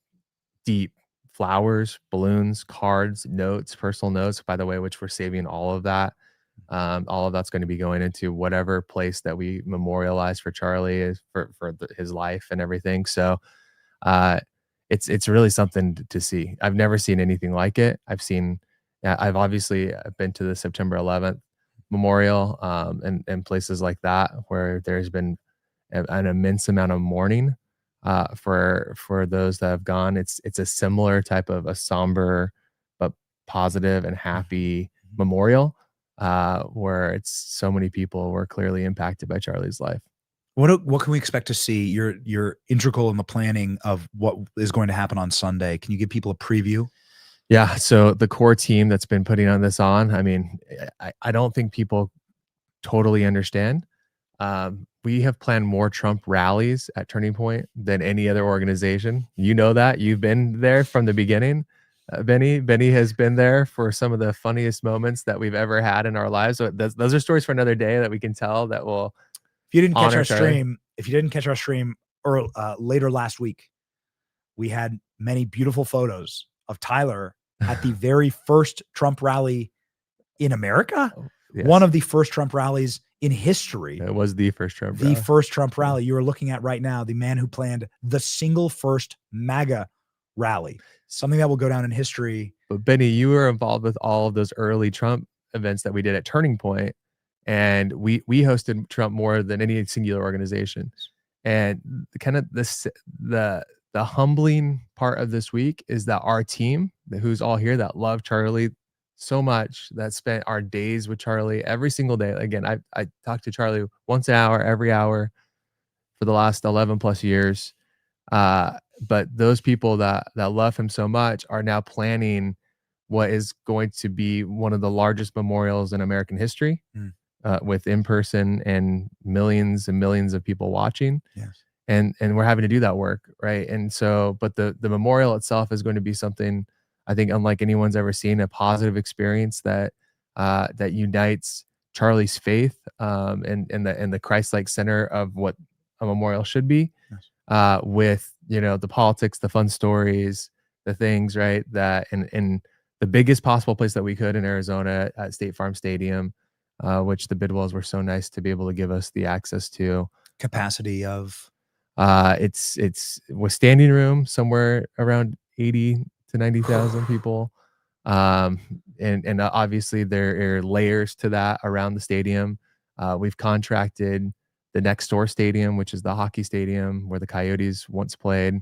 deep flowers, balloons, cards, notes, personal notes, by the way, which we're saving all of that. All of that's going to be going into whatever place that we memorialize for Charlie for his life and everything. So it's really something to see. I've never seen anything like it. I've obviously been to the September 11th memorial and places like that where there's been an immense amount of mourning for those that have gone. It's a similar type of a somber but positive and happy memorial where it's so many people were clearly impacted by Charlie's life. What can we expect to see? You're integral in the planning of what is going to happen on Sunday. Can you give people a preview? Yeah, so the core team that's been putting this on, I mean, I don't think people totally understand. We have planned more Trump rallies at Turning Point than any other organization. You know that. You've been there from the beginning. Benny has been there for some of the funniest moments that we've ever had in our lives. So those are stories for another day that we can tell that will. If you didn't catch our stream later last week, we had many beautiful photos of Tyler at the very first Trump rally in America. Yes. One of the first Trump rallies in history. It was the first Trump The rally. first Trump rally. You are looking at right now, the man who planned the single first MAGA rally, something that will go down in history. But Benny, you were involved with all of those early Trump events that we did at Turning Point, and we hosted Trump more than any singular organization. And kind of the humbling part of this week is that our team, who's all here, that love Charlie so much, that spent our days with Charlie every single day. Again, I talked to Charlie once an hour, every hour for the last 11 plus years. But those people that love him so much are now planning what is going to be one of the largest memorials in American history, with in-person and millions of people watching. Yes. And we're having to do that work, right? And so, but the memorial itself is going to be something, I think, unlike anyone's ever seen, a positive experience that unites Charlie's faith and the Christ-like center of what a memorial should be, with the politics, the fun stories, the things, right? That in the biggest possible place that we could in Arizona at State Farm Stadium, which the Bidwells were so nice to be able to give us the access to. Capacity of it's with standing room somewhere around 80 to 90,000 people. And obviously there are layers to that around the stadium. We've contracted the next door stadium, which is the hockey stadium where the Coyotes once played.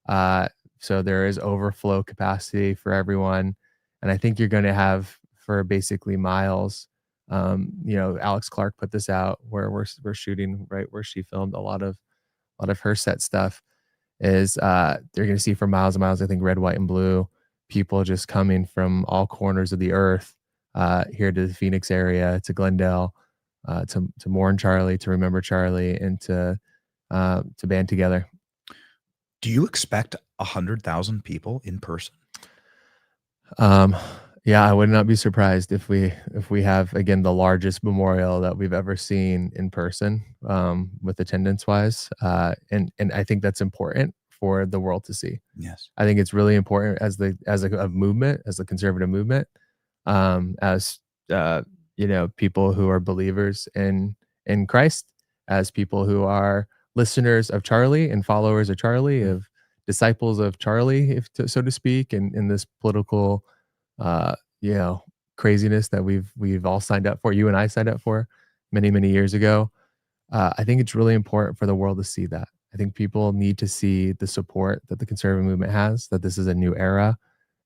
So there is overflow capacity for everyone. And I think you're going to have, for basically miles, Alex Clark put this out where we're shooting right where she filmed a lot of her set stuff, is they're going to see for miles and miles, I think, red, white, and blue, people just coming from all corners of the earth here to the Phoenix area, to Glendale, to mourn Charlie, to remember Charlie, and to band together. Do you expect 100,000 people in person? Yeah, I would not be surprised if we have, again, the largest memorial that we've ever seen in person, with attendance wise. And I think that's important for the world to see. Yes. I think it's really important as a movement, as the conservative movement, as people who are believers in Christ, as people who are listeners of Charlie and followers of Charlie, of disciples of Charlie, so to speak, in this political craziness that we've all signed up for. You and I signed up for many years ago. I think it's really important for the world to see that. I think people need to see the support that the conservative movement has, that this is a new era,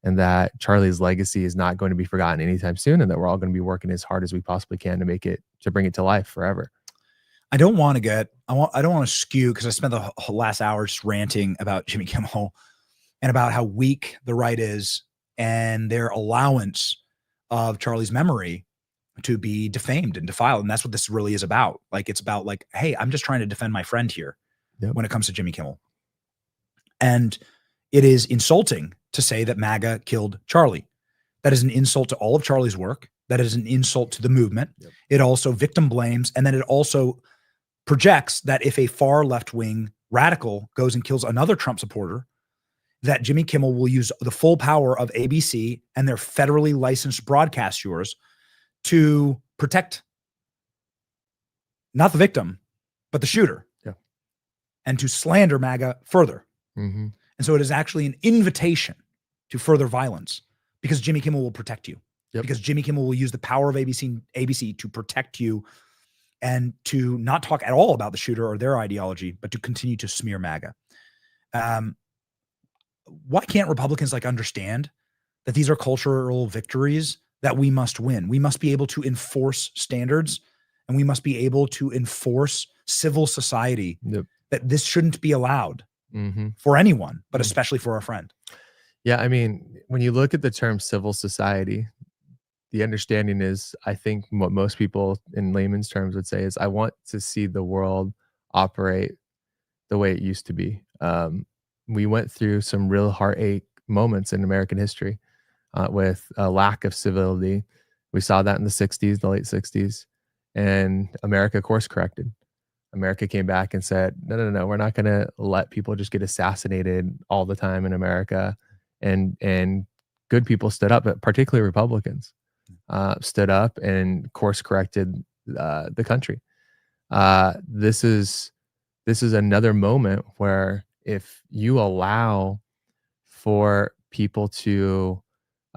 and that Charlie's legacy is not going to be forgotten anytime soon, and that we're all going to be working as hard as we possibly can to bring it to life forever. I don't want to skew, because I spent the whole last hour just ranting about Jimmy Kimmel and about how weak the right is and their allowance of Charlie's memory to be defamed and defiled. And that's what this really is about. Like, it's about like, hey, I'm just trying to defend my friend here when it comes to Jimmy Kimmel. And it is insulting to say that MAGA killed Charlie. That is an insult to all of Charlie's work. That is an insult to the movement. Yep. It also victim blames. And then it also projects that if a far left-wing radical goes and kills another Trump supporter, that Jimmy Kimmel will use the full power of ABC and their federally licensed broadcasters to protect not the victim, but the shooter, and to slander MAGA further. Mm-hmm. And so it is actually an invitation to further violence, because Jimmy Kimmel will protect you. Yep. Because Jimmy Kimmel will use the power of ABC to protect you and to not talk at all about the shooter or their ideology, but to continue to smear MAGA. Why can't Republicans understand that these are cultural victories that we must win? We must be able to enforce standards, and we must be able to enforce civil society. Yep. That this shouldn't be allowed for anyone, but especially for our friend. Yeah, I mean, when you look at the term civil society, the understanding is, I think what most people in layman's terms would say is, I want to see the world operate the way it used to be. We went through some real heartache moments in American history with a lack of civility. We saw that in the 60s, the late 60s, and America course corrected. America came back and said, no, we're not going to let people just get assassinated all the time in America. And good people stood up, but particularly Republicans stood up and course corrected the country. This is another moment where if you allow for people to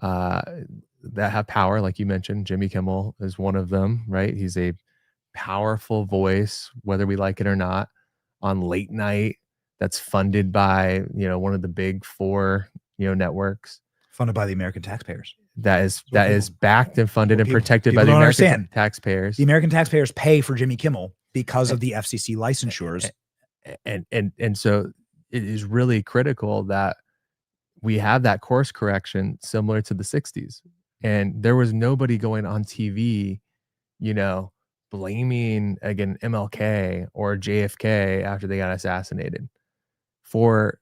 that have power, like you mentioned, Jimmy Kimmel is one of them, right? He's a powerful voice, whether we like it or not, on late night that's funded by, one of the big four, networks. Funded by the American taxpayers. That is backed and funded and protected by the American taxpayers. The American taxpayers pay for Jimmy Kimmel because of the FCC licensures. And so it is really critical that we have that course correction similar to the 60s. And there was nobody going on TV, blaming again MLK or JFK after they got assassinated for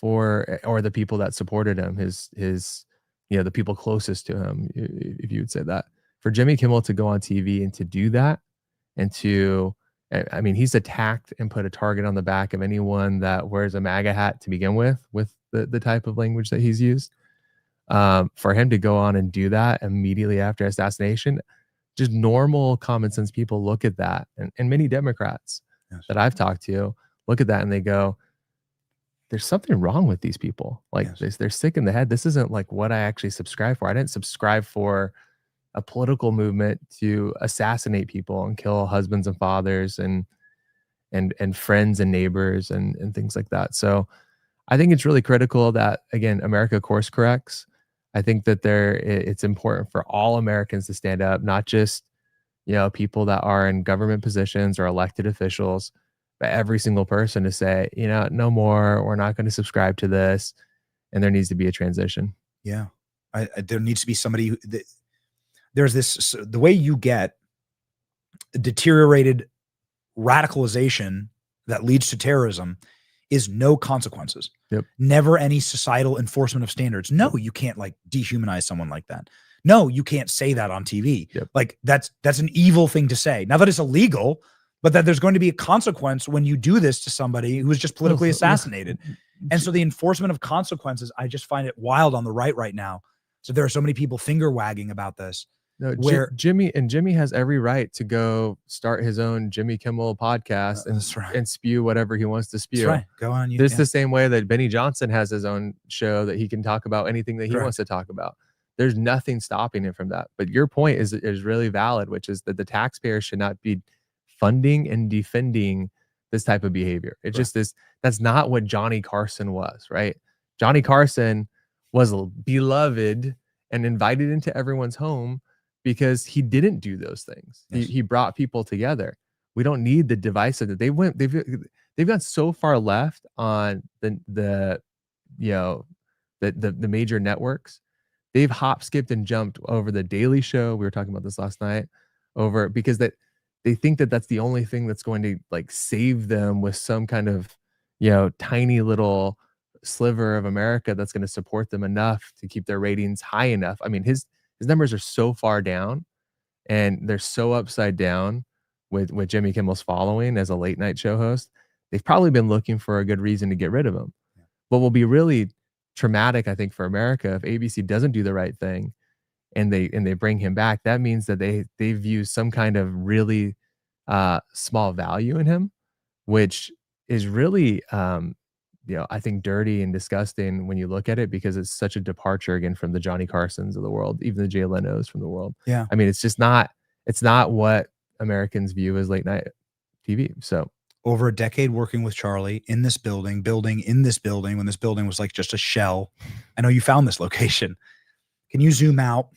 or the people that supported him, his the people closest to him, if you would say that. For Jimmy Kimmel to go on TV and to do that, and to, I mean, he's attacked and put a target on the back of anyone that wears a MAGA hat to begin with the type of language that he's used. For him to go on and do that immediately after assassination, just normal common sense people look at that, and many Democrats that I've talked to look at that and they go, there's something wrong with these people. Like they're sick in the head. This isn't like what I actually subscribe for. I didn't subscribe for a political movement to assassinate people and kill husbands and fathers and friends and neighbors and things like that. So I think it's really critical that, again, America course corrects. I think that it's important for all Americans to stand up, not just, people that are in government positions or elected officials, but every single person to say, no more, we're not going to subscribe to this. And there needs to be a transition. Yeah. There needs to be somebody there's this, the way you get deteriorated radicalization that leads to terrorism is no consequences. Yep. Never any societal enforcement of standards. No, you can't like dehumanize someone like that. No, you can't say that on TV. Yep. Like that's an evil thing to say. Not that it's illegal, but that there's going to be a consequence when you do this to somebody who was just politically assassinated. And so the enforcement of consequences, I just find it wild on the right now. So there are so many people finger wagging about this. No, where Jimmy has every right to go start his own Jimmy Kimmel podcast and spew whatever he wants to spew. That's right. Go on. This the same way that Benny Johnson has his own show that he can talk about anything that he wants to talk about. There's nothing stopping him from that. But your point is really valid, which is that the taxpayers should not be funding and defending this type of behavior. It's just that's not what Johnny Carson was, right? Johnny Carson was beloved and invited into everyone's home because he didn't do those things. He brought people together. We don't need the divisive. They've gone so far left on the major networks. They've hop, skipped, and jumped over the Daily Show. We were talking about this last night because they think that that's the only thing that's going to like save them with some kind of, tiny little sliver of America that's going to support them enough to keep their ratings high enough. I mean, his numbers are so far down and they're so upside down with Jimmy Kimmel's following as a late night show host. They've probably been looking for a good reason to get rid of him. What will be really traumatic, I think, for America, if ABC doesn't do the right thing and they bring him back, that means that they view some kind of really small value in him, which is really I think dirty and disgusting when you look at it, because it's such a departure again from the Johnny Carsons of the world, even the Jay Leno's from the world. Yeah. I mean, it's not what Americans view as late night TV. So over a decade working with Charlie in this building in this building, when this building was like just a shell. I know you found this location. Can you zoom out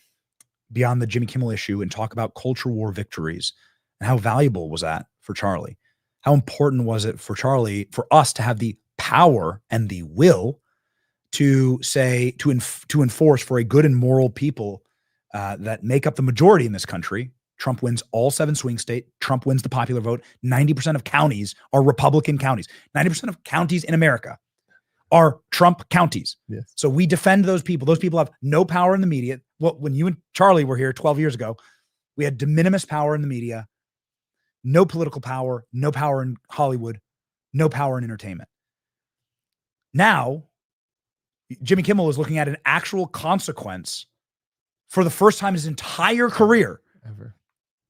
beyond the Jimmy Kimmel issue and talk about culture war victories and how valuable was that for Charlie? How important was it for Charlie, for us to have the power and the will to say, to enforce for a good and moral people that make up the majority in this country? Trump wins all 7 swing states. Trump wins the popular vote. 90% of counties are Republican counties. 90% of counties in America are Trump counties. Yes. So we defend those people. Those people have no power in the media. Well, when you and Charlie were here 12 years ago, we had de minimis power in the media. no political power, no power in Hollywood, no power in entertainment. Now, Jimmy Kimmel is looking at an actual consequence for the first time in his entire career. Ever.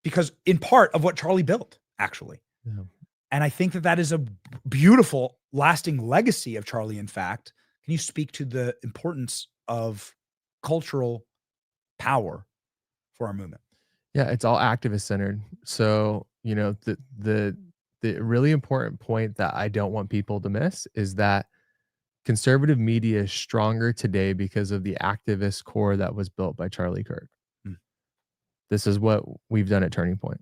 Because in part of what Charlie built, actually. Yeah. And I think that is a beautiful, lasting legacy of Charlie, in fact. Can you speak to the importance of cultural power for our movement? Yeah, it's all activist centered. So, you know, the really important point that I don't want people to miss is that conservative media is stronger today because of the activist core that was built by Charlie Kirk. This is what we've done at Turning Point.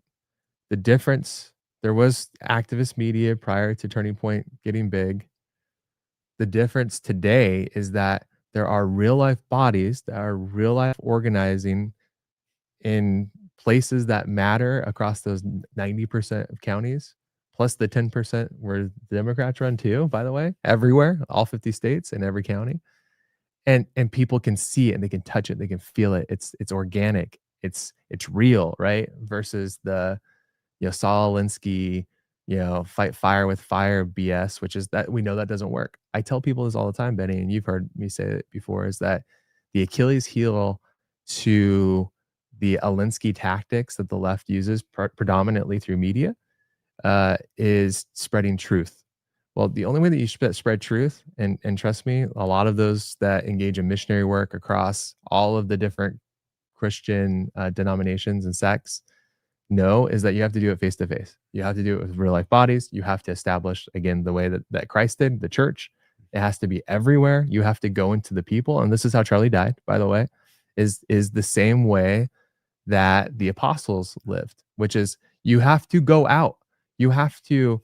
The difference, there was activist media prior to Turning Point getting big. The difference today is that there are real life bodies that are real life organizing in places that matter across those 90% of counties, plus the 10% where the Democrats run too, by the way, everywhere, all 50 states and every county. And people can see it and they can touch it, they can feel it. It's organic. It's real, right? Versus the, you know, Saul Alinsky, you know, fight fire with fire BS, which is that we know that doesn't work. I tell people this all the time, Benny, and you've heard me say it before, is that the Achilles heel to the Alinsky tactics that the left uses predominantly through media is spreading truth. Well, the only way that you spread truth, and trust me, a lot of those that engage in missionary work across all of the different Christian denominations and sects know, is that you have to do it face to face. You have to do it with real life bodies. You have to establish, again, the way that Christ did, the church. It has to be everywhere. You have to go into the people. And this is how Charlie died, by the way, is the same way that the apostles lived, which is you have to go out. You have to,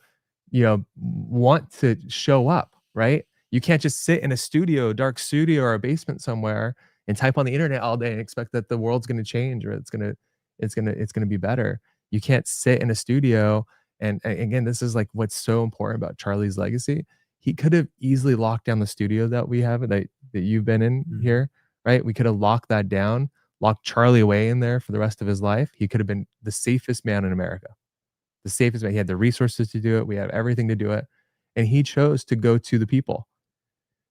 you know, want to show up, right? You can't just sit in a studio, dark studio or a basement somewhere and type on the internet all day and expect that the world's going to change or it's going to be better. You can't sit in a studio. And again, this is like what's so important about Charlie's legacy. He could have easily locked down the studio that we have, that you've been in here, right? We could have locked that down, locked Charlie away in there for the rest of his life. He could have been the safest man in America. The safest man. He had the resources to do it. We have everything to do it. And he chose to go to the people.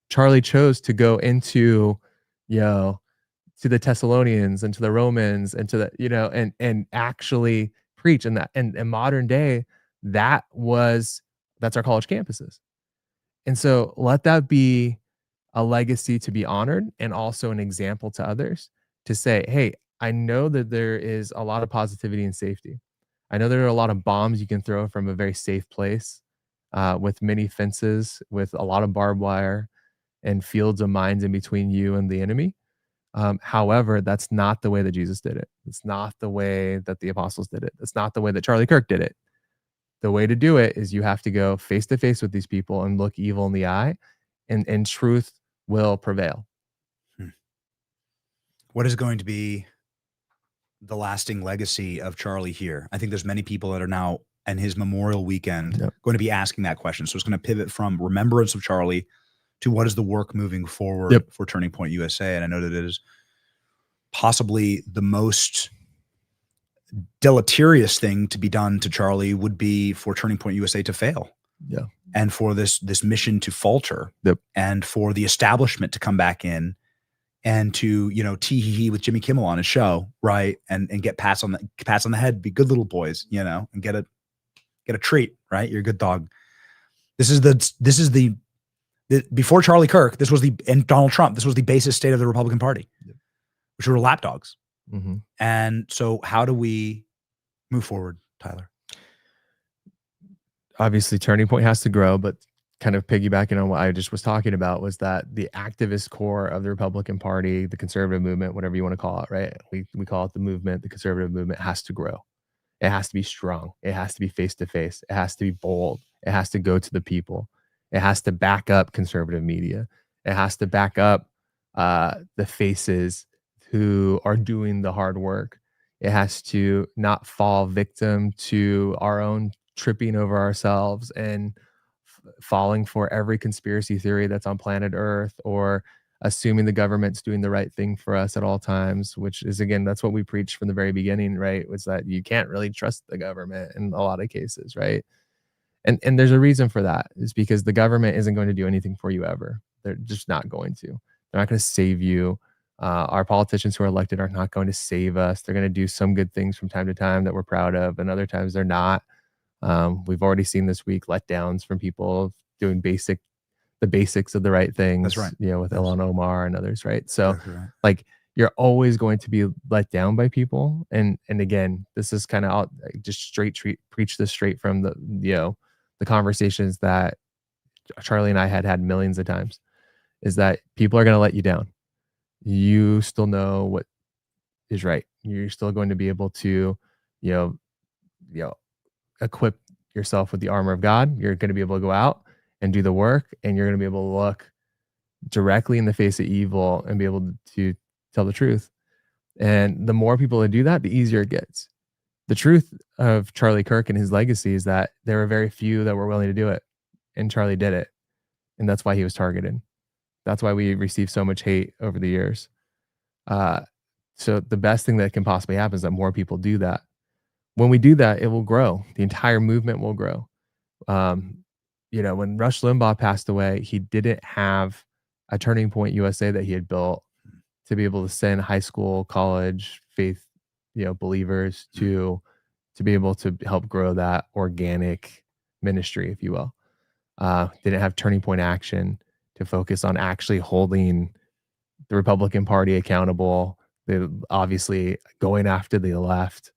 Charlie chose to go into, you know, to the Thessalonians and to the Romans and to the, you know, and actually preach. And that, and in modern day, that's our college campuses. And so let that be a legacy to be honored and also an example to others to say, hey, I know that there is a lot of positivity and safety. I know there are a lot of bombs you can throw from a very safe place with many fences, with a lot of barbed wire and fields of mines in between you and the enemy. However, that's not the way that Jesus did it. It's not the way that the apostles did it. It's not the way that Charlie Kirk did it. The way to do it is you have to go face to face with these people and look evil in the eye, and truth will prevail. What is going to be the lasting legacy of Charlie here? I think there's many people that are now in his Memorial Weekend going to be asking that question. So it's going to pivot from remembrance of Charlie to what is the work moving forward for Turning Point USA. And I know that it is possibly the most deleterious thing to be done to Charlie would be for Turning Point USA to fail. Yeah. And for this mission to falter. And for the establishment to come back in and to, you know, tee-hee-hee with Jimmy Kimmel on his show, right? And get pats on the head, be good little boys, you know, and get a treat, right? You're a good dog. This is the before Charlie Kirk, and Donald Trump, this was the basest state of the Republican Party, which were lapdogs. And so how do we move forward, Tyler? Obviously, Turning Point has to grow, but kind of piggybacking on what I just was talking about was that the activist core of the Republican Party, the conservative movement, whatever you want to call it, right? We call it the movement. The conservative movement has to grow. It has to be strong. It has to be face to face. It has to be bold. It has to go to the people. It has to back up conservative media. It has to back up the faces who are doing the hard work. It has to not fall victim to our own tripping over ourselves and falling for every conspiracy theory that's on planet Earth, or assuming the government's doing the right thing for us at all times, which is, again, that's what we preached from the very beginning, right? Was that you can't really trust the government in a lot of cases, right? And there's a reason for that, is because the government isn't going to do anything for you ever. They're just not going to. They're not going to save you. Our politicians who are elected are not going to save us. They're going to do some good things from time to time that we're proud of, and other times they're not. We've already seen this week letdowns from people doing the basics of the right things. That's right. You know, with Ilhan Omar and others, right? So, Exactly right. like, you're always going to be let down by people. And again, this is kind of just preach this straight from the conversations that Charlie and I had millions of times, is that people are going to let you down. You still know what is right. You're still going to be able to, equip yourself with the armor of God. You're going to be able to go out and do the work, and you're going to be able to look directly in the face of evil and be able to tell the truth. And the more people that do that, the easier it gets. The truth of Charlie Kirk and his legacy is that there were very few that were willing to do it, and Charlie did it. And that's why he was targeted. That's why we received so much hate over the years. So the best thing that can possibly happen is that more people do that. When we do that, it will grow. The entire movement will grow. When Rush Limbaugh passed away, he didn't have a Turning Point USA that he had built to be able to send high school, college, faith, believers to be able to help grow that organic ministry, if you will. Didn't have Turning Point Action to focus on actually holding the Republican Party accountable. They obviously going after the left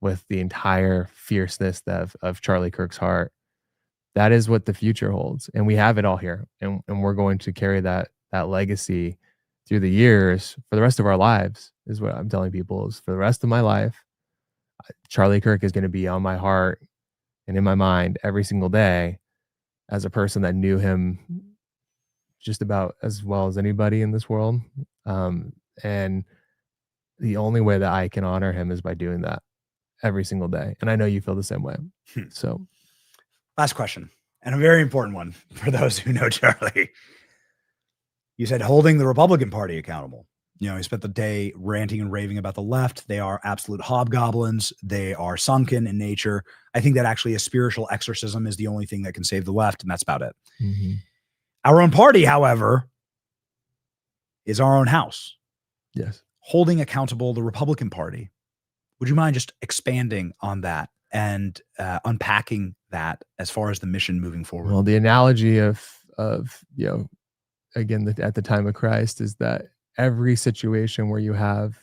with the entire fierceness of Charlie Kirk's heart. That is what the future holds. And we have it all here. And we're going to carry that legacy through the years for the rest of our lives, is what I'm telling people. Is for the rest of my life, Charlie Kirk is going to be on my heart and in my mind every single day, as a person that knew him just about as well as anybody in this world. And the only way that I can honor him is by doing that every single day. And I know you feel the same way. So, last question, and a very important one for those who know Charlie. You said holding the Republican Party accountable. He spent the day ranting and raving about the left. They are absolute hobgoblins. They are sunken in nature. I think that actually a spiritual exorcism is the only thing that can save the left, and that's about it. Mm-hmm. Our own party, however, is our own house. Yes. Holding accountable the Republican Party. Would you mind just expanding on that and unpacking that as far as the mission moving forward? Well, the analogy of again, at the time of Christ, is that every situation where you have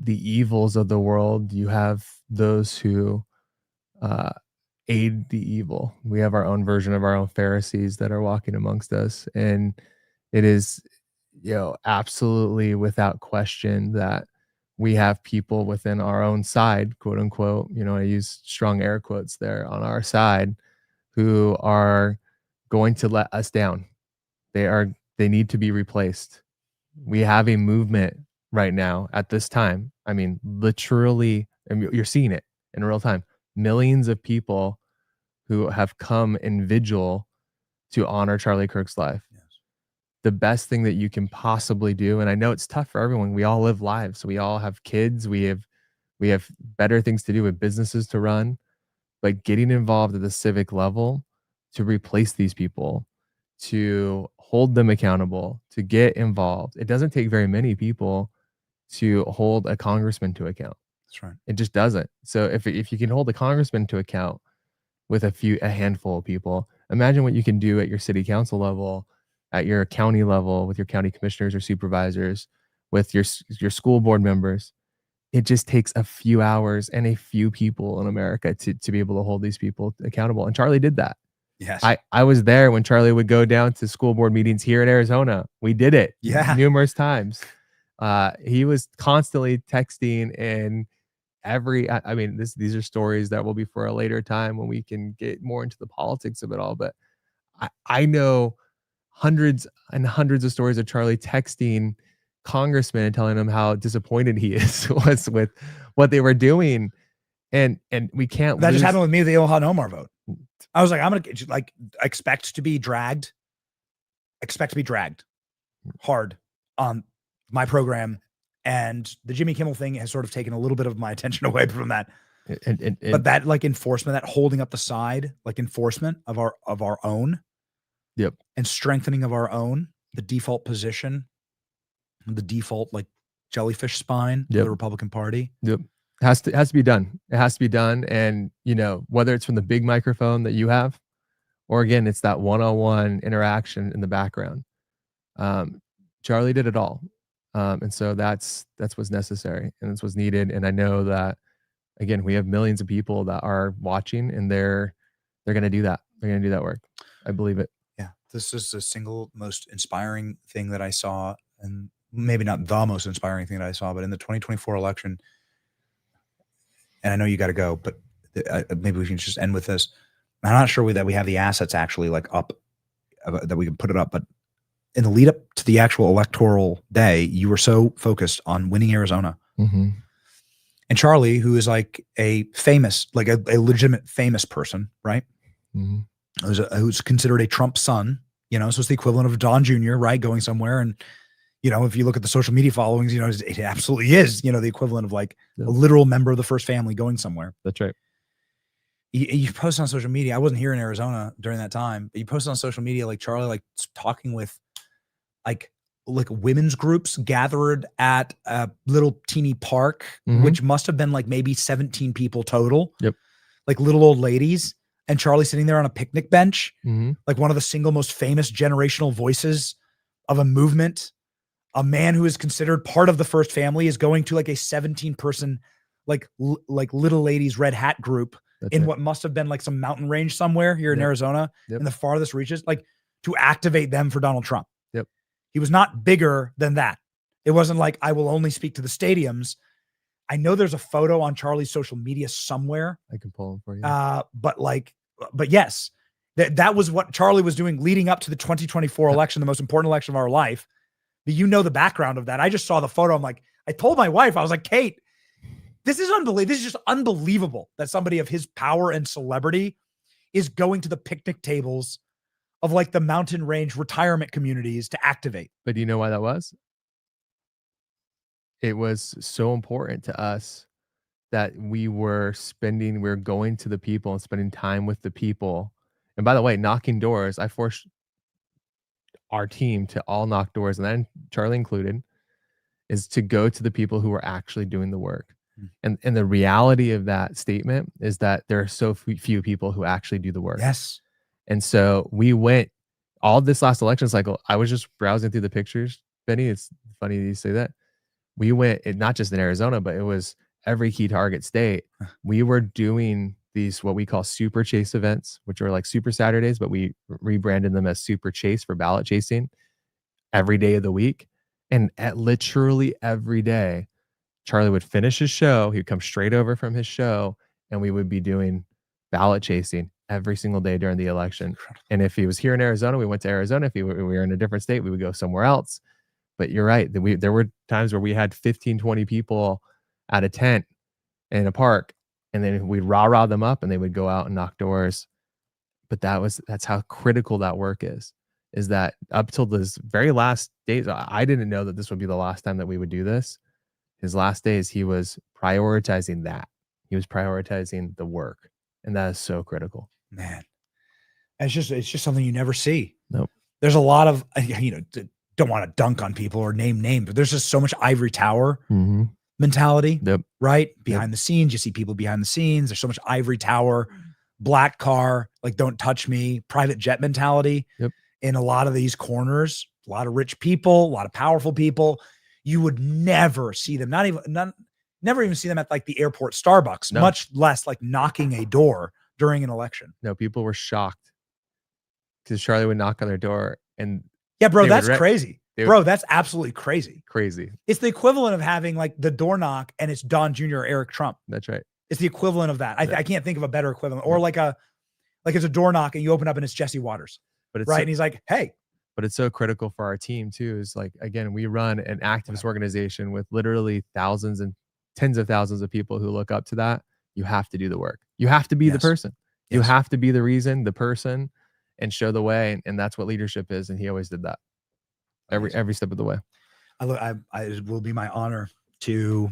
the evils of the world, you have those who aid the evil. We have our own version of our own Pharisees that are walking amongst us. And it is, absolutely without question that we have people within our own side, quote unquote, I use strong air quotes there, on our side, who are going to let us down. They need to be replaced. We have a movement right now at this time. I mean, literally, you're seeing it in real time. Millions of people who have come in vigil to honor Charlie Kirk's life. Yes. The best thing that you can possibly do, and I know it's tough for everyone. We all live lives. We all have kids. We have better things to do, with businesses to run. But getting involved at the civic level to replace these people, to hold them accountable, to get involved. It doesn't take very many people to hold a congressman to account. That's right. It just doesn't. So if you can hold a congressman to account with a handful of people, imagine what you can do at your city council level, at your county level, with your county commissioners or supervisors, with your school board members. It just takes a few hours and a few people in America to be able to hold these people accountable. And Charlie did that. Yes. I was there when Charlie would go down to school board meetings here in Arizona. We did it numerous times. He was constantly texting, and these are stories that will be for a later time when we can get more into the politics of it all. But I know hundreds and hundreds of stories of Charlie texting congressmen and telling them how disappointed he was with what they were doing. And we can't. That just happened with me with the Ilhan Omar vote. I was like, I'm gonna expect to be dragged. Expect to be dragged. hard on my program, and the Jimmy Kimmel thing has sort of taken a little bit of my attention away from that. But that like enforcement, that holding up the side, like enforcement of our own, yep, and strengthening of our own, the default position, the default like jellyfish spine of the Republican Party. Yep. Has to be done. It has to be done. And whether it's from the big microphone that you have, or again, it's that one-on-one interaction in the background. Charlie did it all. And so that's what's necessary and that's what's needed. And I know that, again, we have millions of people that are watching, and they're going to do that. They're going to do that work. I believe it. Yeah. This is the single most inspiring thing that I saw, and maybe not the most inspiring thing that I saw, but in the 2024 election, and I know you got to go, but maybe we can just end with this. I'm not sure that we have the assets actually like up, that we can put it up, but in the lead up to the actual electoral day, you were so focused on winning Arizona. Mm-hmm. And Charlie, who is like a famous, like a legitimate famous person, right? Mm-hmm. Who's considered a Trump son, so it's the equivalent of Don Jr., right? Going somewhere. And, if you look at the social media followings, it absolutely is, the equivalent of like a literal member of the first family going somewhere. That's right. You post on social media. I wasn't here in Arizona during that time, but you posted on social media, like Charlie, like talking with like women's groups gathered at a little teeny park, which must have been like maybe 17 people total. Yep. Like little old ladies, and Charlie sitting there on a picnic bench, Mm-hmm. like one of the single most famous generational voices of a movement. A man who is considered part of the first family is going to like a 17-person, like little ladies red hat group in what must have been like some mountain range somewhere here in Arizona, in the farthest reaches, like to activate them for Donald Trump. Yep. He was not bigger than that. It wasn't like, I will only speak to the stadiums. I know there's a photo on Charlie's social media somewhere. I can pull them for you. But yes, that was what Charlie was doing leading up to the 2024 election, the most important election of our life. But the background of that. I just saw the photo. I'm like, I told my wife, I was like, Kate, this is unbelievable. This is just unbelievable that somebody of his power and celebrity is going to the picnic tables of like the mountain range retirement communities to activate. But do you know why that was? It was so important to us that we were going to the people and spending time with the people. And by the way, knocking doors, I forced our team to all knock doors, and then Charlie included, is to go to the people who are actually doing the work. And the reality of that statement is that there are so few people who actually do the work. Yes. And so we went all this last election cycle. I was just browsing through the pictures, Benny. It's funny that you say that. We went, not just in Arizona, but it was every key target state. We were doing these, what we call super chase events, which are like super Saturdays, but we rebranded them as super chase for ballot chasing every day of the week. And at literally every day, Charlie would finish his show. He'd come straight over from his show, and we would be doing ballot chasing every single day during the election. And if he was here in Arizona, we went to Arizona. If we were in a different state, we would go somewhere else. But you're right. There were times where we had 15, 20 people at a tent in a park, and then we'd rah them up, and they would go out and knock doors. But that's how critical that work is that up till this very last days, I didn't know that this would be the last time that we would do this. His last days, he was prioritizing that. He was prioritizing the work. And that is so critical. Man, it's just something you never see. Nope. There's a lot of, don't want to dunk on people or name names, but there's just so much ivory tower mentality, right? Behind the scenes, you see people behind the scenes. There's so much ivory tower, black car, like don't touch me, private jet mentality in a lot of these corners, a lot of rich people, a lot of powerful people. You would never see them, never even see them at like the airport Starbucks, much less like knocking a door during an election. No, people were shocked because Charlie would knock on their door and yeah, bro, that's crazy. Bro, that's absolutely crazy. Crazy. It's the equivalent of having like the door knock and it's Don Jr. or Eric Trump. That's right. It's the equivalent of that. I can't think of a better equivalent. Or like it's a door knock and you open up and it's Jesse Waters. But it's right. And he's like, hey. But it's so critical for our team too. Is like, again, we run an activist organization with literally thousands and tens of thousands of people who look up to that. You have to do the work. You have to be the person. You have to be the reason, the person, and show the way. And that's what leadership is. And he always did that. every step of the way. It will be my honor to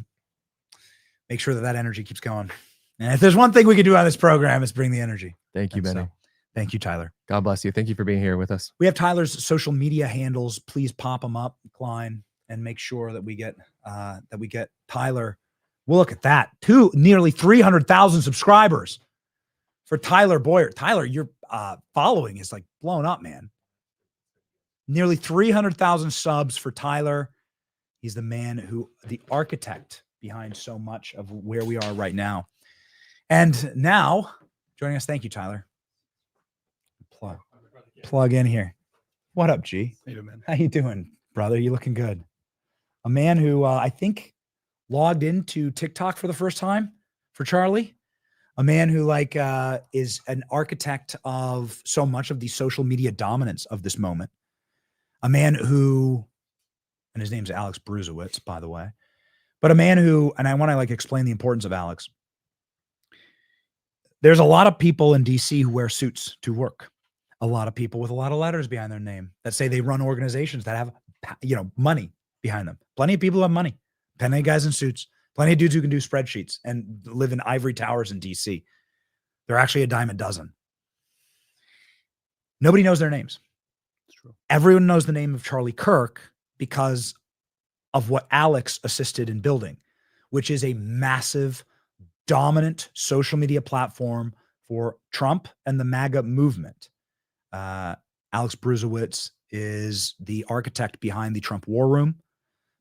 make sure that energy keeps going. And if there's one thing we can do on this program, is bring the energy. Thank you, Benny. So, thank you, Tyler. God bless you. Thank you for being here with us. We have Tyler's social media handles. Please pop them up, Klein, and make sure that we get Tyler. Well, look at that. Nearly 300,000 subscribers for Tyler Boyer. Tyler, your following is like blown up, man. Nearly 300,000 subs for Tyler. He's the architect behind so much of where we are right now. And now, joining us, thank you, Tyler. Plug in here. What up, G? How you doing, man? How you doing, brother? You looking good. A man who I think logged into TikTok for the first time for Charlie. A man who is an architect of so much of the social media dominance of this moment. A man who, and his name's Alex Bruzewitz, by the way, but a man who, and I want to explain the importance of Alex. There's a lot of people in DC who wear suits to work. A lot of people with a lot of letters behind their name that say they run organizations that have, money behind them. Plenty of people have money. Plenty of guys in suits. Plenty of dudes who can do spreadsheets and live in ivory towers in DC. They're actually a dime a dozen. Nobody knows their names. It's true. Everyone knows the name of Charlie Kirk because of what Alex assisted in building, which is a massive, dominant social media platform for Trump and the MAGA movement. Alex Bruzewitz is the architect behind the Trump War Room,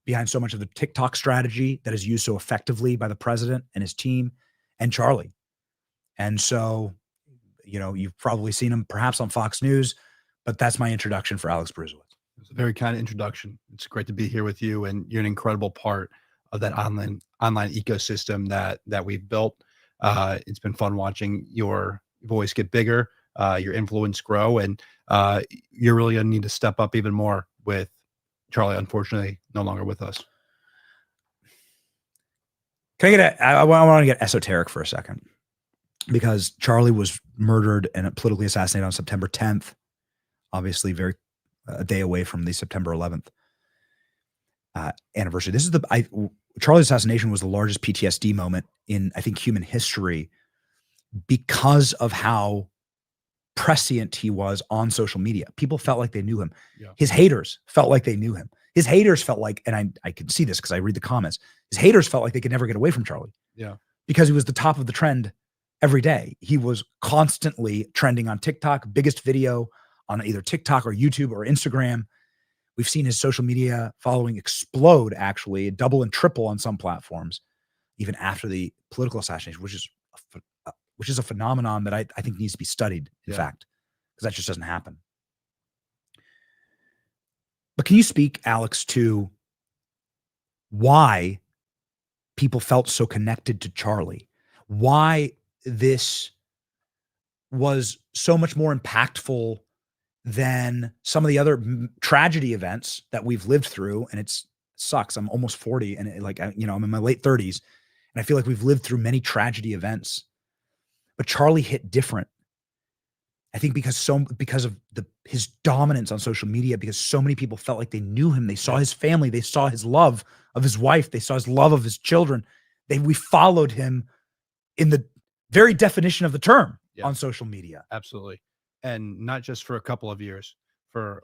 behind so much of the TikTok strategy that is used so effectively by the president and his team, and Charlie. And so, you've probably seen him perhaps on Fox News, but that's my introduction for Alex Bruzewitz. It's a very kind introduction. It's great to be here with you, and you're an incredible part of that online ecosystem that we've built. It's been fun watching your voice get bigger, your influence grow, and you're really going to need to step up even more with Charlie, unfortunately, no longer with us. I want to get esoteric for a second, because Charlie was murdered and politically assassinated on September 10th, obviously a day away from the September 11th anniversary. This is Charlie's assassination was the largest PTSD moment in, I think, human history, because of how prescient he was on social media. People felt like they knew him. Yeah. His haters felt like they knew him. His haters felt like, and I can see this because I read the comments, his haters felt like they could never get away from Charlie. Yeah. Because he was the top of the trend every day. He was constantly trending on TikTok, biggest video on either TikTok or YouTube or Instagram. We've seen his social media following explode, actually, double and triple on some platforms, even after the political assassination, which is a phenomenon that I think needs to be studied, in fact, because that just doesn't happen. But can you speak, Alex, to why people felt so connected to Charlie? Why this was so much more impactful than some of the other tragedy events that we've lived through? And it sucks. I'm almost 40, and I'm in my late 30s, and I feel like we've lived through many tragedy events. But Charlie hit different. I think because of his dominance on social media, because so many people felt like they knew him. They saw his family. They saw his love of his wife. They saw his love of his children. We followed him in the very definition of the term on social media. Absolutely. And not just for a couple of years, for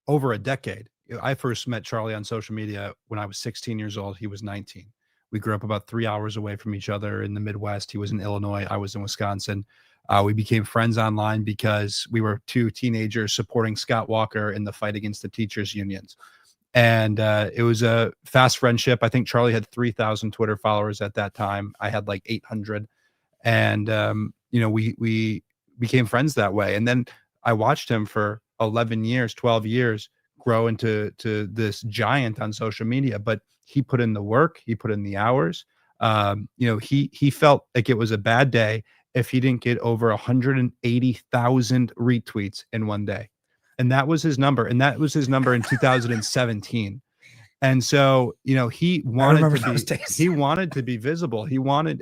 over a decade. I first met Charlie on social media when I was 16 years old. He was 19. We grew up about 3 hours away from each other in the Midwest. He was in Illinois. I was in Wisconsin. We became friends online because we were two teenagers supporting Scott Walker in the fight against the teachers' unions. And it was a fast friendship. I think Charlie had 3,000 Twitter followers at that time. I had like 800. And, we became friends that way. And then I watched him for 11 years, 12 years, grow into this giant on social media. But he put in the work. He put in the hours. He felt like it was a bad day if he didn't get over 180,000 retweets in one day. And that was his number. And that was his number in 2017. And so, he wanted to be visible.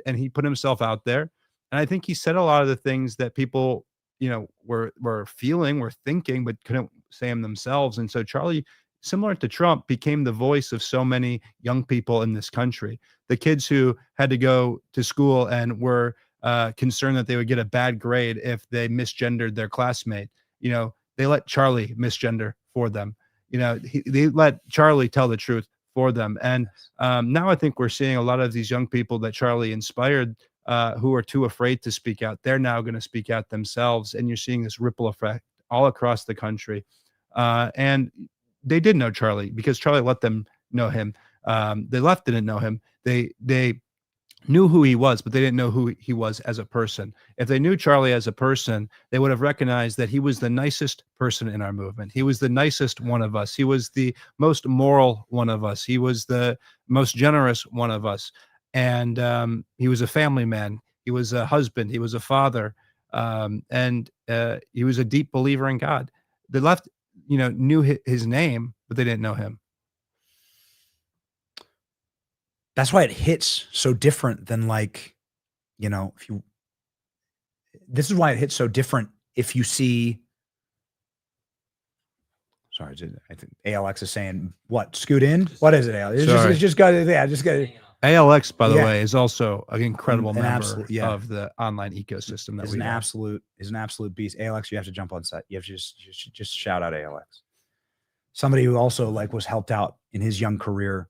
And he put himself out there. And I think he said a lot of the things that people, were feeling, were thinking, but couldn't say them themselves. And so Charlie similar to Trump, became the voice of so many young people in this country. The kids who had to go to school and were concerned that they would get a bad grade if they misgendered their classmate. You know, they let Charlie misgender for them. You know, they let Charlie tell the truth for them. And now I think we're seeing a lot of these young people that Charlie inspired who are too afraid to speak out. They're now going to speak out themselves. And you're seeing this ripple effect all across the country. And they did know Charlie because Charlie let them know him. The left didn't know him. They knew who he was, but they didn't know who he was as a person. If they knew Charlie as a person, they would have recognized that he was the nicest person in our movement. He was the nicest one of us. He was the most moral one of us. He was the most generous one of us. And he was a family man. He was a husband. He was a father. And he was a deep believer in God. The left, you know, knew his name, but they didn't know him. That's why it hits so different than, like, you know, this is why it hits so different if you see, sorry, I think ALX is saying, what, scoot in? What is it, ALX? It's just got it. Yeah, just got it. ALX, by the way, is also an incredible member of the online ecosystem that is an absolute beast. ALX, you have to jump on set. You have to just shout out ALX. Somebody who also, like, was helped out in his young career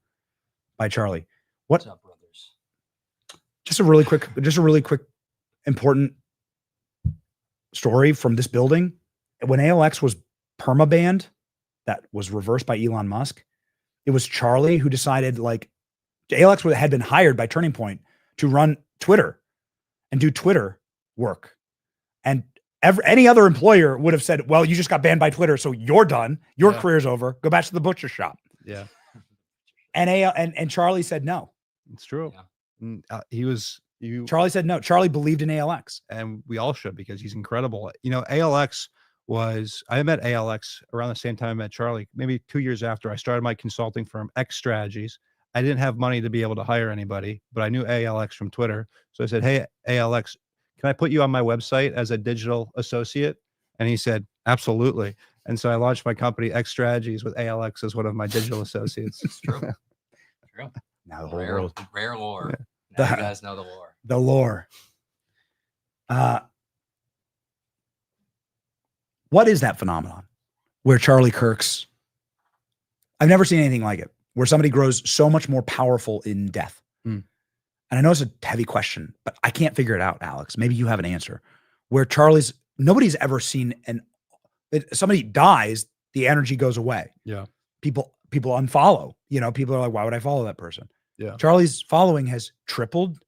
by Charlie. What's up, brothers? Just a really quick, important story from this building. When ALX was permabanned, that was reversed by Elon Musk. It was Charlie who decided, like, ALX had been hired by Turning Point to run Twitter and do Twitter work. And any other employer would have said, well, you just got banned by Twitter, so you're done. Your career's over. Go back to the butcher shop. Yeah. And Charlie said no. It's true. Charlie said no. Charlie believed in ALX. And we all should, because he's incredible. You know, I met ALX around the same time I met Charlie, maybe 2 years after I started my consulting firm, X Strategies. I didn't have money to be able to hire anybody, but I knew ALX from Twitter. So I said, hey, ALX, can I put you on my website as a digital associate? And he said, absolutely. And so I launched my company, X Strategies, with ALX as one of my digital associates. It's true. True. Now the rare lore. Yeah. Now you guys know the lore. The lore. What is that phenomenon where Charlie Kirk's, I've never seen anything like it, where somebody grows so much more powerful in death? And I know it's a heavy question, but I can't figure it out, Alex. Maybe you have an answer. Where nobody's ever seen somebody dies, the energy goes away. Yeah. People unfollow. You know, people are like, why would I follow that person? Yeah. Charlie's following has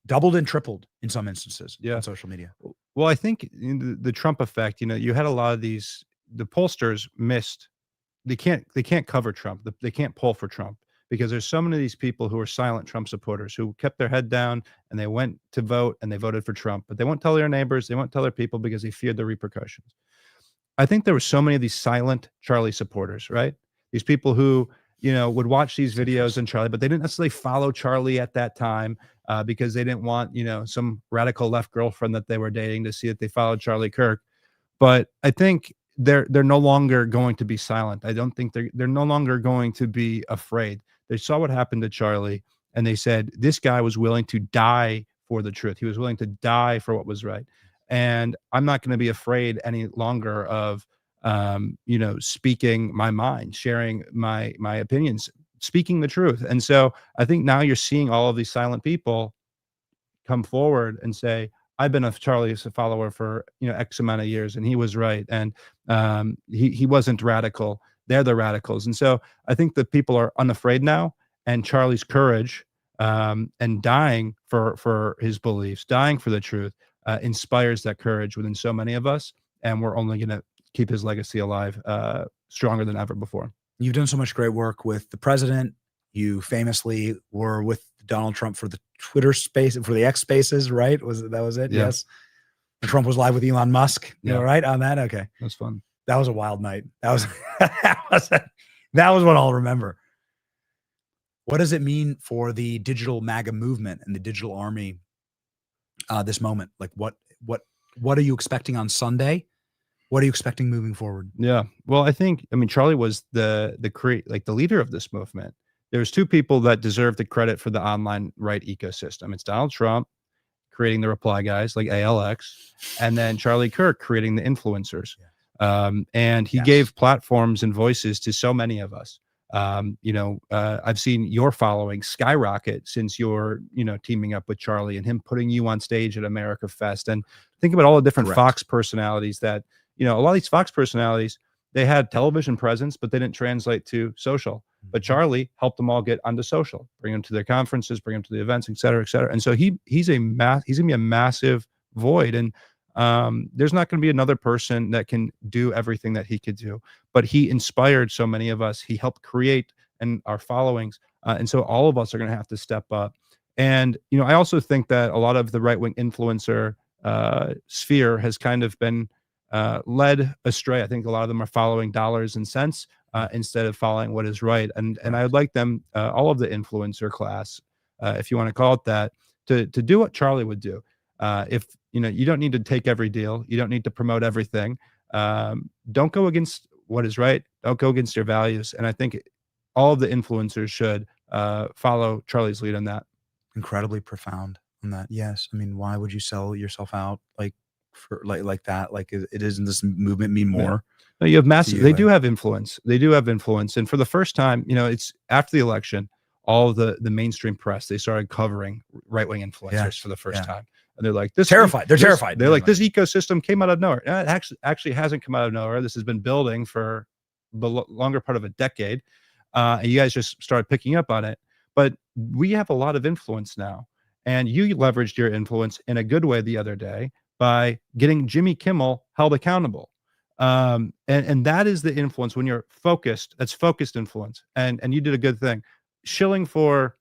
doubled and tripled in some instances on social media. Well, I think the Trump effect, you know, you had a lot of the pollsters missed. They can't cover Trump. They can't poll for Trump because there's so many of these people who are silent Trump supporters who kept their head down and they went to vote and they voted for Trump, but they won't tell their neighbors. They won't tell their people because they feared the repercussions. I think there were so many of these silent Charlie supporters, right? These people who, you know, would watch these videos on Charlie, but they didn't necessarily follow Charlie at that time because they didn't want, you know, some radical left girlfriend that they were dating to see that they followed Charlie Kirk. But I think they're no longer going to be silent. I don't think they're no longer going to be afraid. They saw what happened to Charlie and they said, this guy was willing to die for the truth. He was willing to die for what was right. And I'm not going to be afraid any longer of, you know, speaking my mind, sharing my opinions, speaking the truth. And so I think now you're seeing all of these silent people come forward and say, I've been a Charlie's follower for, you know, X amount of years, and he was right. And he wasn't radical. They're the radicals. And so I think that people are unafraid now, and Charlie's courage and dying for his beliefs, dying for the truth, inspires that courage within so many of us. And we're only going to keep his legacy alive, stronger than ever before. You've done so much great work with the president. You famously were with Donald Trump for the Twitter space, for the X spaces, right? That was it? Yeah. Yes. And Trump was live with Elon Musk. You know, right on that. Okay. That was fun. That was a wild night. That was, that was what I'll remember. What does it mean for the digital MAGA movement and the digital army, this moment? Like what are you expecting on Sunday? What are you expecting moving forward? Yeah. Well, I mean, Charlie was the leader of this movement. There's two people that deserve the credit for the online right ecosystem. It's Donald Trump creating the reply guys like ALX, and then Charlie Kirk creating the influencers. And he gave platforms and voices to so many of us. I've seen your following skyrocket since you're, teaming up with Charlie and him putting you on stage at America Fest. And think about all the different Fox personalities that, a lot of these Fox personalities, they had television presence, but they didn't translate to social. But Charlie helped them all get onto social, bring them to their conferences, bring them to the events, et cetera, et cetera. And so he's gonna be a massive void. And there's not going to be another person that can do everything that he could do, but he inspired so many of us. He helped create and our followings. And so all of us are going to have to step up. And, I also think that a lot of the right-wing influencer sphere has kind of been led astray. I think a lot of them are following dollars and cents instead of following what is right. And I would like them, all of the influencer class, if you want to call it that, to do what Charlie would do. If you don't need to take every deal, you don't need to promote everything. Don't go against what is right. Don't go against your values. And I think all of the influencers should follow Charlie's lead on that. Incredibly profound on that. Yes. I mean, why would you sell yourself out for that? Like, it doesn't this movement mean more? No, you have massive. They do have influence. They do have influence. And for the first time, it's after the election, all of the mainstream press, they started covering right-wing influencers for the first time. And they're like, this terrified. They're terrified. They're like, this ecosystem came out of nowhere. It actually hasn't come out of nowhere. This has been building for the longer part of a decade. And you guys just started picking up on it. But we have a lot of influence now. And you leveraged your influence in a good way the other day by getting Jimmy Kimmel held accountable. And that is the influence when you're focused. That's focused influence. And you did a good thing. Shilling for,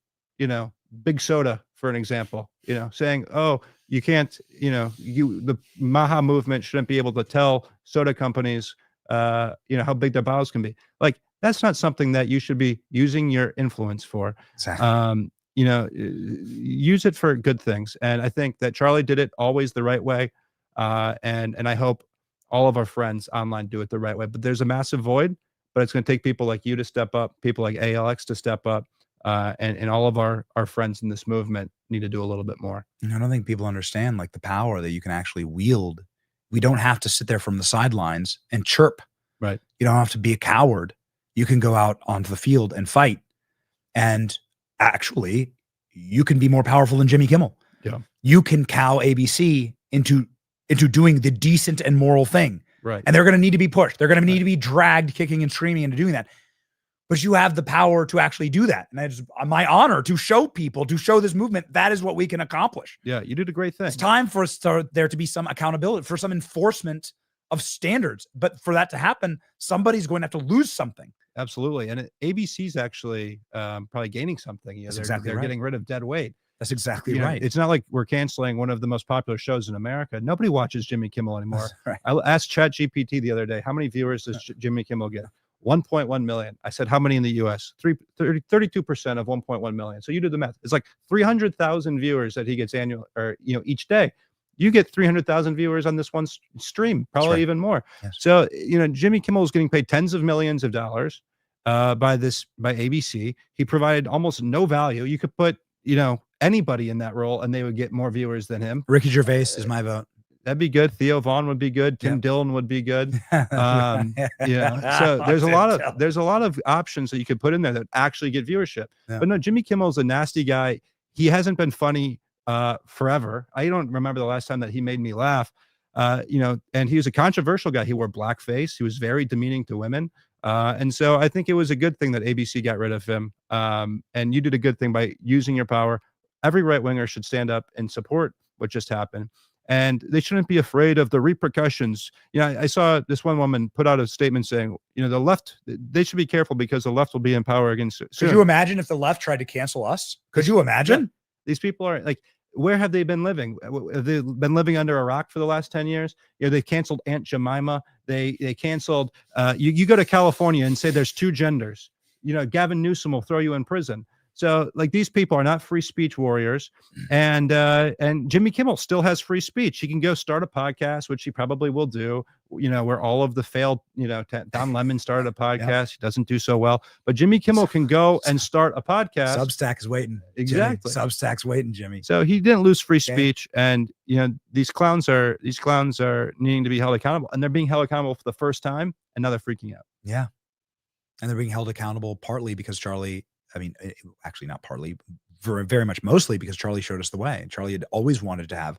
big soda, for an example, saying, oh, you can't, the Maha movement shouldn't be able to tell soda companies, how big their bottles can be. Like, that's not something that you should be using your influence for. Exactly. Use it for good things. And I think that Charlie did it always the right way. And I hope all of our friends online do it the right way. But there's a massive void, but it's going to take people like you to step up, people like ALX to step up. And all of our friends in this movement need to do a little bit more. I don't think people understand the power that you can actually wield. We don't have to sit there from the sidelines and chirp. Right. You don't have to be a coward. You can go out onto the field and fight. And actually, you can be more powerful than Jimmy Kimmel. Yeah. You can cow ABC into doing the decent and moral thing. Right. And they're going to need to be pushed. They're going to need to be dragged, kicking and screaming into doing that. But you have the power to actually do that. And it's my honor to show people, to show this movement, that is what we can accomplish. Yeah, you did a great thing. It's time for there to be some accountability, for some enforcement of standards. But for that to happen, somebody's going to have to lose something. Absolutely. And ABC's actually probably gaining something. They're getting rid of dead weight. That's exactly right. It's not like we're canceling one of the most popular shows in America. Nobody watches Jimmy Kimmel anymore. Right. I asked ChatGPT the other day, how many viewers does Jimmy Kimmel get? 1.1 million. I said, how many in the US? 32% of 1.1 million. So you do the math. It's like 300,000 viewers that he gets annual or, each day. You get 300,000 viewers on this one stream, probably even more. Yes. So, Jimmy Kimmel is getting paid tens of millions of dollars by ABC. He provided almost no value. You could put, anybody in that role and they would get more viewers than him. Ricky Gervais is my vote. That'd be good. Theo Vaughn would be good. Tim Dillon would be good. So there's a lot of options that you could put in there that actually get viewership. Yeah. But no, Jimmy Kimmel's a nasty guy. He hasn't been funny forever. I don't remember the last time that he made me laugh. And he was a controversial guy. He wore blackface. He was very demeaning to women. And so I think it was a good thing that ABC got rid of him. And you did a good thing by using your power. Every right winger should stand up and support what just happened. And they shouldn't be afraid of the repercussions. I saw this one woman put out a statement saying, the left, they should be careful because the left will be in power against it. Could you imagine if the left tried to cancel us? Could you imagine? Yeah. These people are like, where have they been living? Have they been living under a rock for the last 10 years? They canceled Aunt Jemima. They canceled, you go to California and say there's two genders. Gavin Newsom will throw you in prison. So like these people are not free speech warriors, and Jimmy Kimmel still has free speech. He can go start a podcast, which he probably will do. Where all of the failed, Don Lemon started a podcast. He doesn't do so well, but Jimmy Kimmel can go and start a podcast. Substack is waiting. Exactly. Jimmy. Substack's waiting, Jimmy. So he didn't lose free speech, and these clowns are needing to be held accountable, and they're being held accountable for the first time, and now they're freaking out. Yeah, and they're being held accountable partly because Charlie. Actually, not partly, very much mostly because Charlie showed us the way. Charlie had always wanted to have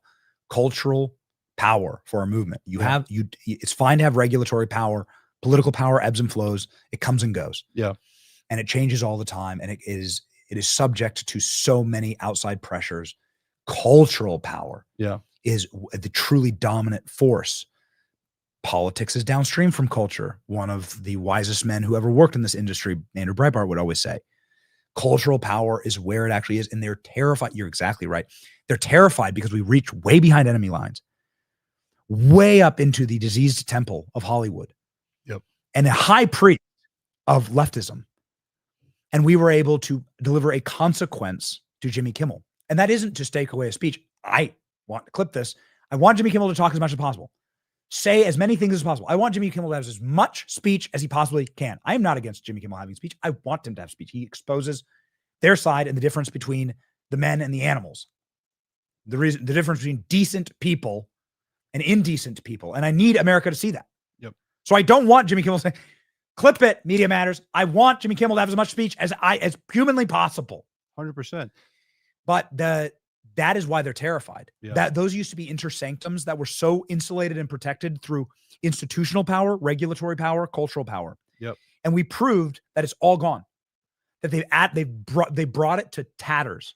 cultural power for our movement. It's fine to have regulatory power, political power ebbs and flows. It comes and goes. Yeah. And it changes all the time. And it is subject to so many outside pressures. Cultural power is the truly dominant force. Politics is downstream from culture. One of the wisest men who ever worked in this industry, Andrew Breitbart, would always say, cultural power is where it actually is. And they're terrified. You're exactly right. They're terrified because we reach way behind enemy lines, way up into the diseased temple of Hollywood. Yep. And a high priest of leftism. And we were able to deliver a consequence to Jimmy Kimmel. And that isn't to take away a speech. I want to clip this. I want Jimmy Kimmel to talk as much as possible. Say as many things as possible. I want Jimmy Kimmel to have as much speech as he possibly can. I am not against Jimmy Kimmel having speech. I want him to have speech. He exposes their side and the difference between the men and the animals. The difference between decent people and indecent people. And I need America to see that. Yep. So I don't want Jimmy Kimmel to say, clip it, Media Matters. I want Jimmy Kimmel to have as much speech as humanly possible. 100%. But that is why they're terrified. Yeah. That those used to be intersanctums that were so insulated and protected through institutional power, regulatory power, cultural power. Yep. And we proved that it's all gone. That they brought it to tatters.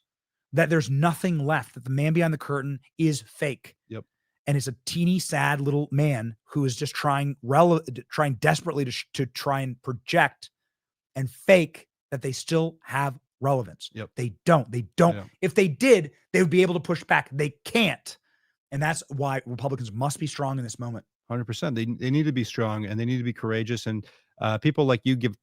That there's nothing left. That the man behind the curtain is fake. Yep. And it's a teeny, sad little man who is just trying desperately to try and project and fake that they still have relevance. Yep. They don't. Yeah. If they did, they would be able to push back. They can't. And that's why Republicans must be strong in this moment. 100%. They need to be strong, and they need to be courageous. And people like you give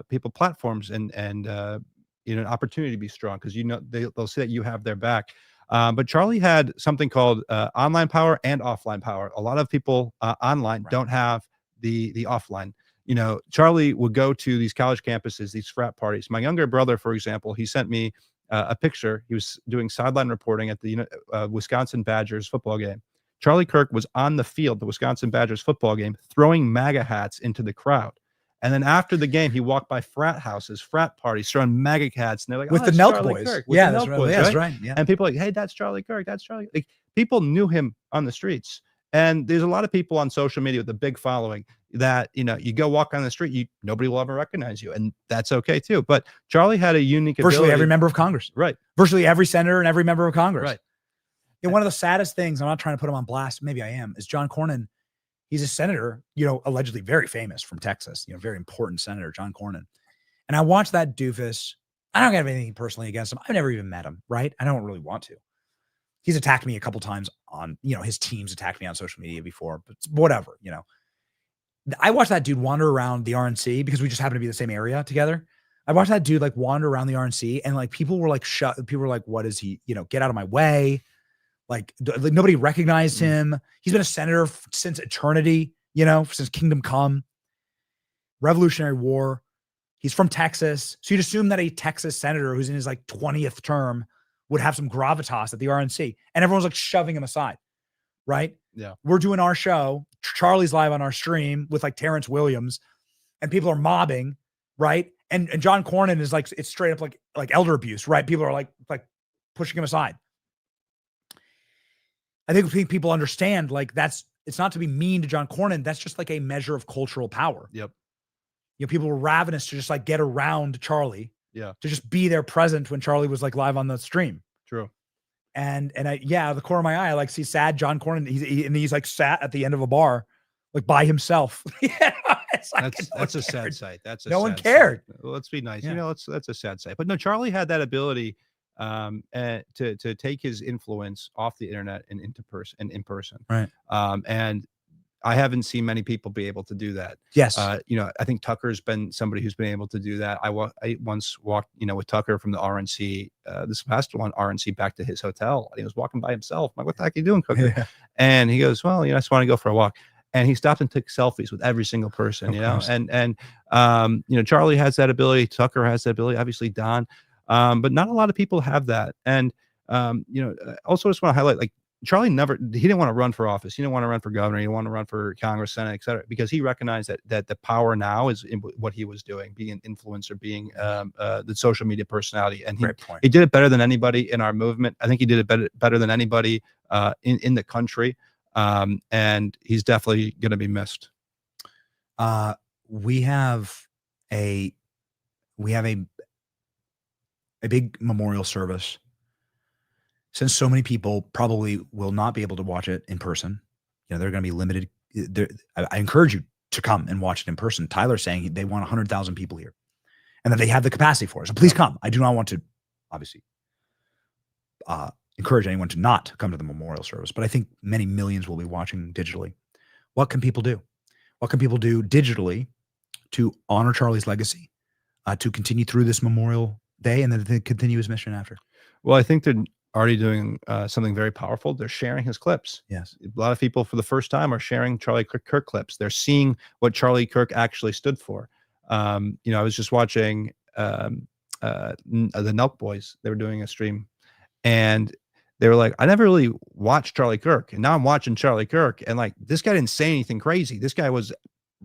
people platforms and an opportunity to be strong, because they'll see that you have their back. But Charlie had something called online power and offline power. A lot of people online don't have the offline. Charlie would go to these college campuses, these frat parties. My younger brother, for example, he sent me a picture. He was doing sideline reporting at the Wisconsin Badgers football game. Charlie Kirk was on the field, the Wisconsin Badgers football game, throwing MAGA hats into the crowd. And then after the game, he walked by frat houses, frat parties, throwing MAGA hats. And they're like, with the Nelk boys. Yeah, that's right. That's right. Yeah. And people are like, hey, that's Charlie Kirk. That's Charlie. Like, people knew him on the streets. And there's a lot of people on social media with a big following that, you go walk on the street, nobody will ever recognize you. And that's okay too. But Charlie had a unique virtually ability. every member of Congress. Right. Virtually every senator and every member of Congress. Right. One of the saddest things, I'm not trying to put him on blast, maybe I am, is John Cornyn. He's a senator, allegedly very famous from Texas, very important senator, John Cornyn. And I watched that doofus. I don't have anything personally against him. I've never even met him, right? I don't really want to. He's attacked me a couple times on, his team's attacked me on social media before, but whatever, I watched that dude wander around the RNC because we just happen to be in the same area together. I watched that dude wander around the RNC, and people were people were like, what is he, get out of my way. Like nobody recognized him. He's been a senator since eternity, since Kingdom Come, Revolutionary War. He's from Texas. So you'd assume that a Texas senator who's in his 20th term would have some gravitas at the RNC, and everyone's shoving him aside. Right. Yeah. We're doing our show. Charlie's live on our stream with Terrence Williams, and people are mobbing. Right. And John Cornyn is it's straight up like elder abuse. Right. People are like pushing him aside. I think people understand it's not to be mean to John Cornyn. That's just a measure of cultural power. Yep. People were ravenous to just get around Charlie. Yeah. To just be there present when Charlie was live on the stream. True. And the corner of my eye, I see sad John Cornyn. He's sat at the end of a bar, by himself. That's a sad sight. No one cared. Well, let's be nice. Yeah. That's a sad sight. But no, Charlie had that ability to take his influence off the internet and in person. Right. And I haven't seen many people be able to do that. Yes. You know, I think Tucker's been somebody who's been able to do that. I once walked, you know, with Tucker from the RNC, this past one, RNC, back to his hotel. And he was walking by himself. I'm like, what the heck are you doing, Tucker? Yeah. And he goes, well, you know, I just want to go for a walk. And he stopped and took selfies with every single person, you know, and you know, Charlie has that ability. Tucker has that ability, obviously Don, but not a lot of people have that. And, you know, also just want to highlight, like, Charlie he didn't want to run for office. He didn't want to run for governor. He didn't want to run for Congress, Senate, et cetera, because he recognized that the power now is in what he was doing, being an influencer, being the social media personality. And he did it better than anybody in our movement. I think he did it better than anybody in the country. And he's definitely going to be missed. We have a big memorial service. Since so many people probably will not be able to watch it in person, you know, they're going to be limited. I encourage you to come and watch it in person. Tyler's saying they want 100,000 people here and that they have the capacity for it. So please come. I do not want to, obviously, encourage anyone to not come to the memorial service, but I think many millions will be watching digitally. What can people do? What can people do digitally to honor Charlie's legacy, to continue through this Memorial Day and then to continue his mission after? Well, I think they're already doing something very powerful. They're sharing his clips. Yes. A lot of people for the first time are sharing Charlie Kirk clips. They're seeing what Charlie Kirk actually stood for. You know, I was just watching the Nelk Boys. They were doing a stream and they were like, I never really watched Charlie Kirk. And now I'm watching Charlie Kirk. And like, this guy didn't say anything crazy. This guy was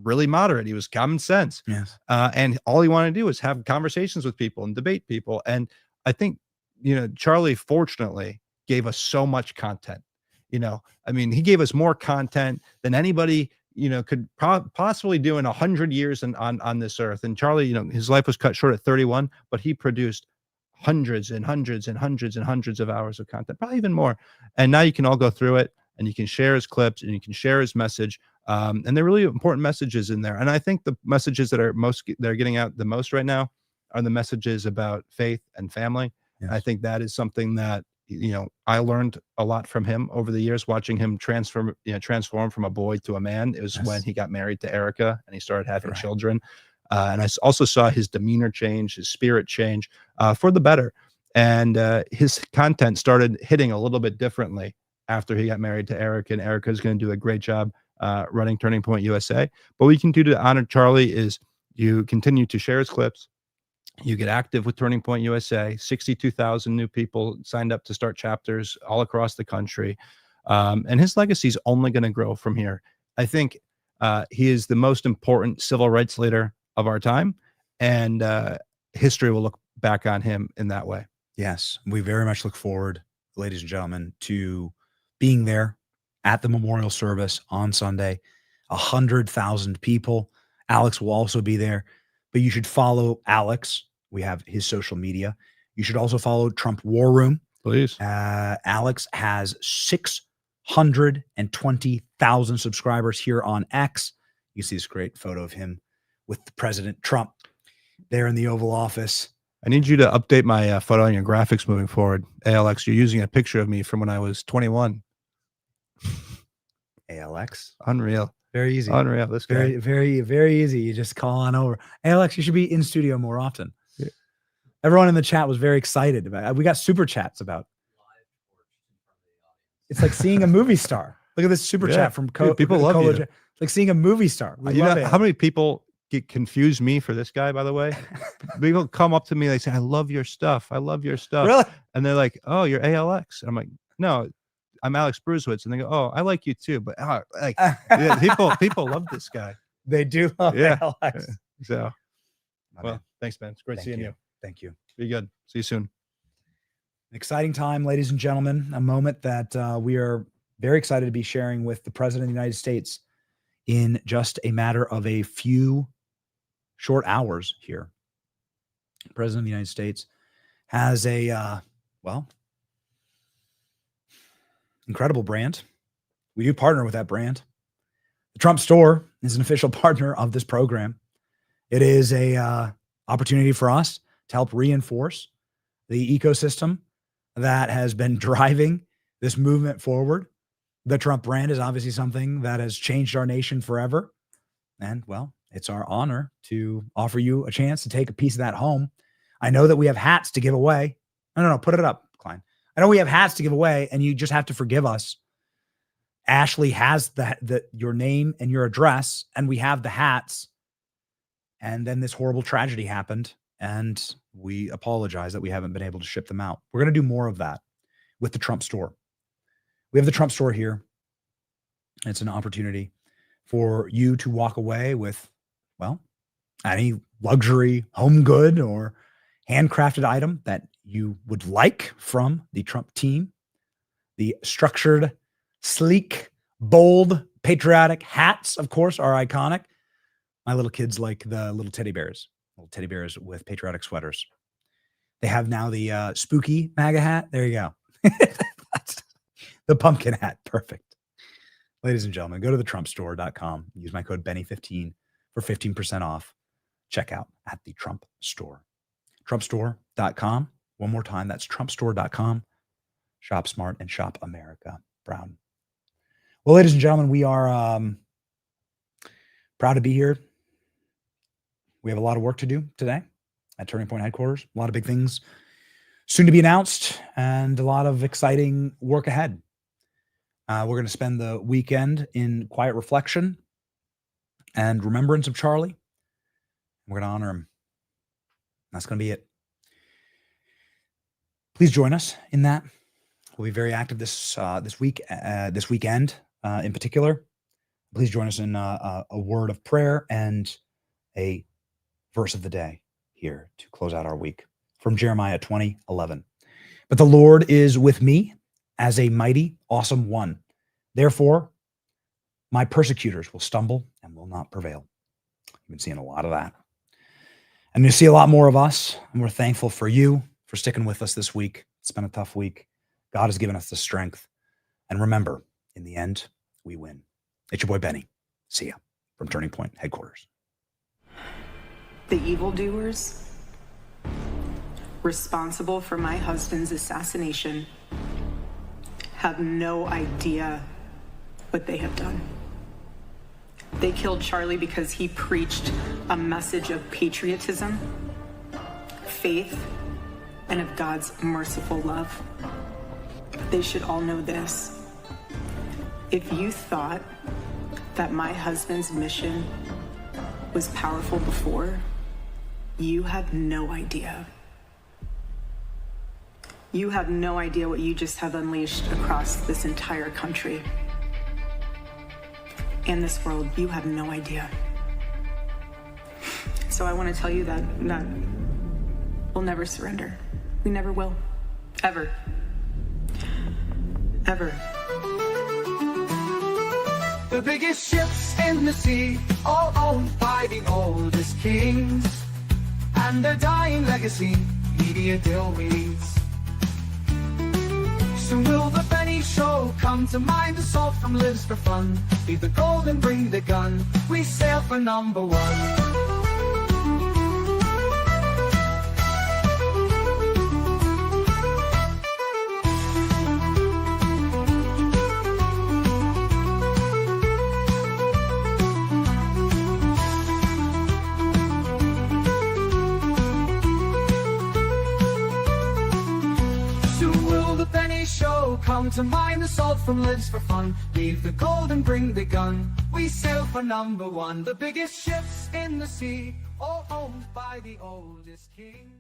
really moderate. He was common sense. Yes. And all he wanted to do was have conversations with people and debate people. And I think, you know, Charlie fortunately gave us so much content. You know, I mean, he gave us more content than anybody, you know, could possibly do in 100 years on this earth. And Charlie, you know, his life was cut short at 31, but he produced hundreds and hundreds and hundreds and hundreds of hours of content, probably even more. And now you can all go through it and you can share his clips and you can share his message. And they're really important messages in there. And I think the messages that are getting out the most right now are the messages about faith and family. Yes. I think that is something that, you know, I learned a lot from him over the years, watching him transform from a boy to a man. It was when he got married to Erica and he started having children. And I also saw his demeanor change, his spirit change for the better. And his content started hitting a little bit differently after he got married to Erica. And Erica is going to do a great job running Turning Point USA. But what you can do to honor Charlie is you continue to share his clips. You get active with Turning Point USA. 62,000 new people signed up to start chapters all across the country. And his legacy is only going to grow from here. I think he is the most important civil rights leader of our time. And history will look back on him in that way. Yes. We very much look forward, ladies and gentlemen, to being there at the memorial service on Sunday. 100,000 people. Alex will also be there. But you should follow Alex. We have his social media. You should also follow Trump War Room. Please. Alex has 620,000 subscribers here on X. You see this great photo of him with President Trump there in the Oval Office. I need you to update my photo on your graphics moving forward. ALX, you're using a picture of me from when I was 21. ALX. Unreal. Very easy. Unreal. This guy. Very, very, very easy. You just call on over. Hey, Alex, you should be in studio more often. Yeah. Everyone in the chat was very excited about it. We got super chats about. It's like seeing a movie star. Look at this super chat from people love you. It's like seeing a movie star. We you love know it. how many people confuse me for this guy, by the way? People come up to me, they say, I love your stuff. I love your stuff. Really? And they're like, oh, you're ALX. And I'm like, no, I'm Alex Bruzewitz. And they go, oh, I like you too. But people love this guy. They do love Alex. So, well, thanks, man. It's great seeing you. Thank you. Be good. See you soon. An exciting time, ladies and gentlemen. A moment that we are very excited to be sharing with the President of the United States in just a matter of a few short hours here. The President of the United States has a, incredible brand. We do partner with that brand. The Trump Store is an official partner of this program. It is a opportunity for us to help reinforce the ecosystem that has been driving this movement forward The Trump brand is obviously something that has changed our nation forever. And, well, it's our honor to offer you a chance to take a piece of that home. I know that we have hats to give away. No, put it up, Klein. I know we have hats to give away, and you just have to forgive us. Ashley has your name and your address, and we have the hats. And then this horrible tragedy happened, and we apologize that we haven't been able to ship them out. We're going to do more of that with the Trump store. We have the Trump store here. It's an opportunity for you to walk away with, well, any luxury home good or handcrafted item that you would like from the Trump team. The structured, sleek, bold, patriotic hats, of course, are iconic. My little kids like the little teddy bears with patriotic sweaters. They have now the spooky MAGA hat. There you go. The pumpkin hat. Perfect. Ladies and gentlemen, go to the trumpstore.com. Use my code Benny15 for 15% off. Check out at the Trump store. Trumpstore.com. One more time. That's trumpstore.com. Shop smart and shop America Brown. Well, ladies and gentlemen, we are proud to be here. We have a lot of work to do today at Turning Point headquarters. A lot of big things soon to be announced and a lot of exciting work ahead. We're going to spend the weekend in quiet reflection and remembrance of Charlie. We're going to honor him. That's going to be it. Please join us in that. We'll be very active this weekend in particular. Please join us in a word of prayer and a verse of the day here to close out our week from Jeremiah 20:11. But the Lord is with me as a mighty, awesome one. Therefore, my persecutors will stumble and will not prevail. You've been seeing a lot of that. And you see a lot more of us, and we're thankful for you for sticking with us this week. It's been a tough week. God has given us the strength. And remember, in the end, we win. It's your boy, Benny. See ya from Turning Point headquarters. The evildoers responsible for my husband's assassination have no idea what they have done. They killed Charlie because he preached a message of patriotism, faith, and of God's merciful love. They should all know this. If you thought that my husband's mission was powerful before, you have no idea. You have no idea what you just have unleashed across this entire country and this world. You have no idea. So I want to tell you that we'll never surrender. We never will. Ever. Ever. The biggest ships in the sea, all owned by the oldest kings, and their dying legacy, media deal reads. Soon will the Benny Show come to mind, the salt from lives for fun. Leave the gold and bring the gun, we sail for number one. Show come to mind, the salt from lives for fun. Leave the gold and bring the gun, we sail for number one. The biggest ships in the sea, all owned by the oldest king.